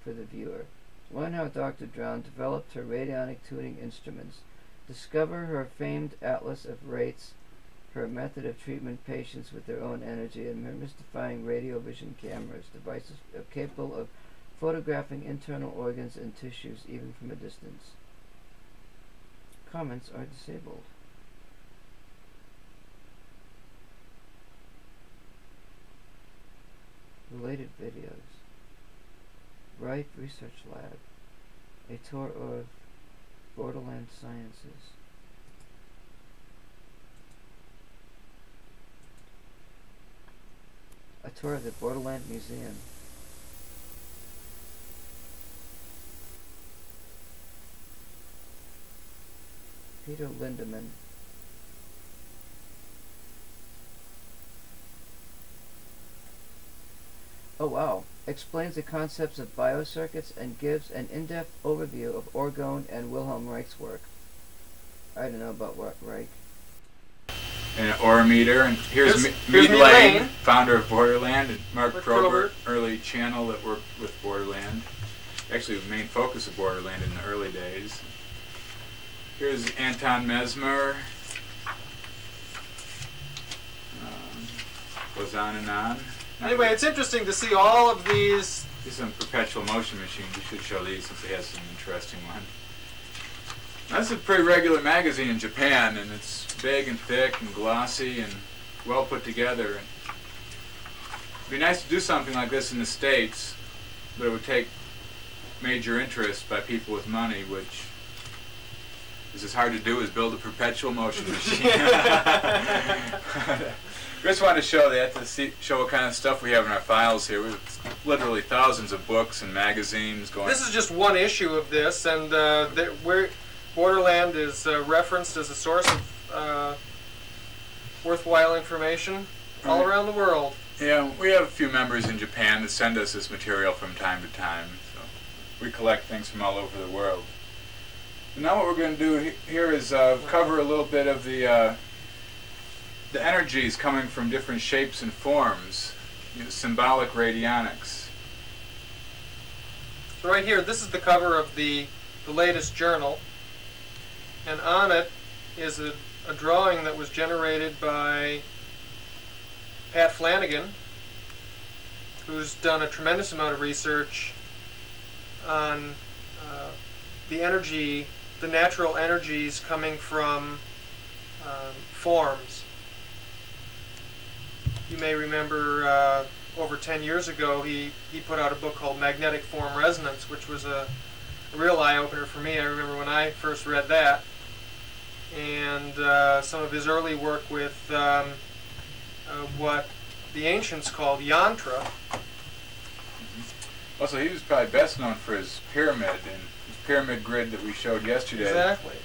for the viewer. Learn how Dr. Brown developed her radionic tuning instruments. Discover her famed atlas of rates, her method of treatment patients with their own energy and mystifying radio vision cameras, devices capable of photographing internal organs and tissues even from a distance. Comments are disabled. Related videos. Rife Research Lab. A tour of Borderland Sciences. A tour of the Borderland Museum. Peter Lindemann. Oh wow. Explains the concepts of biocircuits and gives an in-depth overview of Orgone and Wilhelm Reich's work. I don't know about what Reich. And an orometer, and here's Mead Lane, founder of Borderland, and Mark Probert, early channel that worked with Borderland. Actually, the main focus of Borderland in the early days. Here's Anton Mesmer. Goes on and on. Anyway, it's interesting to see all of these. These are some perpetual motion machines. You should show these since it has some interesting ones. That's a pretty regular magazine in Japan, and it's big and thick and glossy and well put together. And it'd be nice to do something like this in the States, but it would take major interest by people with money, which is as hard to do as build a perpetual motion machine. We just wanted to show that to show what kind of stuff we have in our files here. We have literally thousands of books and magazines going. This is just one issue of this, and Borderland is referenced as a source of worthwhile information all around the world. Yeah, we have a few members in Japan that send us this material from time to time. So we collect things from all over the world. And now what we're going to do here is cover a little bit of the energies coming from different shapes and forms, symbolic radionics. So right here, this is the cover of the latest journal, and on it is a drawing that was generated by Pat Flanagan, who's done a tremendous amount of research on the natural energies coming from forms. You may remember over 10 years ago he put out a book called Magnetic Form Resonance, which was a real eye-opener for me. I remember when I first read that. And some of his early work with what the ancients called yantra. Also, he was probably best known for his pyramid and his pyramid grid that we showed yesterday. Exactly.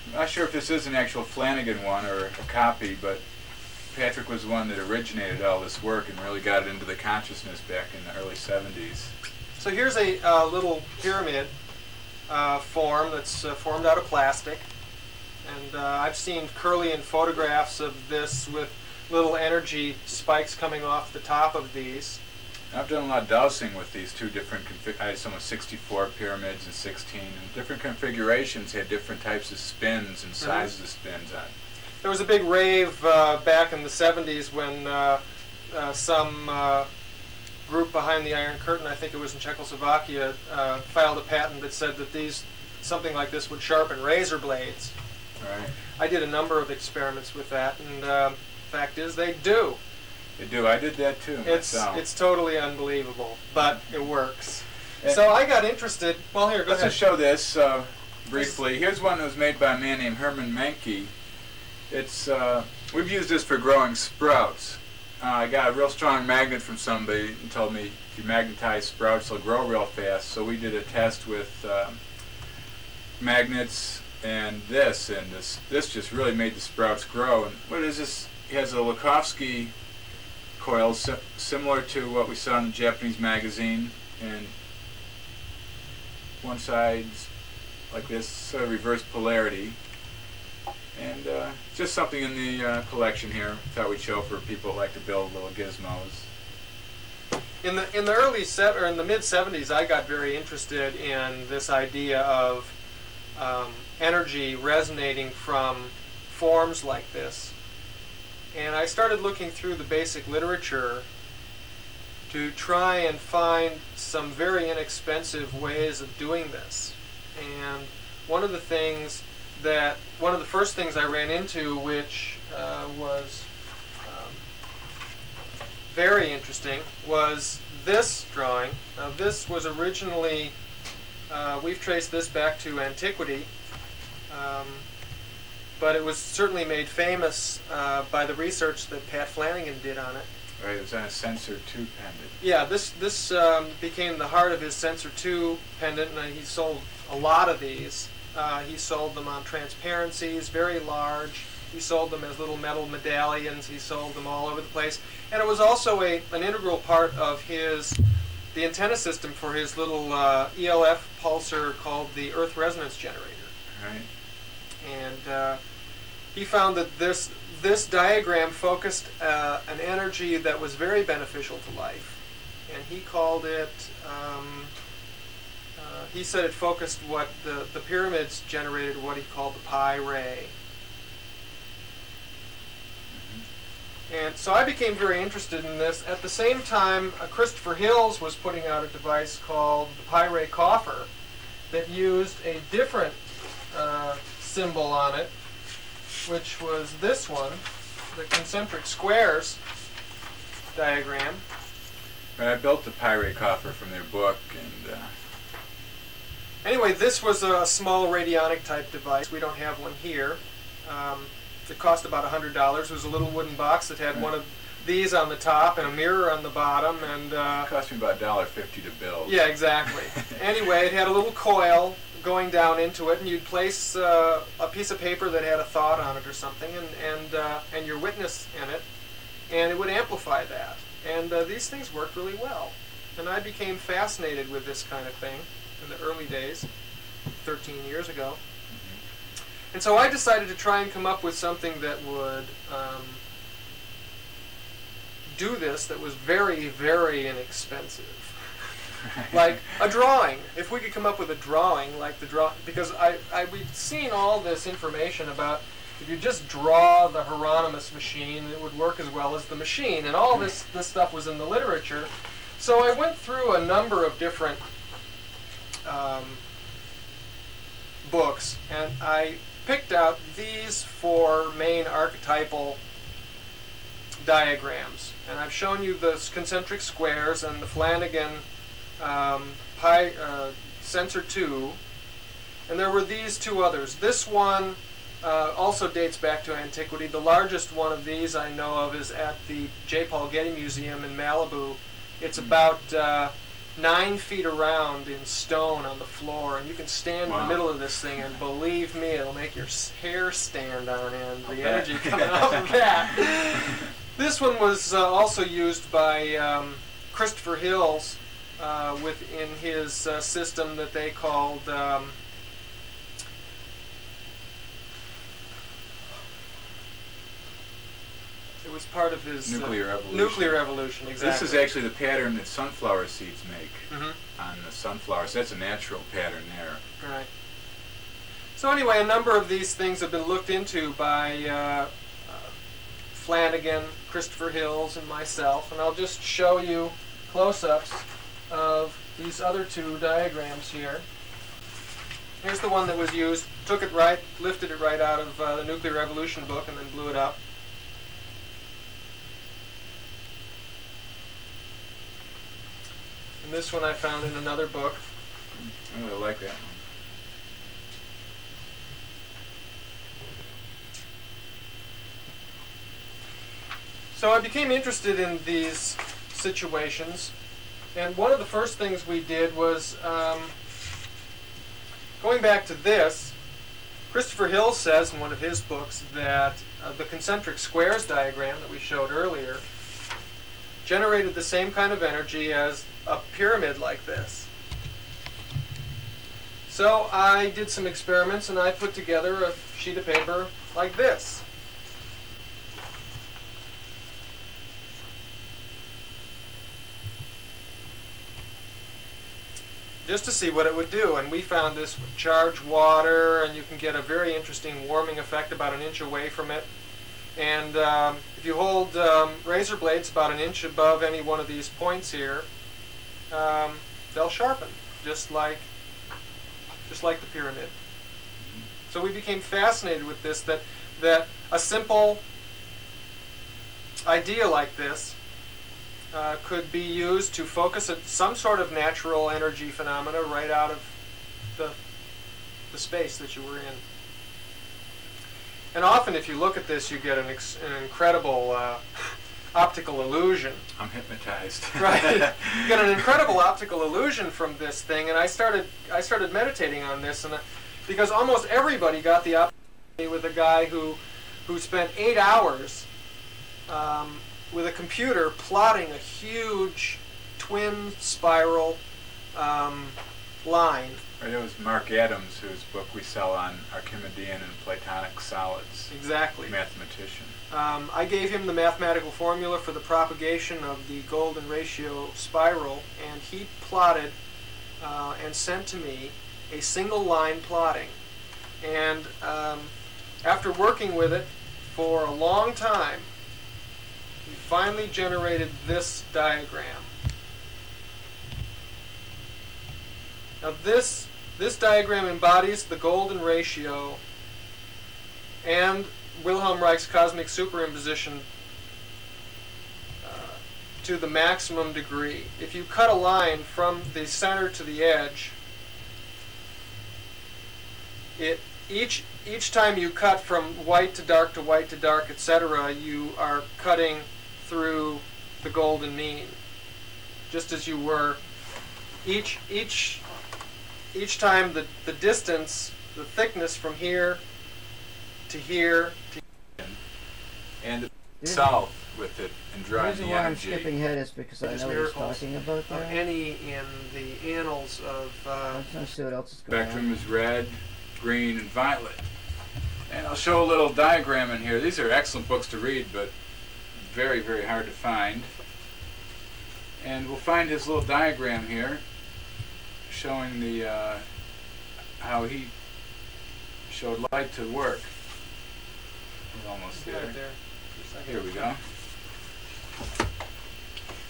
I'm not sure if this is an actual Flanagan one or a copy, but Patrick was the one that originated all this work and really got it into the consciousness back in the early 70s. So here's a little pyramid form that's formed out of plastic. And I've seen Curlian photographs of this with little energy spikes coming off the top of these. I've done a lot of dowsing with these two different I had some with 64 pyramids and 16, and different configurations had different types of spins and sizes of spins on. There was a big rave back in the 70s when some group behind the Iron Curtain, I think it was in Czechoslovakia, filed a patent that said that something like this would sharpen razor blades. Right. I did a number of experiments with that, and the fact is they do. They do. I did that too. It's totally unbelievable, but it works. And so I got interested. Well, here, go ahead. Let's just show this briefly. Here's one that was made by a man named Herman Menke. It's we've used this for growing sprouts. I got a real strong magnet from somebody and told me if you magnetize sprouts, they'll grow real fast. So we did a test with magnets and this just really made the sprouts grow. And what is this? It has a Lakhovsky coil similar to what we saw in the Japanese magazine, and one side's like this, sort of reverse polarity. And just something in the collection here. Thought we'd show for people that like to build little gizmos. In the mid 70s, I got very interested in this idea of energy resonating from forms like this. And I started looking through the basic literature to try and find some very inexpensive ways of doing this. And one of the first things I ran into, which was very interesting, was this drawing. Now this was originally, we've traced this back to antiquity, but it was certainly made famous by the research that Pat Flanagan did on it. Right, it was on a Sensor 2 pendant. Yeah, this became the heart of his Sensor 2 pendant, and he sold a lot of these. He sold them on transparencies, very large. He sold them as little metal medallions. He sold them all over the place. And it was also an integral part of the antenna system for his little ELF pulsar called the Earth Resonance Generator. Right. And he found that this diagram focused an energy that was very beneficial to life. And he called it, he said it focused what the pyramids generated, what he called the pi ray. And so I became very interested in this. At the same time, Christopher Hills was putting out a device called the pi ray coffer that used a different symbol on it, which was this one, the concentric squares diagram. Right, I built the pi ray coffer from their book, and anyway, this was a small radionic type device. We don't have one here. It cost about $100. It was a little wooden box that had one of these on the top and a mirror on the bottom, and it cost me about $1.50 to build. Yeah, exactly. Anyway, it had a little coil going down into it, and you'd place a piece of paper that had a thought on it or something, and your witness in it, and it would amplify that. And these things worked really well. And I became fascinated with this kind of thing in the early days, 13 years ago. And so I decided to try and come up with something that would do this that was very, very inexpensive. Like a drawing. If we could come up with a drawing like the because we'd seen all this information about if you just draw the Hieronymus machine, it would work as well as the machine, and all this stuff was in the literature. So I went through a number of different books, and I picked out these 4 main archetypal diagrams. And I've shown you the concentric squares and the Flanagan Sensor 2. And there were these 2 others. This one also dates back to antiquity. The largest one of these I know of is at the J. Paul Getty Museum in Malibu. It's about 9 feet around in stone on the floor, and you can stand in the middle of this thing, and believe me, it'll make your hair stand on end, the energy coming off of that. This one was also used by Christopher Hills within his system that they called it was part of his nuclear evolution. Nuclear evolution, exactly. This is actually the pattern that sunflower seeds make on the sunflowers. That's a natural pattern there. Right. So anyway, a number of these things have been looked into by Flanagan, Christopher Hills, and myself, and I'll just show you close-ups of these other 2 diagrams here. Here's the one that was used. Lifted it right out of the Nuclear Evolution book and then blew it up. And this one I found in another book. I really like that one. So I became interested in these situations, and one of the first things we did was, going back to this, Christopher Hill says in one of his books that the concentric squares diagram that we showed earlier generated the same kind of energy as a pyramid like this. So I did some experiments, and I put together a sheet of paper like this. Just to see what it would do, and we found this would charge water, and you can get a very interesting warming effect about an inch away from it. And if you hold razor blades about an inch above any one of these points here, they'll sharpen, just like the pyramid. So we became fascinated with this, that a simple idea like this could be used to focus some sort of natural energy phenomena right out of the space that you were in. And often if you look at this, you get an incredible optical illusion. I'm hypnotized. Right. You get an incredible optical illusion from this thing, and I started meditating on this, and because almost everybody got the opportunity with a guy who spent 8 hours with a computer plotting a huge twin spiral line. Right, it was Mark Adams, whose book we sell on Archimedean and Platonic solids. Exactly. Mathematician. I gave him the mathematical formula for the propagation of the golden ratio spiral, and he plotted and sent to me a single line plotting. And after working with it for a long time, we finally generated this diagram. Now this diagram embodies the golden ratio and Wilhelm Reich's cosmic superimposition to the maximum degree. If you cut a line from the center to the edge, each time you cut from white to dark, etc., you are cutting through the golden mean, just as you were. Each time the distance, the thickness from here to here to here. And the south with it and The drawing reason the why I'm energy. skipping ahead is because I know what he's talking about of there. any in the annals of I'm just going to see what else is going Spectrum on. is red, green, and violet. And I'll show a little diagram in here. These are excellent books to read, but very, very hard to find. And we'll find his little diagram here, showing the how he showed light to work. We're almost there. Right there. Here we go.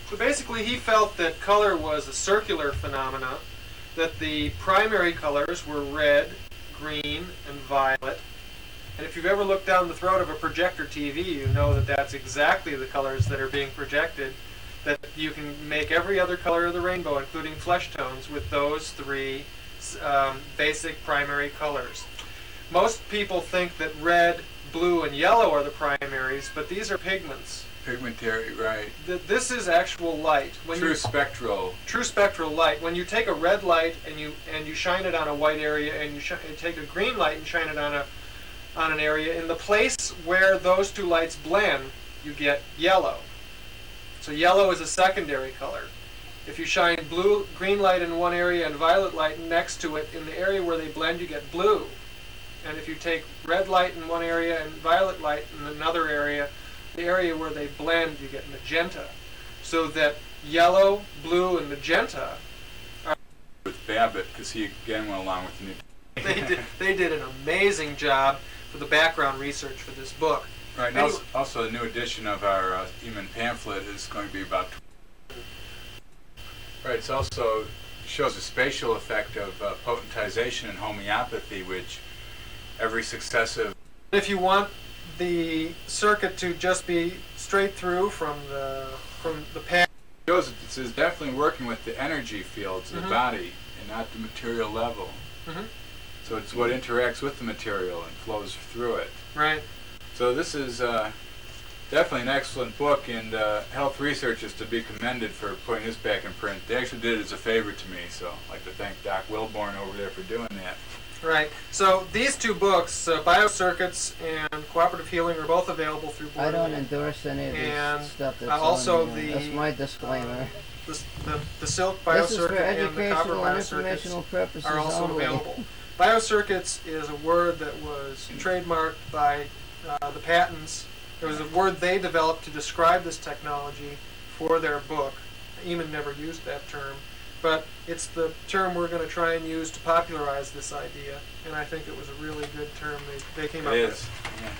So basically he felt that color was a circular phenomena, that the primary colors were red, green, and violet. And if you've ever looked down the throat of a projector TV, you know that that's exactly the colors that are being projected, that you can make every other color of the rainbow, including flesh tones, with those three basic primary colors. Most people think that red, blue, and yellow are the primaries, but these are pigments. Pigmentary, right. This is actual light. True spectral. True spectral light. When you take a red light and you shine it on a white area, and you take a green light and shine it on an area, in the place where those two lights blend, you get yellow. So yellow is a secondary color. If you shine green light in one area and violet light next to it, in the area where they blend, you get blue. And if you take red light in one area and violet light in another area, the area where they blend, you get magenta. So that yellow, blue, and magenta are... With Babbitt, because he again went along with the new... they did an amazing job for the background research for this book. Right, and Anyway, also the new edition of our Eamon pamphlet is going to be about... Right, it also shows a spatial effect of potentization and homeopathy, which every successive... if you want the circuit to just be straight through from the pad, It shows this is definitely working with the energy fields of the body and not the material level. So it's what interacts with the material and flows through it. right? So this is definitely an excellent book, and Health Research is to be commended for putting this back in print. They actually did it as a favor to me, so I'd like to thank Doc Wilborn over there for doing that. Right. So these two books, Biocircuits and Cooperative Healing, are both available through I don't Board. endorse any of this And, stuff that's also on here. the, That's my disclaimer. The Silk This is for Biocircuit and the Copper educational and Biocircuits informational purposes are also only. available. Biocircuits is a word that was trademarked by the patents. It was a word they developed to describe this technology for their book. Eamon never used that term, but it's the term we're going to try and use to popularize this idea, and I think it was a really good term they came up It with. is. Yeah.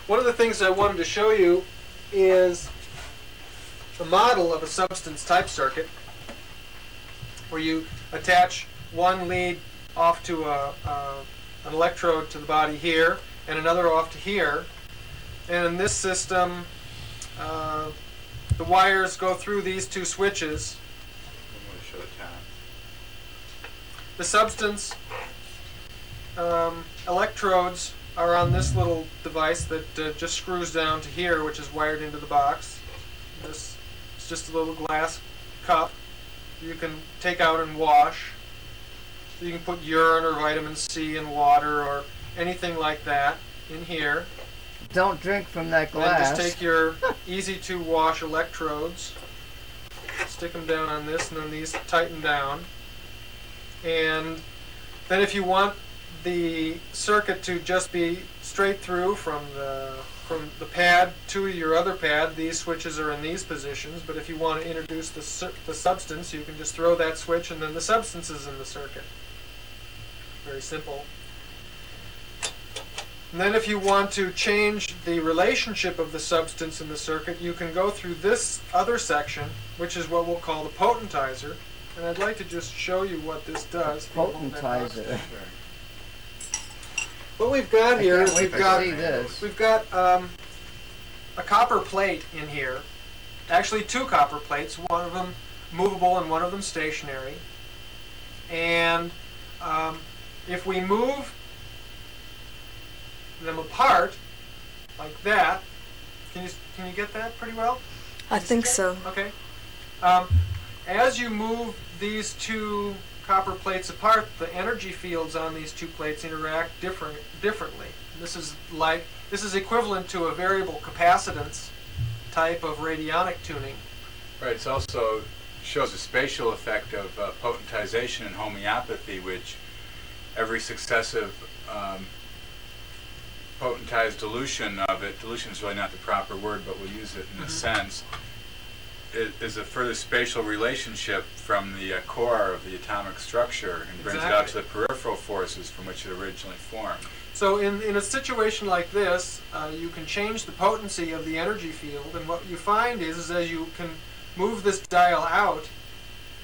one of the things I wanted to show you is a model of a substance type circuit where you attach one lead off to an electrode to the body here and another off to here. And in this system, the wires go through these two switches. I'm going to show the top. The substance electrodes are on this little device that just screws down to here, which is wired into the box. This is just a little glass cup you can take out and wash. So you can put urine or vitamin C in water or anything like that in here. Don't drink from that And glass. just take your easy-to-wash electrodes, stick them down on this, and then these tighten down. And then if you want the circuit to just be straight through from the pad to your other pad, these switches are in these positions. But if you want to introduce the substance, you can just throw that switch and then the substance is in the circuit. Very simple. And then if you want to change the relationship of the substance in the circuit, you can go through this other section, which is what we'll call the potentizer. And I'd like to just show you what this does. Potentizer. What we've got here is we've got a copper plate in here. Actually, two copper plates, one of them movable and one of them stationary. And if we move them apart like that, can you get that pretty well? I think so. Okay. As you move these two copper plates apart, the energy fields on these two plates interact differently. This is equivalent to a variable capacitance type of radionic tuning. Right. It also shows a spatial effect of potentization and homeopathy, which every successive potentized dilution of it, dilution is really not the proper word, but we'll use it in a sense, it is a further spatial relationship from the core of the atomic structure and brings it out to the peripheral forces from which it originally formed. So in a situation like this, you can change the potency of the energy field, and what you find is as you can move this dial out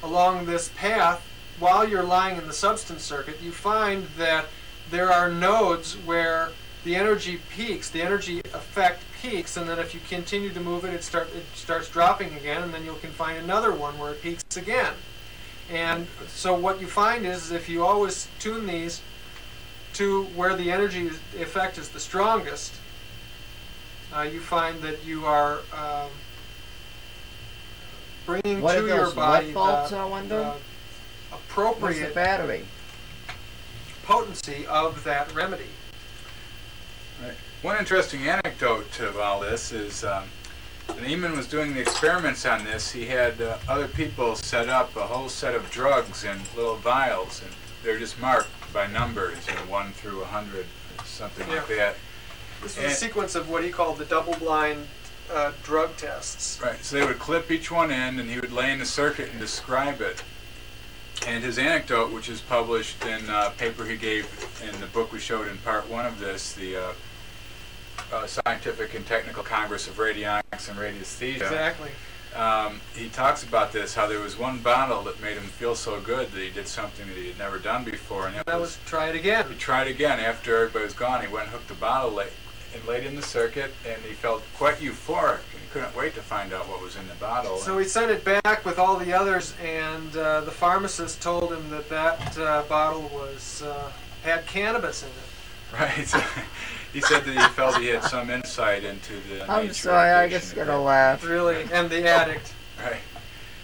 along this path while you're lying in the substance circuit, you find that there are nodes where the energy peaks, the energy effect peaks, and then if you continue to move it, it starts dropping again, and then you can find another one where it peaks again. And so what you find is if you always tune these to where the energy effect is the strongest, you find that you are bringing to your body the appropriate battery potency of that remedy. Right. One interesting anecdote of all this is when Eamon was doing the experiments on this, he had other people set up a whole set of drugs in little vials, and they're just marked by numbers, 1 through 100, something like that. This was a sequence of what he called the double-blind drug tests. Right, so they would clip each one in, and he would lay in the circuit and describe it. And his anecdote, which is published in a paper he gave in the book we showed in part 1 of this, the Scientific and Technical Congress of Radionics and Radiesthesia. Exactly. He talks about this, how there was one bottle that made him feel so good that he did something that he had never done before. And that was try it again. He tried again after everybody was gone. He went and hooked the bottle and laid in the circuit, and he felt quite euphoric. And he couldn't wait to find out what was in the bottle. So he sent it back with all the others, and the pharmacist told him that that bottle was had cannabis in it. Right. He said that he felt he had some insight into the I'm sorry, I just gotta laugh. Really, and the addict. Right.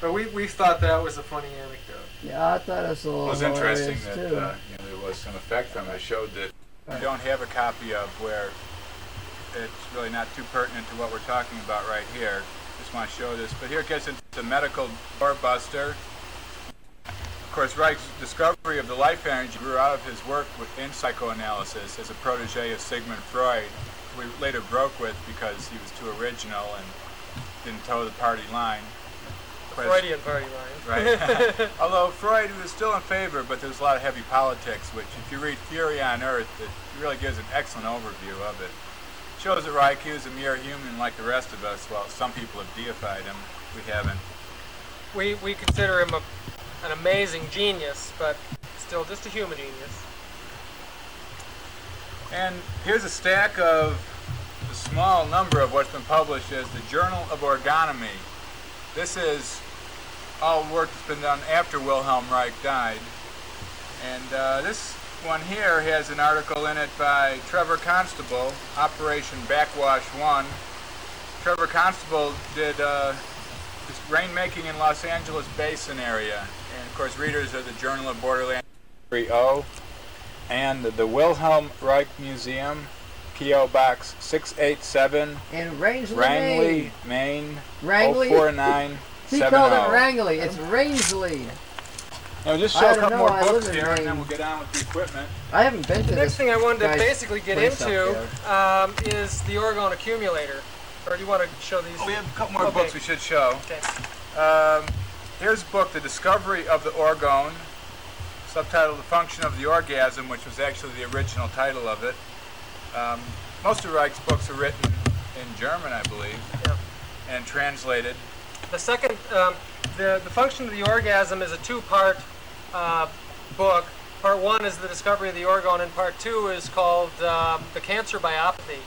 But we thought that was a funny anecdote. Yeah, I thought it was a little It was interesting that too. there was some effect from it. I showed that we don't have a copy of where it's really not too pertinent to what we're talking about right here. Just want to show this. But here it gets into the medical doorbuster. Of course, Reich's discovery of the life energy grew out of his work in psychoanalysis as a protege of Sigmund Freud, who he later broke with because he was too original and didn't toe the party line. Freudian party line. Right. Although Freud was still in favor, but there was a lot of heavy politics, which if you read Fury on Earth, it really gives an excellent overview of it. Shows that Raikou is a mere human like the rest of us. Well, some people have deified him. We haven't. We consider him an amazing genius, but still just a human genius. And here's a stack of a small number of what's been published as the Journal of Orgonomy. This is all work that's been done after Wilhelm Reich died. And this one here has an article in it by Trevor Constable, Operation Backwash 1. Trevor Constable did this rainmaking in Los Angeles Basin area. And of course readers of the Journal of Borderland 3.0 and the Wilhelm Reich Museum, P.O. Box 687 in Rangeley, Maine, Rangeley? 04970. He called it Rangeley. It's Rangeley. Now we'll just show a couple more books here, and then we'll get on with the equipment. I haven't been to The next thing I wanted to basically get into is the orgone accumulator. Or do you want to show these? Oh, we have a couple more books we should show. Okay. Here's a book, The Discovery of the Orgone, subtitled The Function of the Orgasm, which was actually the original title of it. Most of Reich's books are written in German, I believe, and translated. The second, the Function of the Orgasm is a two-part book. Part one is the discovery of the orgone, and part two is called the cancer biopathy.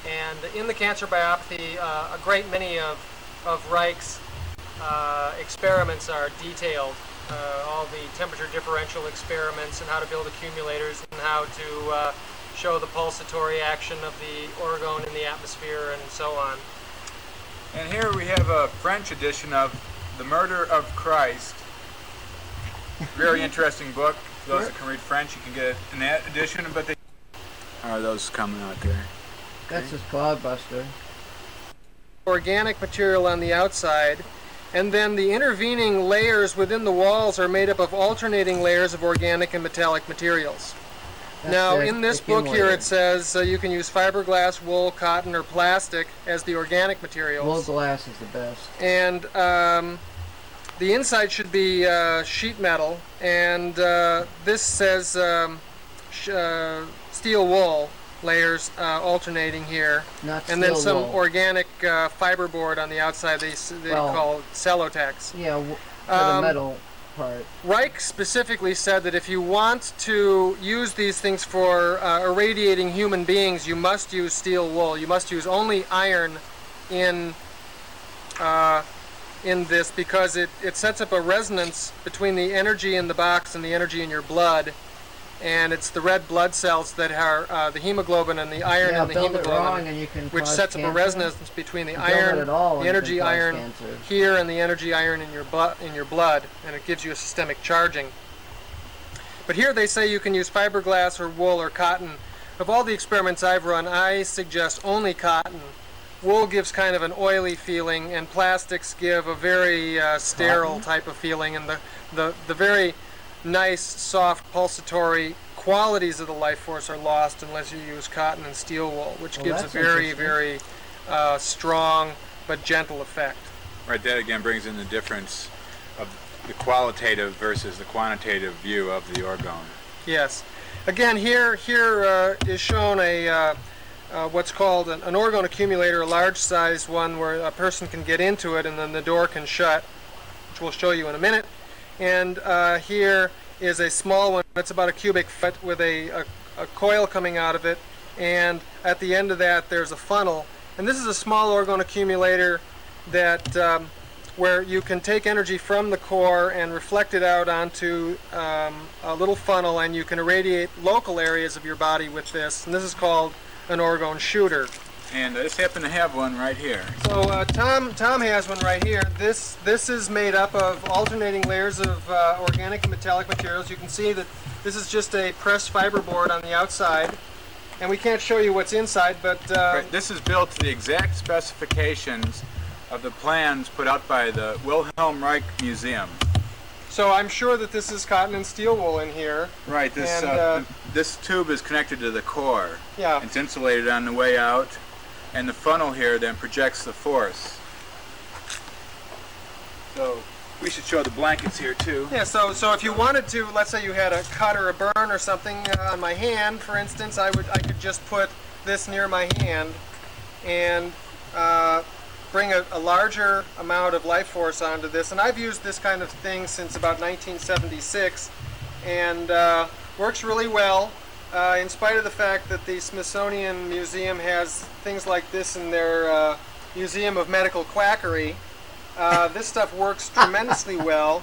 And in the cancer biopathy, a great many of Reich's experiments are detailed. All the temperature differential experiments and how to build accumulators and how to show the pulsatory action of the orgone in the atmosphere and so on. And here we have a French edition of The Murder of Christ. Very interesting book. For those that can read French, you can get it in that edition. But are those coming out there? That's his Cloudbuster. Organic material on the outside, and then the intervening layers within the walls are made up of alternating layers of organic and metallic materials. Now, in this book here, it says you can use fiberglass, wool, cotton, or plastic as the organic materials. Wool glass is the best. And the inside should be sheet metal, and this says steel wool layers alternating here. And then some organic fiberboard on the outside they call Celotex. Yeah, for the metal part. Reich specifically said that if you want to use these things for irradiating human beings, you must use steel wool. You must use only iron in this, because it sets up a resonance between the energy in the box and the energy in your blood. And it's the red blood cells that are the hemoglobin and the iron in the hemoglobin, which sets up a resonance between the iron, the energy iron here, and the energy iron in your blood, and it gives you a systemic charging. But here they say you can use fiberglass or wool or cotton. Of all the experiments I've run, I suggest only cotton. Wool gives kind of an oily feeling, and plastics give a very sterile type of feeling, and the very nice, soft, pulsatory qualities of the life force are lost unless you use cotton and steel wool, which gives a very, very strong but gentle effect. Right, that again brings in the difference of the qualitative versus the quantitative view of the orgone. Yes. Again, here is shown a what's called an orgone accumulator, a large-sized one where a person can get into it and then the door can shut, which we'll show you in a minute. And here is a small one. It's about a cubic foot with a coil coming out of it, and at the end of that there's a funnel. And this is a small orgone accumulator that where you can take energy from the core and reflect it out onto a little funnel, and you can irradiate local areas of your body with this. And this is called an orgone shooter. And I just happen to have one right here. So Tom has one right here. This is made up of alternating layers of organic and metallic materials. You can see that this is just a pressed fiberboard on the outside, and we can't show you what's inside, but right. This is built to the exact specifications of the plans put out by the Wilhelm Reich Museum. So I'm sure that this is cotton and steel wool in here. Right. This this tube is connected to the core. Yeah. It's insulated on the way out. And the funnel here then projects the force. So we should show the blankets here too. Yeah, so if you wanted to, let's say you had a cut or a burn or something on my hand, for instance, I could just put this near my hand and bring a larger amount of life force onto this. And I've used this kind of thing since about 1976, and works really well, in spite of the fact that the Smithsonian Museum has things like this in their Museum of Medical Quackery. This stuff works tremendously well.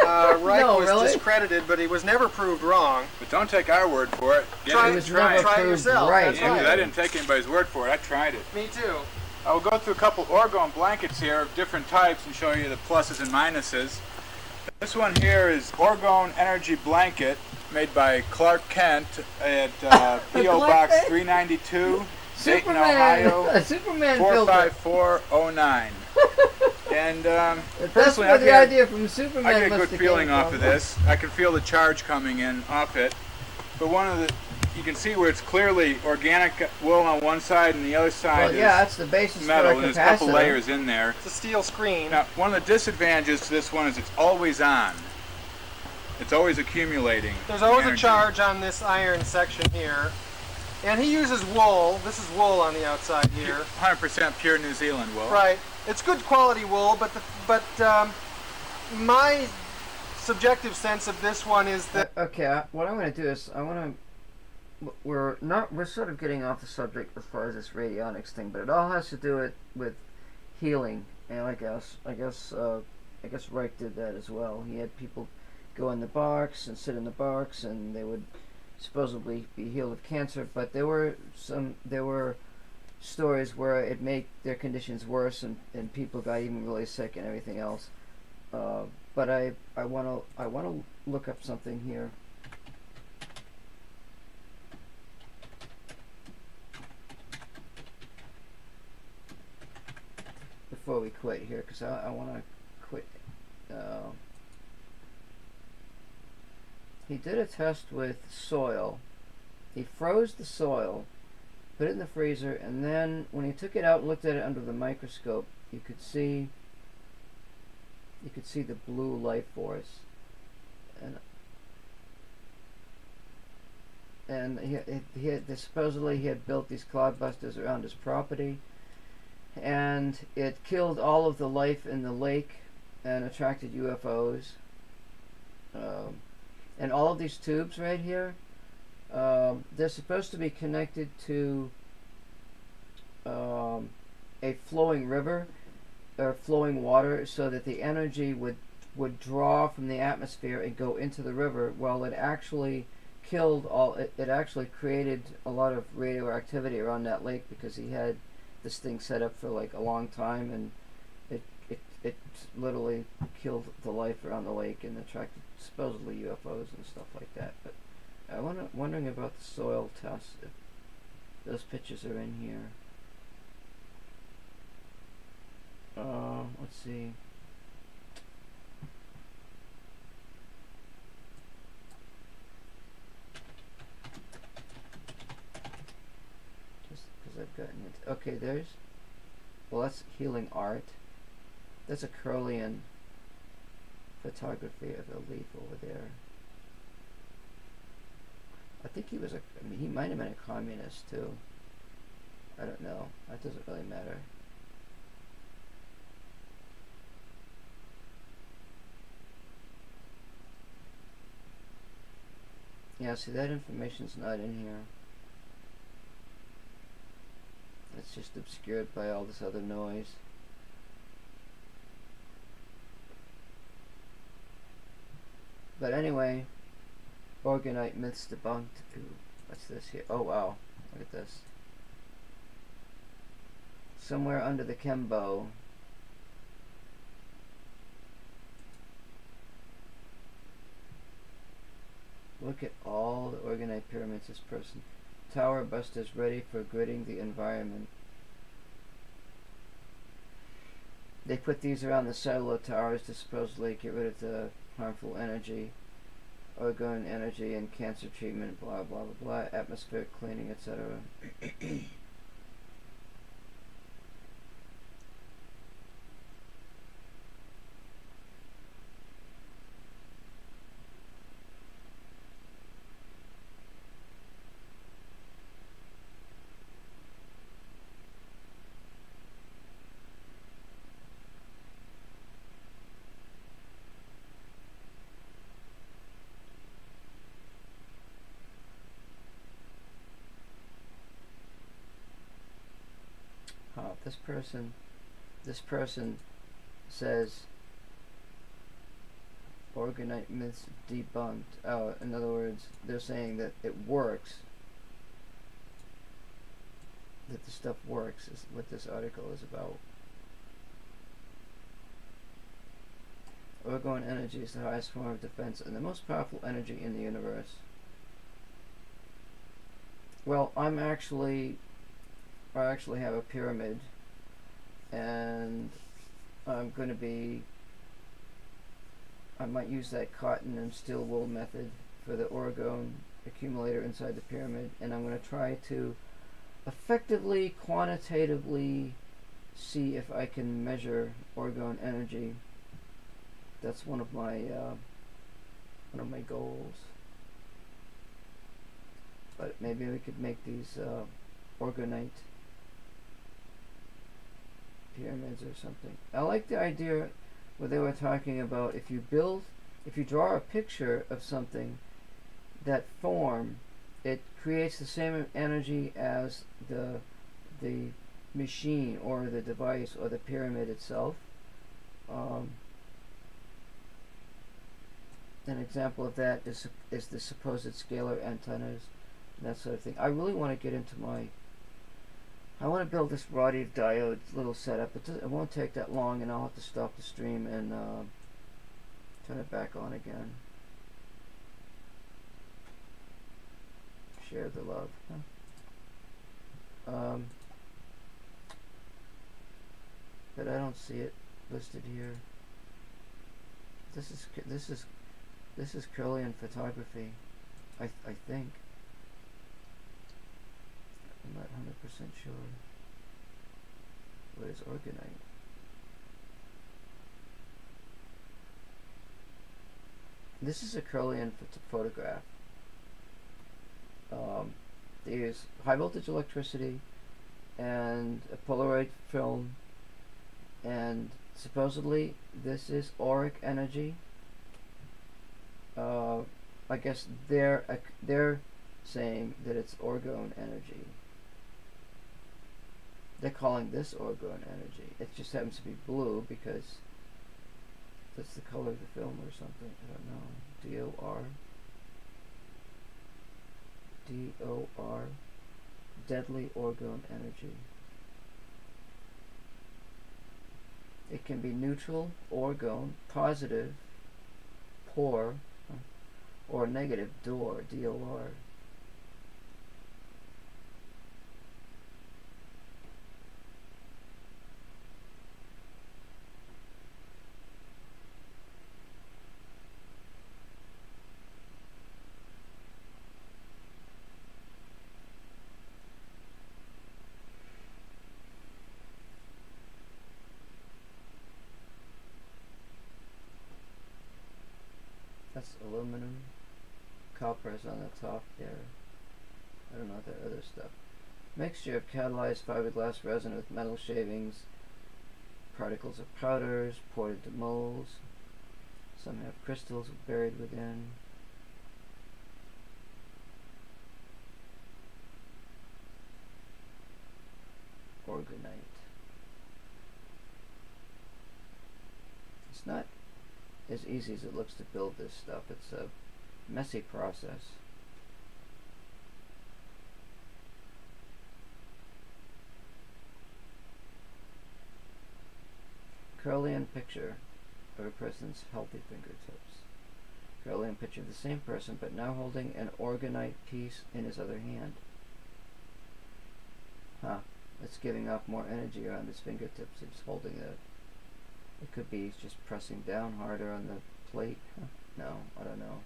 Reich was discredited, but he was never proved wrong. But don't take our word for it. Try it yourself. Right. That's right. I didn't take anybody's word for it. I tried it. Me too. I will go through a couple orgone blankets here of different types and show you the pluses and minuses. This one here is Orgone Energy Blanket, made by Clark Kent at P.O. Box 392, Dayton, Ohio, Superman 45409. And That's personally, where the idea from Superman I get a must good have feeling came off from. of this. I can feel the charge coming in off it. But you can see where it's clearly organic wool on one side and the other side is that's the basis metal, for a and there's a couple capacitor. layers in there. It's a steel screen. Now, one of the disadvantages to this one is it's always on. It's always accumulating. There's always energy. a charge on this iron section here. And he uses wool. This is wool on the outside here. 100% pure New Zealand wool. Right. It's good quality wool, but my subjective sense of this one is that Okay, what I'm going to do is we're sort of getting off the subject as far as this radionics thing, but it all has to do with healing, and I guess Reich did that as well. He had people go in the box and sit in the box, and they would supposedly be healed of cancer, but there were stories where it made their conditions worse, and people got even really sick and everything else. But I want to look up something here. Before we quit here, because I want to quit. He did a test with soil. He froze the soil, put it in the freezer, and then when he took it out and looked at it under the microscope, you could see the blue life force, and supposedly he had built these cloudbusters around his property, and it killed all of the life in the lake and attracted UFOs. And all of these tubes right here, they're supposed to be connected to a flowing river or flowing water, so that the energy would draw from the atmosphere and go into the river. Well, it actually killed it actually created a lot of radioactivity around that lake, because he had this thing set up for like a long time, and it literally killed the life around the lake and attracted supposedly UFOs and stuff like that. But I'm wondering about the soil test, if those pictures are in here. Let's see. Just because I've gotten it. Okay, well, that's healing art. That's a Crowleyan photography of a leaf over there. I think he might have been a communist too. I don't know. That doesn't really matter. Yeah, see, that information's not in here. It's just obscured by all this other noise. But anyway, Organite myths debunked. Ooh, what's this here? Oh wow, look at this. Somewhere under the Kembo. Look at all the Organite pyramids this person. Tower busters ready for gridding the environment. They put these around the cellular towers to supposedly get rid of the harmful energy, orgone energy, and cancer treatment, blah blah blah blah, atmospheric cleaning, etc. this person says organite myths debunked. Oh, in other words, they're saying that it works. That the stuff works is what this article is about. Orgone energy is the highest form of defense and the most powerful energy in the universe. Well, I actually have a pyramid, and I might use that cotton and steel wool method for the orgone accumulator inside the pyramid, and I'm going to try to effectively, quantitatively see if I can measure orgone energy. That's one of my goals. But maybe we could make these orgonite pyramids or something. I like the idea where they were talking about if you draw a picture of something, that form, it creates the same energy as the machine or the device or the pyramid itself. An example of that is the supposed scalar antennas and that sort of thing. I really want to get into I want to build this Raudive diode little setup. It won't take that long, and I'll have to stop the stream and turn it back on again. Share the love. Huh? But I don't see it listed here. This is Kirlian photography, I think. I'm not 100% sure. What is orgonite? This is a Kirlian photograph. They use high voltage electricity and a Polaroid film, and supposedly this is auric energy. I guess they're saying that it's orgone energy. They're calling this orgone energy. It just happens to be blue because that's the color of the film or something. I don't know. D-O-R. Deadly orgone energy. It can be neutral, orgone, positive, poor, or negative, door, D-O-R. That's aluminum. Copper is on the top there. I don't know that other stuff. Mixture of catalyzed fiberglass resin with metal shavings, particles of powders poured into molds. Some have crystals buried within. Orgonite. It's not as easy as it looks to build this stuff. It's a messy process. Kirlian picture of a person's healthy fingertips. Kirlian picture of the same person, but now holding an orgonite piece in his other hand. Huh. It's giving off more energy around his fingertips. He's holding it. It could be he's just pressing down harder on the plate. Huh. No, I don't know.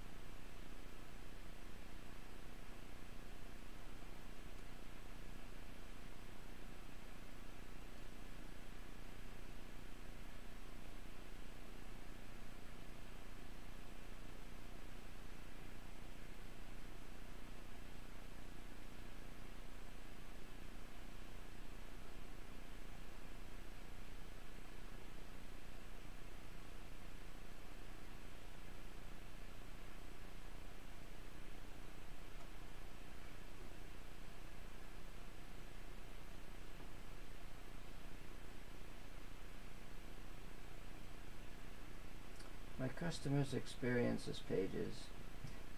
Customers' experiences pages,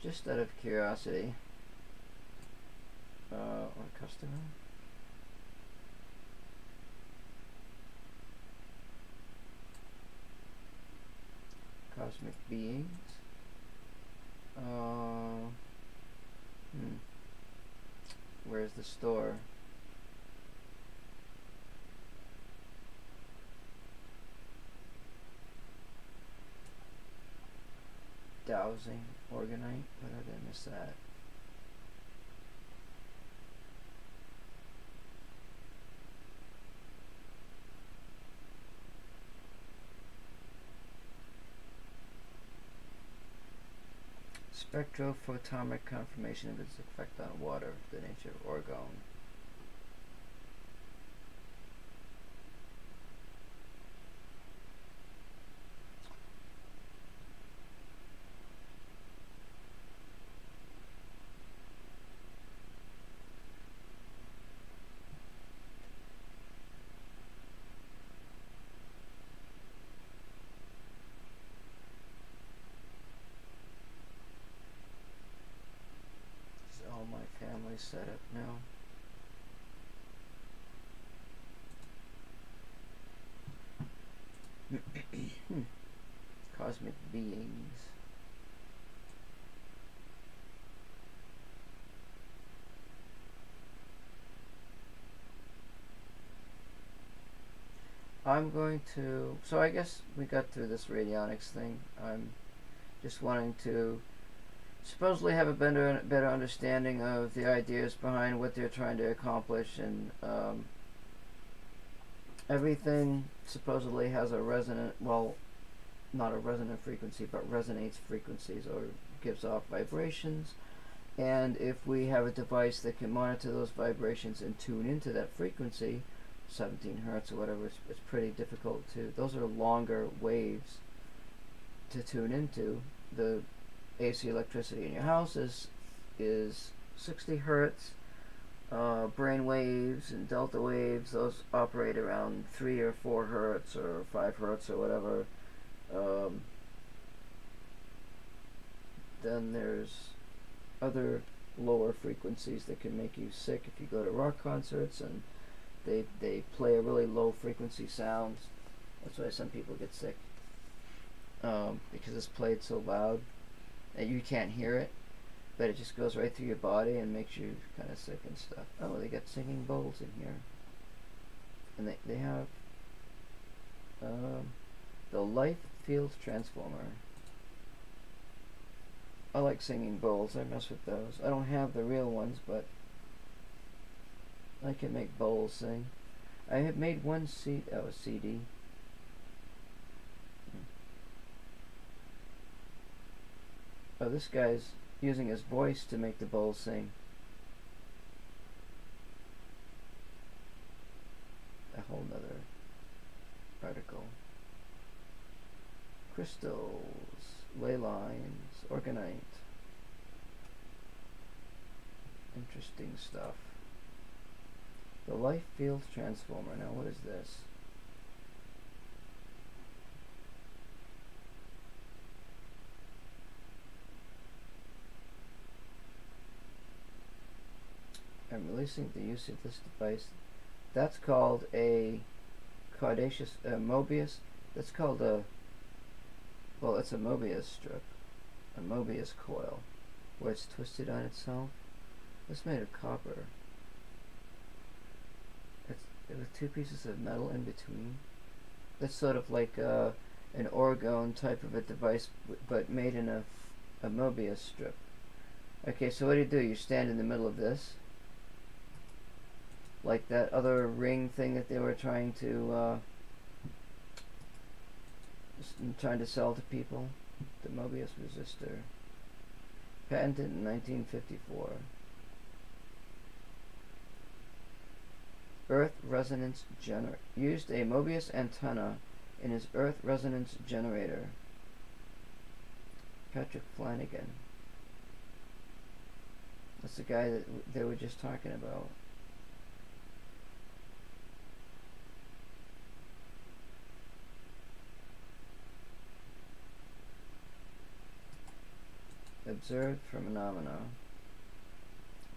just out of curiosity. Or customer. Cosmic beings. Where's the store? Dowsing, Organite. What did I miss that? Spectrophotomic confirmation of its effect on water, the nature of orgone. All my family set up now. Cosmic beings. I'm going to, so I guess we got through this radionics thing. I'm just wanting to supposedly have a better understanding of the ideas behind what they're trying to accomplish, and everything supposedly has a resonant, well, not a resonant frequency, but resonates frequencies or gives off vibrations. And if we have a device that can monitor those vibrations and tune into that frequency, 17 hertz or whatever, it's pretty difficult to, those are longer waves to tune into. The AC electricity in your house is 60 hertz. Brain waves and delta waves, those operate around 3 or 4 hertz or 5 hertz or whatever. Then there's other lower frequencies that can make you sick if you go to rock concerts and they play a really low frequency sound. That's why some people get sick, because it's played so loud that you can't hear it, but it just goes right through your body and makes you kind of sick and stuff. Oh, they got singing bowls in here, and they have the life field transformer. I like singing bowls. I mess with those. I don't have the real ones, but I can make bowls sing. I have made one CD. Oh, this guy's using his voice to make the bowls sing. A whole nother article. Crystals, ley lines, organite. Interesting stuff. The life field transformer. Now, what is this? I'm releasing the use of this device. That's called a Cardaceous Mobius. That's called a, well, it's a Mobius strip, a Mobius coil, where it's twisted on itself. It's made of copper. It's with 2 pieces of metal in between. That's sort of like an orgone type of a device, but made in a Mobius strip. Okay, so what do? You stand in the middle of this, like that other ring thing that they were trying to sell to people, the Mobius resistor, patented in 1954. Earth resonance generator. Used a Mobius antenna in his Earth resonance generator. Patrick Flanagan. That's the guy that they were just talking about. observed phenomena.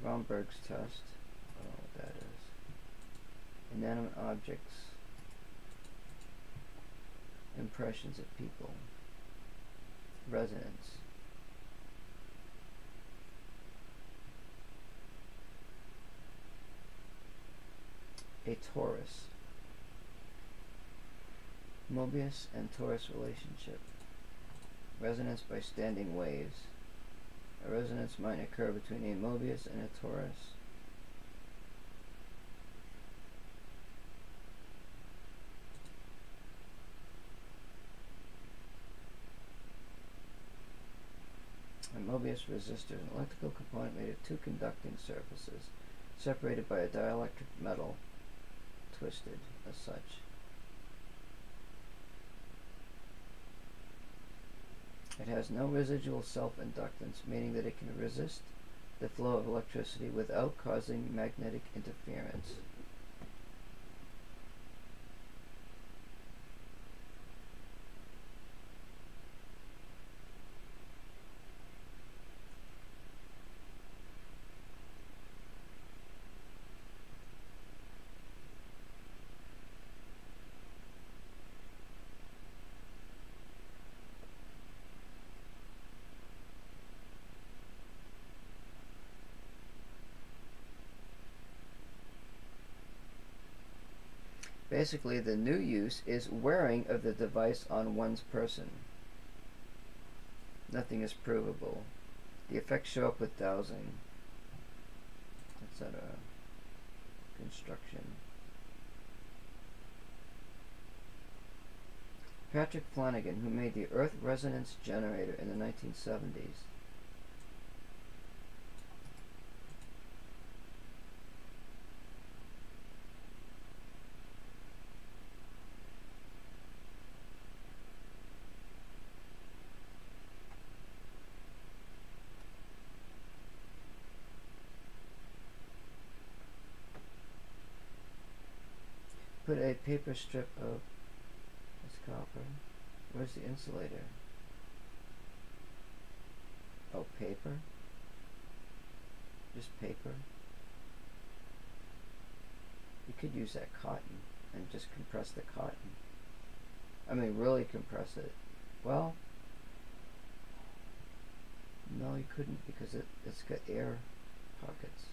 Romberg's test. I don't know what that is. Inanimate objects. Impressions of people. Resonance. A torus. Mobius and torus relationship. Resonance by standing waves. A resonance might occur between a Mobius and a torus. A Mobius resistor is an electrical component made of two conducting surfaces, separated by a dielectric metal, twisted as such. It has no residual self-inductance, meaning that it can resist the flow of electricity without causing magnetic interference. Basically, the new use is wearing of the device on one's person. Nothing is provable. The effects show up with dowsing, etc. Construction. Patrick Flanagan, who made the Earth Resonance Generator in the 1970s. Put a paper strip of this copper. Where's the insulator? Oh, paper? Just paper? You could use that cotton and just compress the cotton. I mean, really compress it. Well, no, you couldn't because it's got air pockets.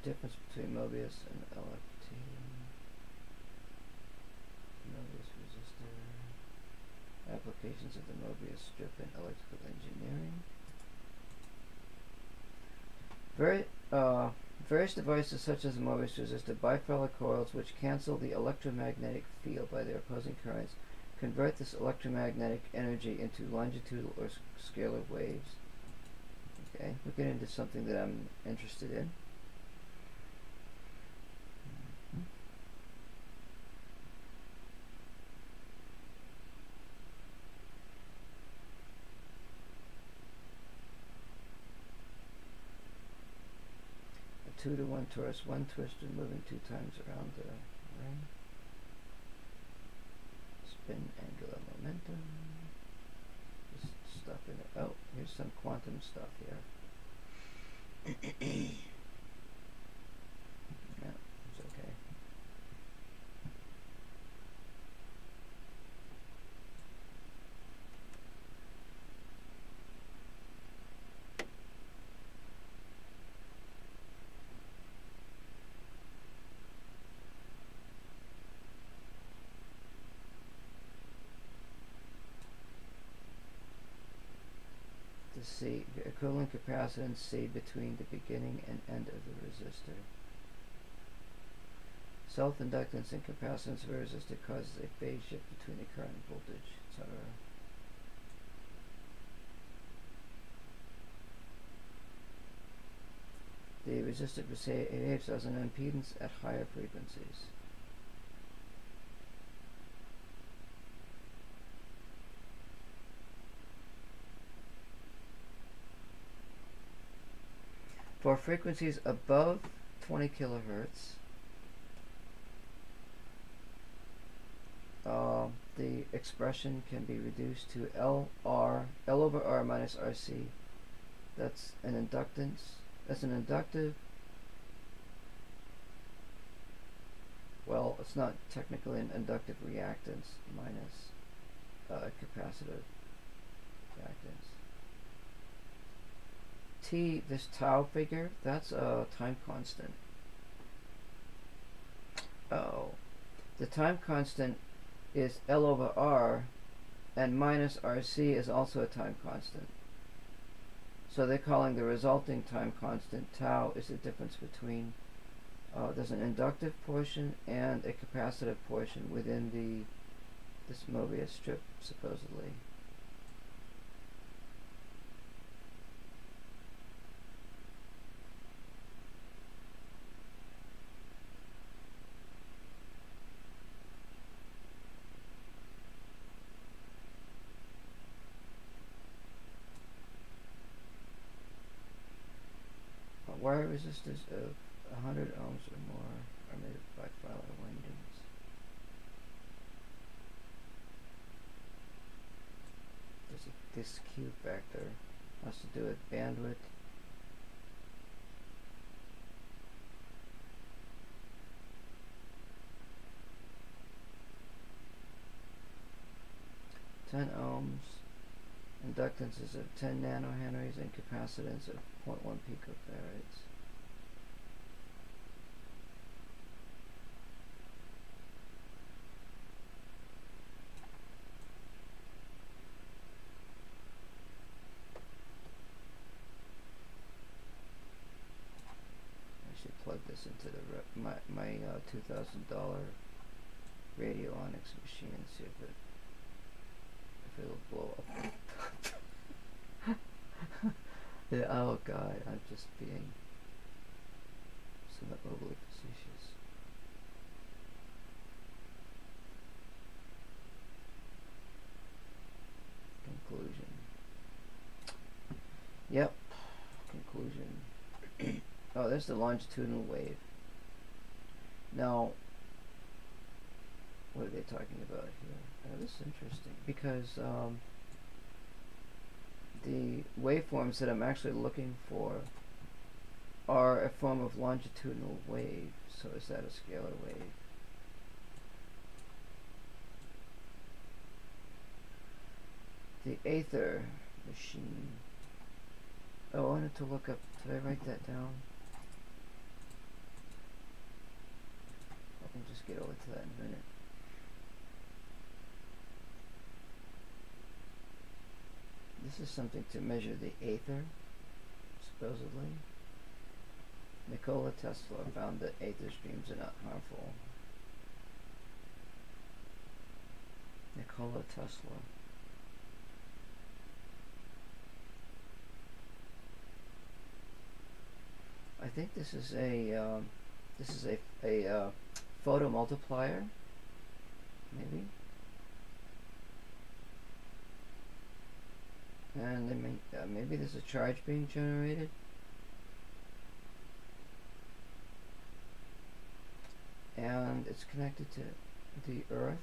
Difference between Mobius and LFT. Mobius resistor. Applications of the Mobius strip in electrical engineering. Various devices such as the Mobius resistor, bipolar coils which cancel the electromagnetic field by their opposing currents, convert this electromagnetic energy into longitudinal or scalar waves. Okay, we're getting into something that I'm interested in. A 2-to-1 torus, one twistor moving 2 times around the ring. Spin angular momentum. This stuff in it. Oh, here's some quantum stuff here. Yeah, it's okay. C, the equivalent capacitance C between the beginning and end of the resistor. Self-inductance and capacitance of a resistor causes a phase shift between the current and voltage, etc. The resistor behaves as an impedance at higher frequencies. For frequencies above 20 kilohertz. The expression can be reduced to L over R minus RC. That's an inductance. That's an inductive. Well, it's not technically an inductive reactance minus capacitive reactance. T, this tau figure, that's a time constant. Oh, the time constant is L over R, and minus RC is also a time constant. So they're calling the resulting time constant tau is the difference between there's an inductive portion and a capacitive portion within this Mobius strip, supposedly. Wire resistors of 100 ohms or more are made by filar windings. This Q factor has to do with bandwidth. (10 ohms). Inductance is of 10 nanohenries and capacitance of 0.1 picofarads. I should plug this into my $2,000 Radionics machine and see if it'll blow up. Yeah, oh god, I'm just being somewhat overly facetious. Conclusion. Yep. Conclusion. Oh, there's the longitudinal wave. Now, what are they talking about here? Oh, this is interesting because the waveforms that I'm actually looking for are a form of longitudinal wave. So is that a scalar wave? The Aether machine. Oh, I wanted to look up. Did I write that down? I can just get over to that in a minute. This is something to measure the Aether, supposedly. Nikola Tesla found that Aether streams are not harmful. Nikola Tesla. I think this is a photomultiplier, maybe. And maybe there's a charge being generated. And it's connected to the Earth,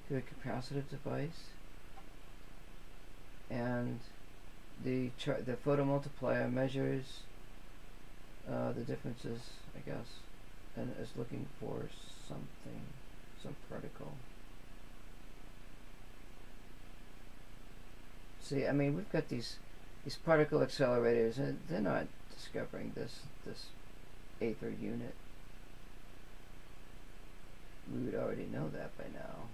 to a capacitive device. And the photomultiplier measures the differences, I guess, and is looking for something, some particle. See, I mean, we've got these particle accelerators, and they're not discovering this Aether unit. We would already know that by now.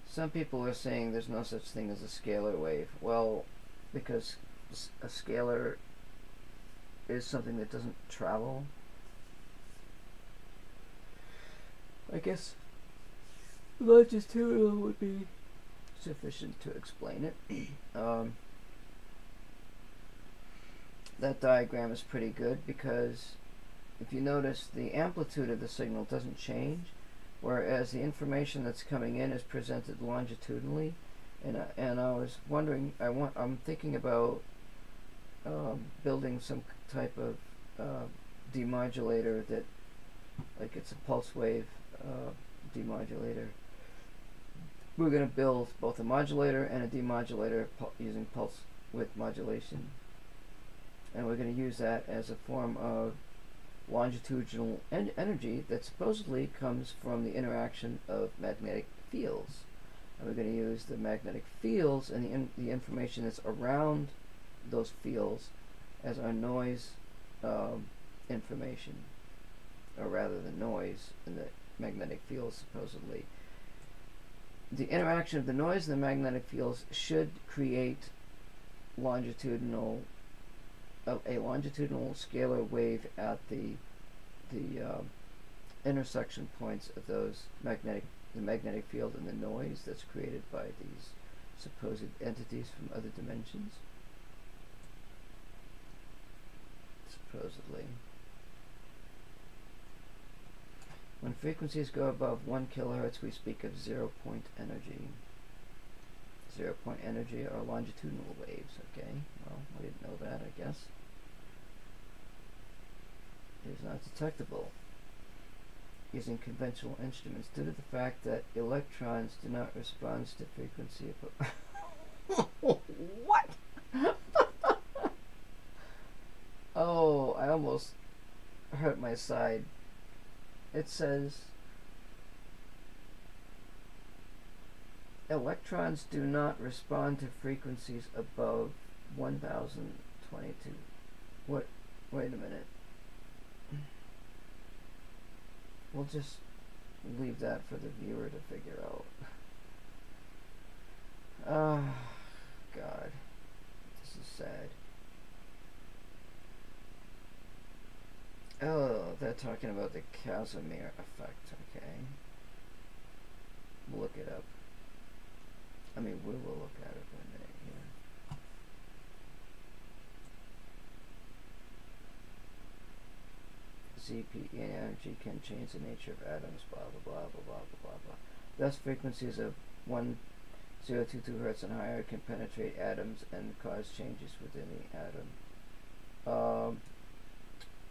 Some people are saying there's no such thing as a scalar wave. Well, because a scalar is something that doesn't travel. I guess longitudinal would be sufficient to explain it. That diagram is pretty good because if you notice, the amplitude of the signal doesn't change, whereas the information that's coming in is presented longitudinally. And I was wondering, I'm thinking about building some type of demodulator that, like, it's a pulse wave demodulator. We're going to build both a modulator and a demodulator using pulse width modulation, and we're going to use that as a form of longitudinal energy that supposedly comes from the interaction of magnetic fields. And we're going to use the magnetic fields and the information that's around those fields as our noise information, or rather the noise in the magnetic fields supposedly. The interaction of the noise and the magnetic fields should create a longitudinal scalar wave at the intersection points of those the magnetic field and the noise that's created by these supposed entities from other dimensions. Supposedly. When frequencies go above 1 kilohertz, we speak of zero-point energy. Zero-point energy are longitudinal waves, okay? Well, we didn't know that, I guess. It is not detectable using conventional instruments due to the fact that electrons do not respond to frequency of what? Oh, I almost hurt my side. It says electrons do not respond to frequencies above 1022. What? Wait a minute. We'll just leave that for the viewer to figure out. Oh, God. This is sad. Oh, they're talking about the Casimir effect, okay. We'll look it up. I mean, we will look at it for a minute here. ZPE energy can change the nature of atoms, blah, blah, blah, blah, blah, blah, blah, blah. Thus, frequencies of 1022 hertz and higher can penetrate atoms and cause changes within the atom.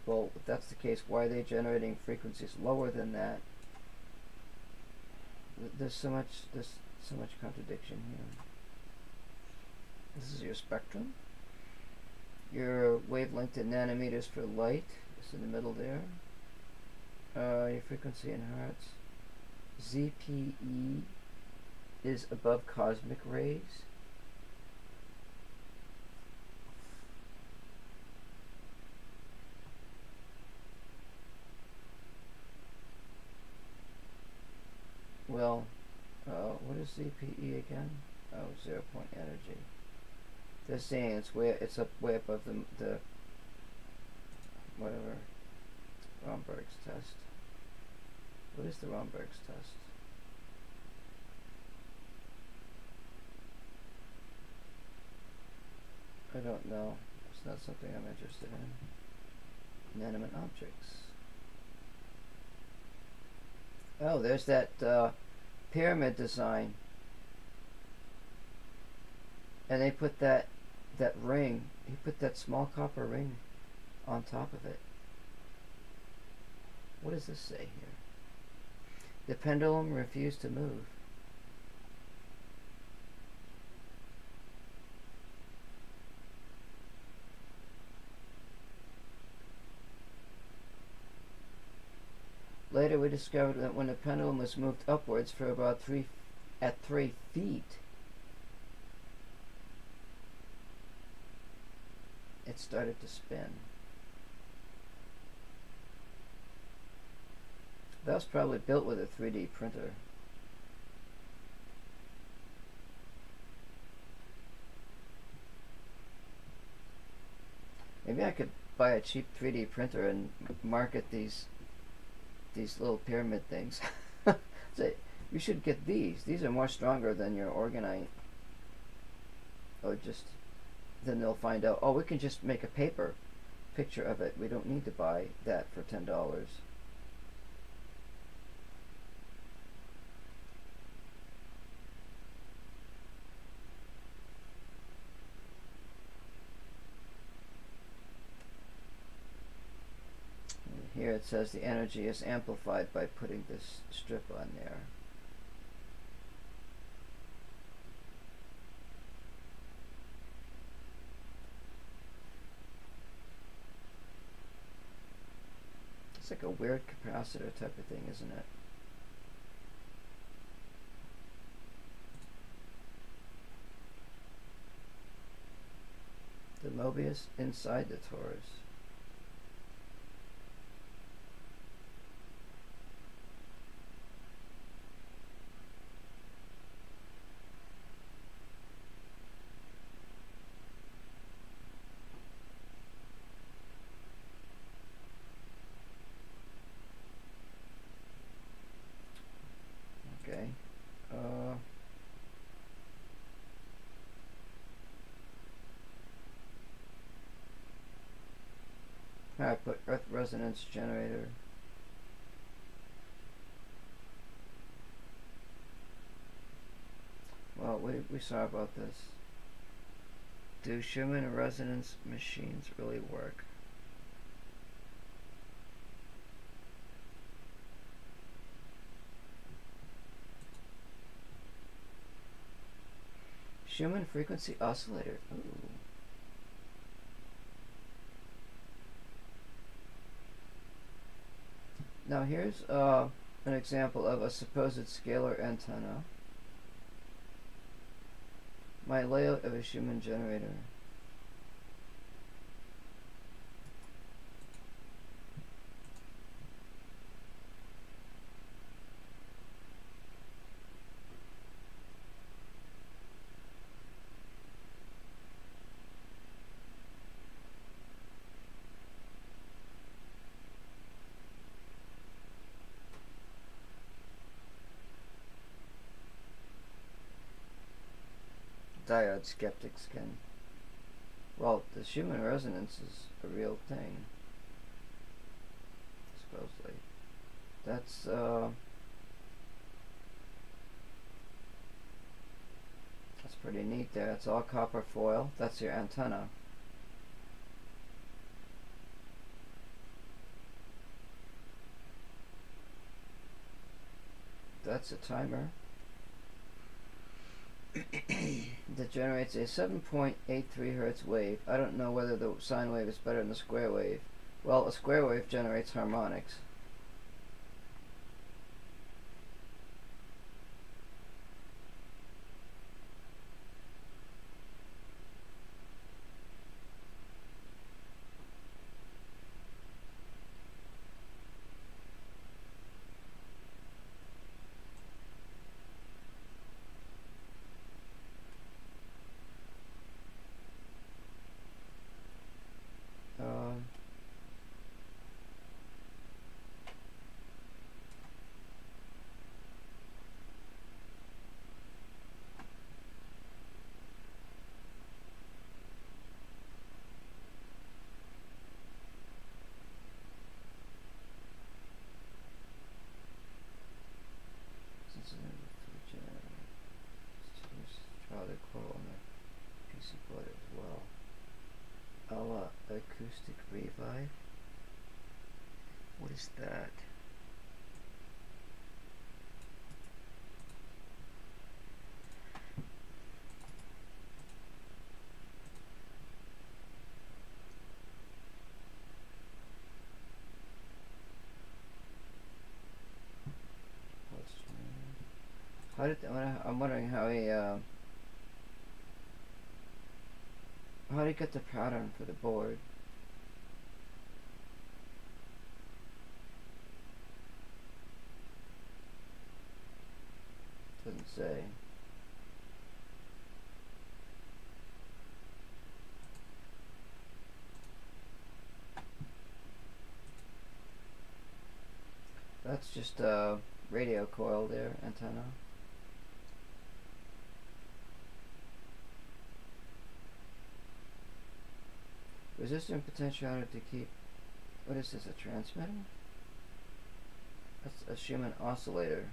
Well, if that's the case, why are they generating frequencies lower than that? There's so much contradiction here. This is your spectrum. Your wavelength in nanometers for light is in the middle there. Your frequency in hertz. ZPE is above cosmic rays. Well, what is ZPE again? Oh, 0-point energy. They're saying it's up way above the whatever, Romberg's test. What is the Romberg's test? I don't know. It's not something I'm interested in. Inanimate objects. Oh, there's that pyramid design, and they put that ring. He put that small copper ring on top of it. What does this say here? The pendulum refused to move. Later we discovered that when the pendulum was moved upwards for about 3 feet, it started to spin. That was probably built with a 3D printer. Maybe I could buy a cheap 3D printer and market these little pyramid things. So You should get these. These are more stronger than your orgonite. Or just, then they'll find out, oh, we can just make a paper picture of it. We don't need to buy that for $10. Here it says the energy is amplified by putting this strip on there. It's like a weird capacitor type of thing, isn't it? The Mobius inside the Taurus. Okay. I put Earth resonance generator. Well, we saw about this. Do Schumann resonance machines really work? Schumann frequency oscillator. Ooh. Now here's an example of a supposed scalar antenna. My layout of a Schumann generator. Diode skeptics can. Well, the Schumann resonance is a real thing, supposedly. That's pretty neat there. It's all copper foil. That's your antenna. That's a timer that generates a 7.83 hertz wave. I don't know whether the sine wave is better than the square wave. Well, a square wave generates harmonics. Acoustic revive. What is that? How did I'm wondering how he how did he get the pattern for the board? Doesn't say. That's just radio coil there, antenna. Resistor and potentiometer to keep, what is this, a transmitter? That's a Schumann oscillator.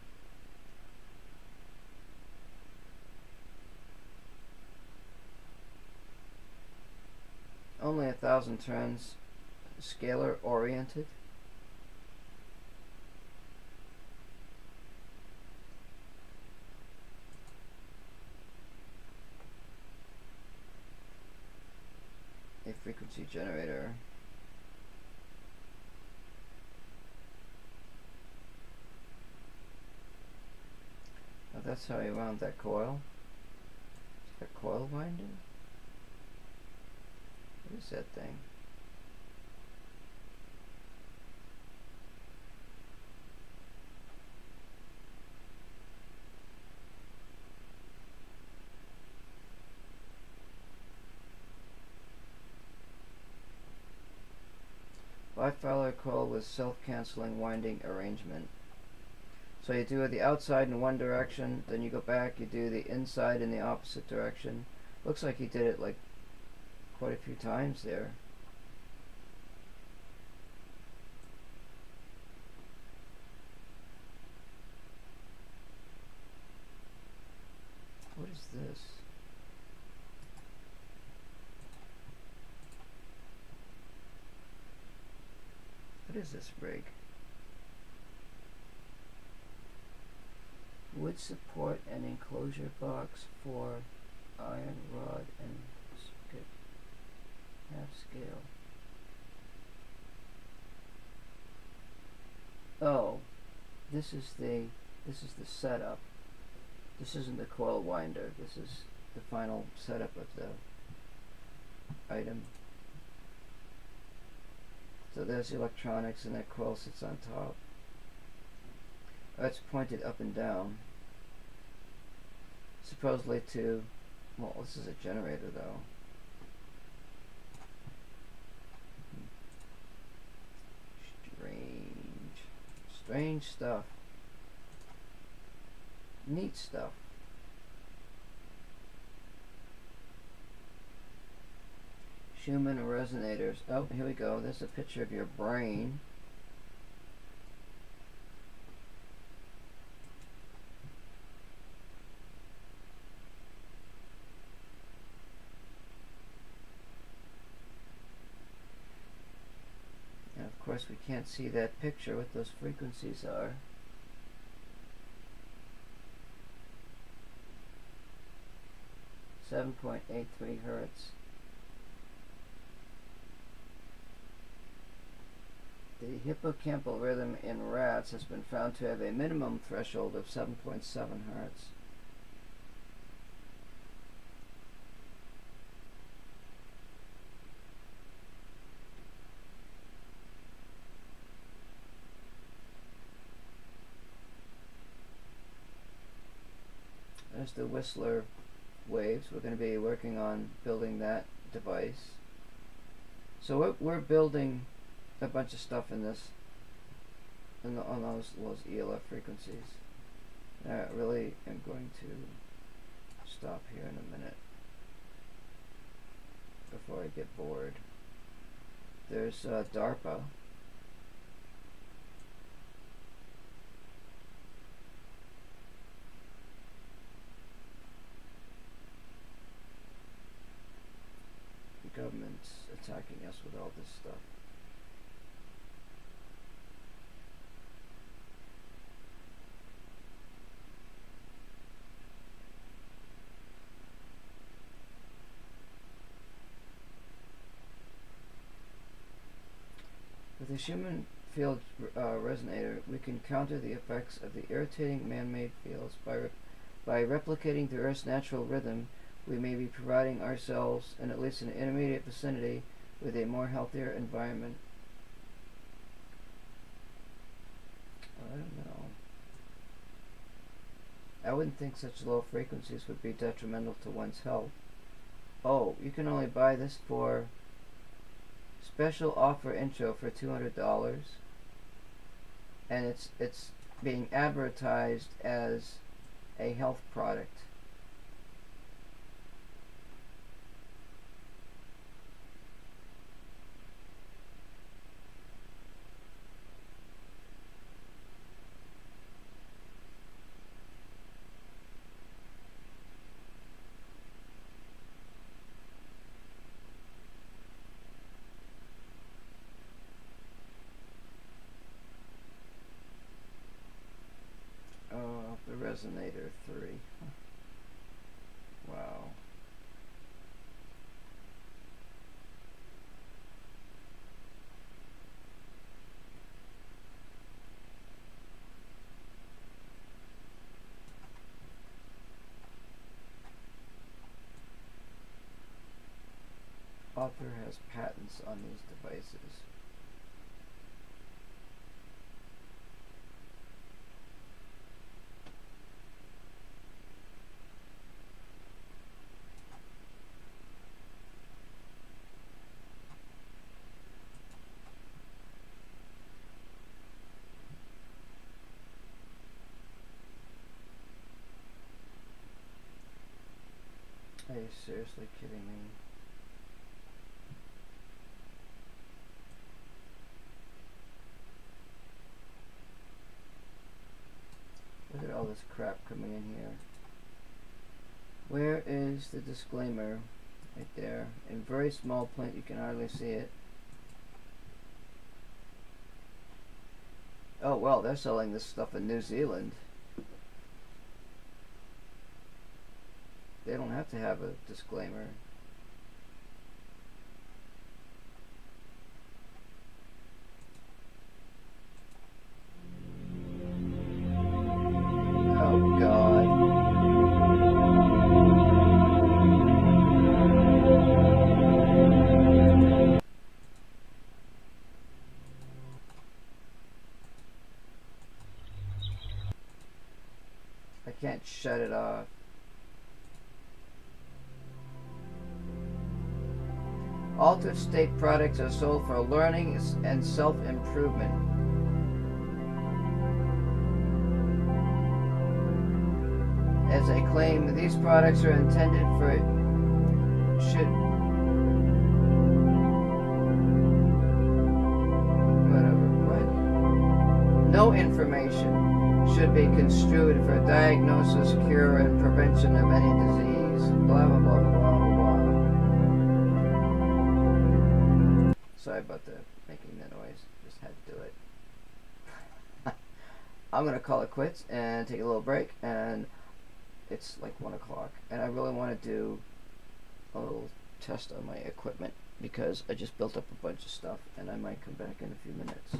Only 1,000 turns, scalar oriented. A frequency generator. Now that's how you wound that coil. Is that coil winder? What is that thing? Bifilar coil with self-canceling winding arrangement. So you do the outside in one direction, then you go back, you do the inside in the opposite direction. Looks like he did it like quite a few times there. What is this? What is this rig? Wood support and enclosure box for iron rod and skip half scale. Oh, this is the setup. This isn't the coil winder. This is the final setup of the item. So there's the electronics, and that coil sits on top. It's pointed up and down. Supposedly to, well, this is a generator though. Strange stuff. Neat stuff. Schumann resonators. Oh, here we go. There's a picture of your brain. And of course we can't see that picture, what those frequencies are. .83 hertz. The hippocampal rhythm in rats has been found to have a minimum threshold of 7.7 hertz. There's the Whistler waves. We're going to be working on building that device. So we're building a bunch of stuff in this, on those ELF frequencies. I really am going to stop here in a minute before I get bored. There's DARPA. The government's attacking us with all this stuff. With the Schumann field resonator, we can counter the effects of the irritating man-made fields by replicating the Earth's natural rhythm. We may be providing ourselves, in at least an intermediate vicinity, with a more healthier environment. I don't know. I wouldn't think such low frequencies would be detrimental to one's health. Oh, you can only buy this for special offer intro for $200, and it's being advertised as a health product. The Resonator 3. Wow. Author has patents on these devices. Are you seriously kidding me? Look at all this crap coming in here. Where is the disclaimer? Right there. In very small print, you can hardly see it. Oh well, they're selling this stuff in New Zealand. They don't have to have a disclaimer. Oh God. I can't shut it off. Altered state products are sold for learning and self-improvement. As they claim, these products are intended for no information should be construed for diagnosis, cure, and prevention of any disease. Blah blah blah blah blah. Sorry about the making the noise. Just had to do it. I'm gonna call it quits and take a little break. And it's like 1 o'clock, and I really want to do a little test on my equipment because I just built up a bunch of stuff, and I might come back in a few minutes.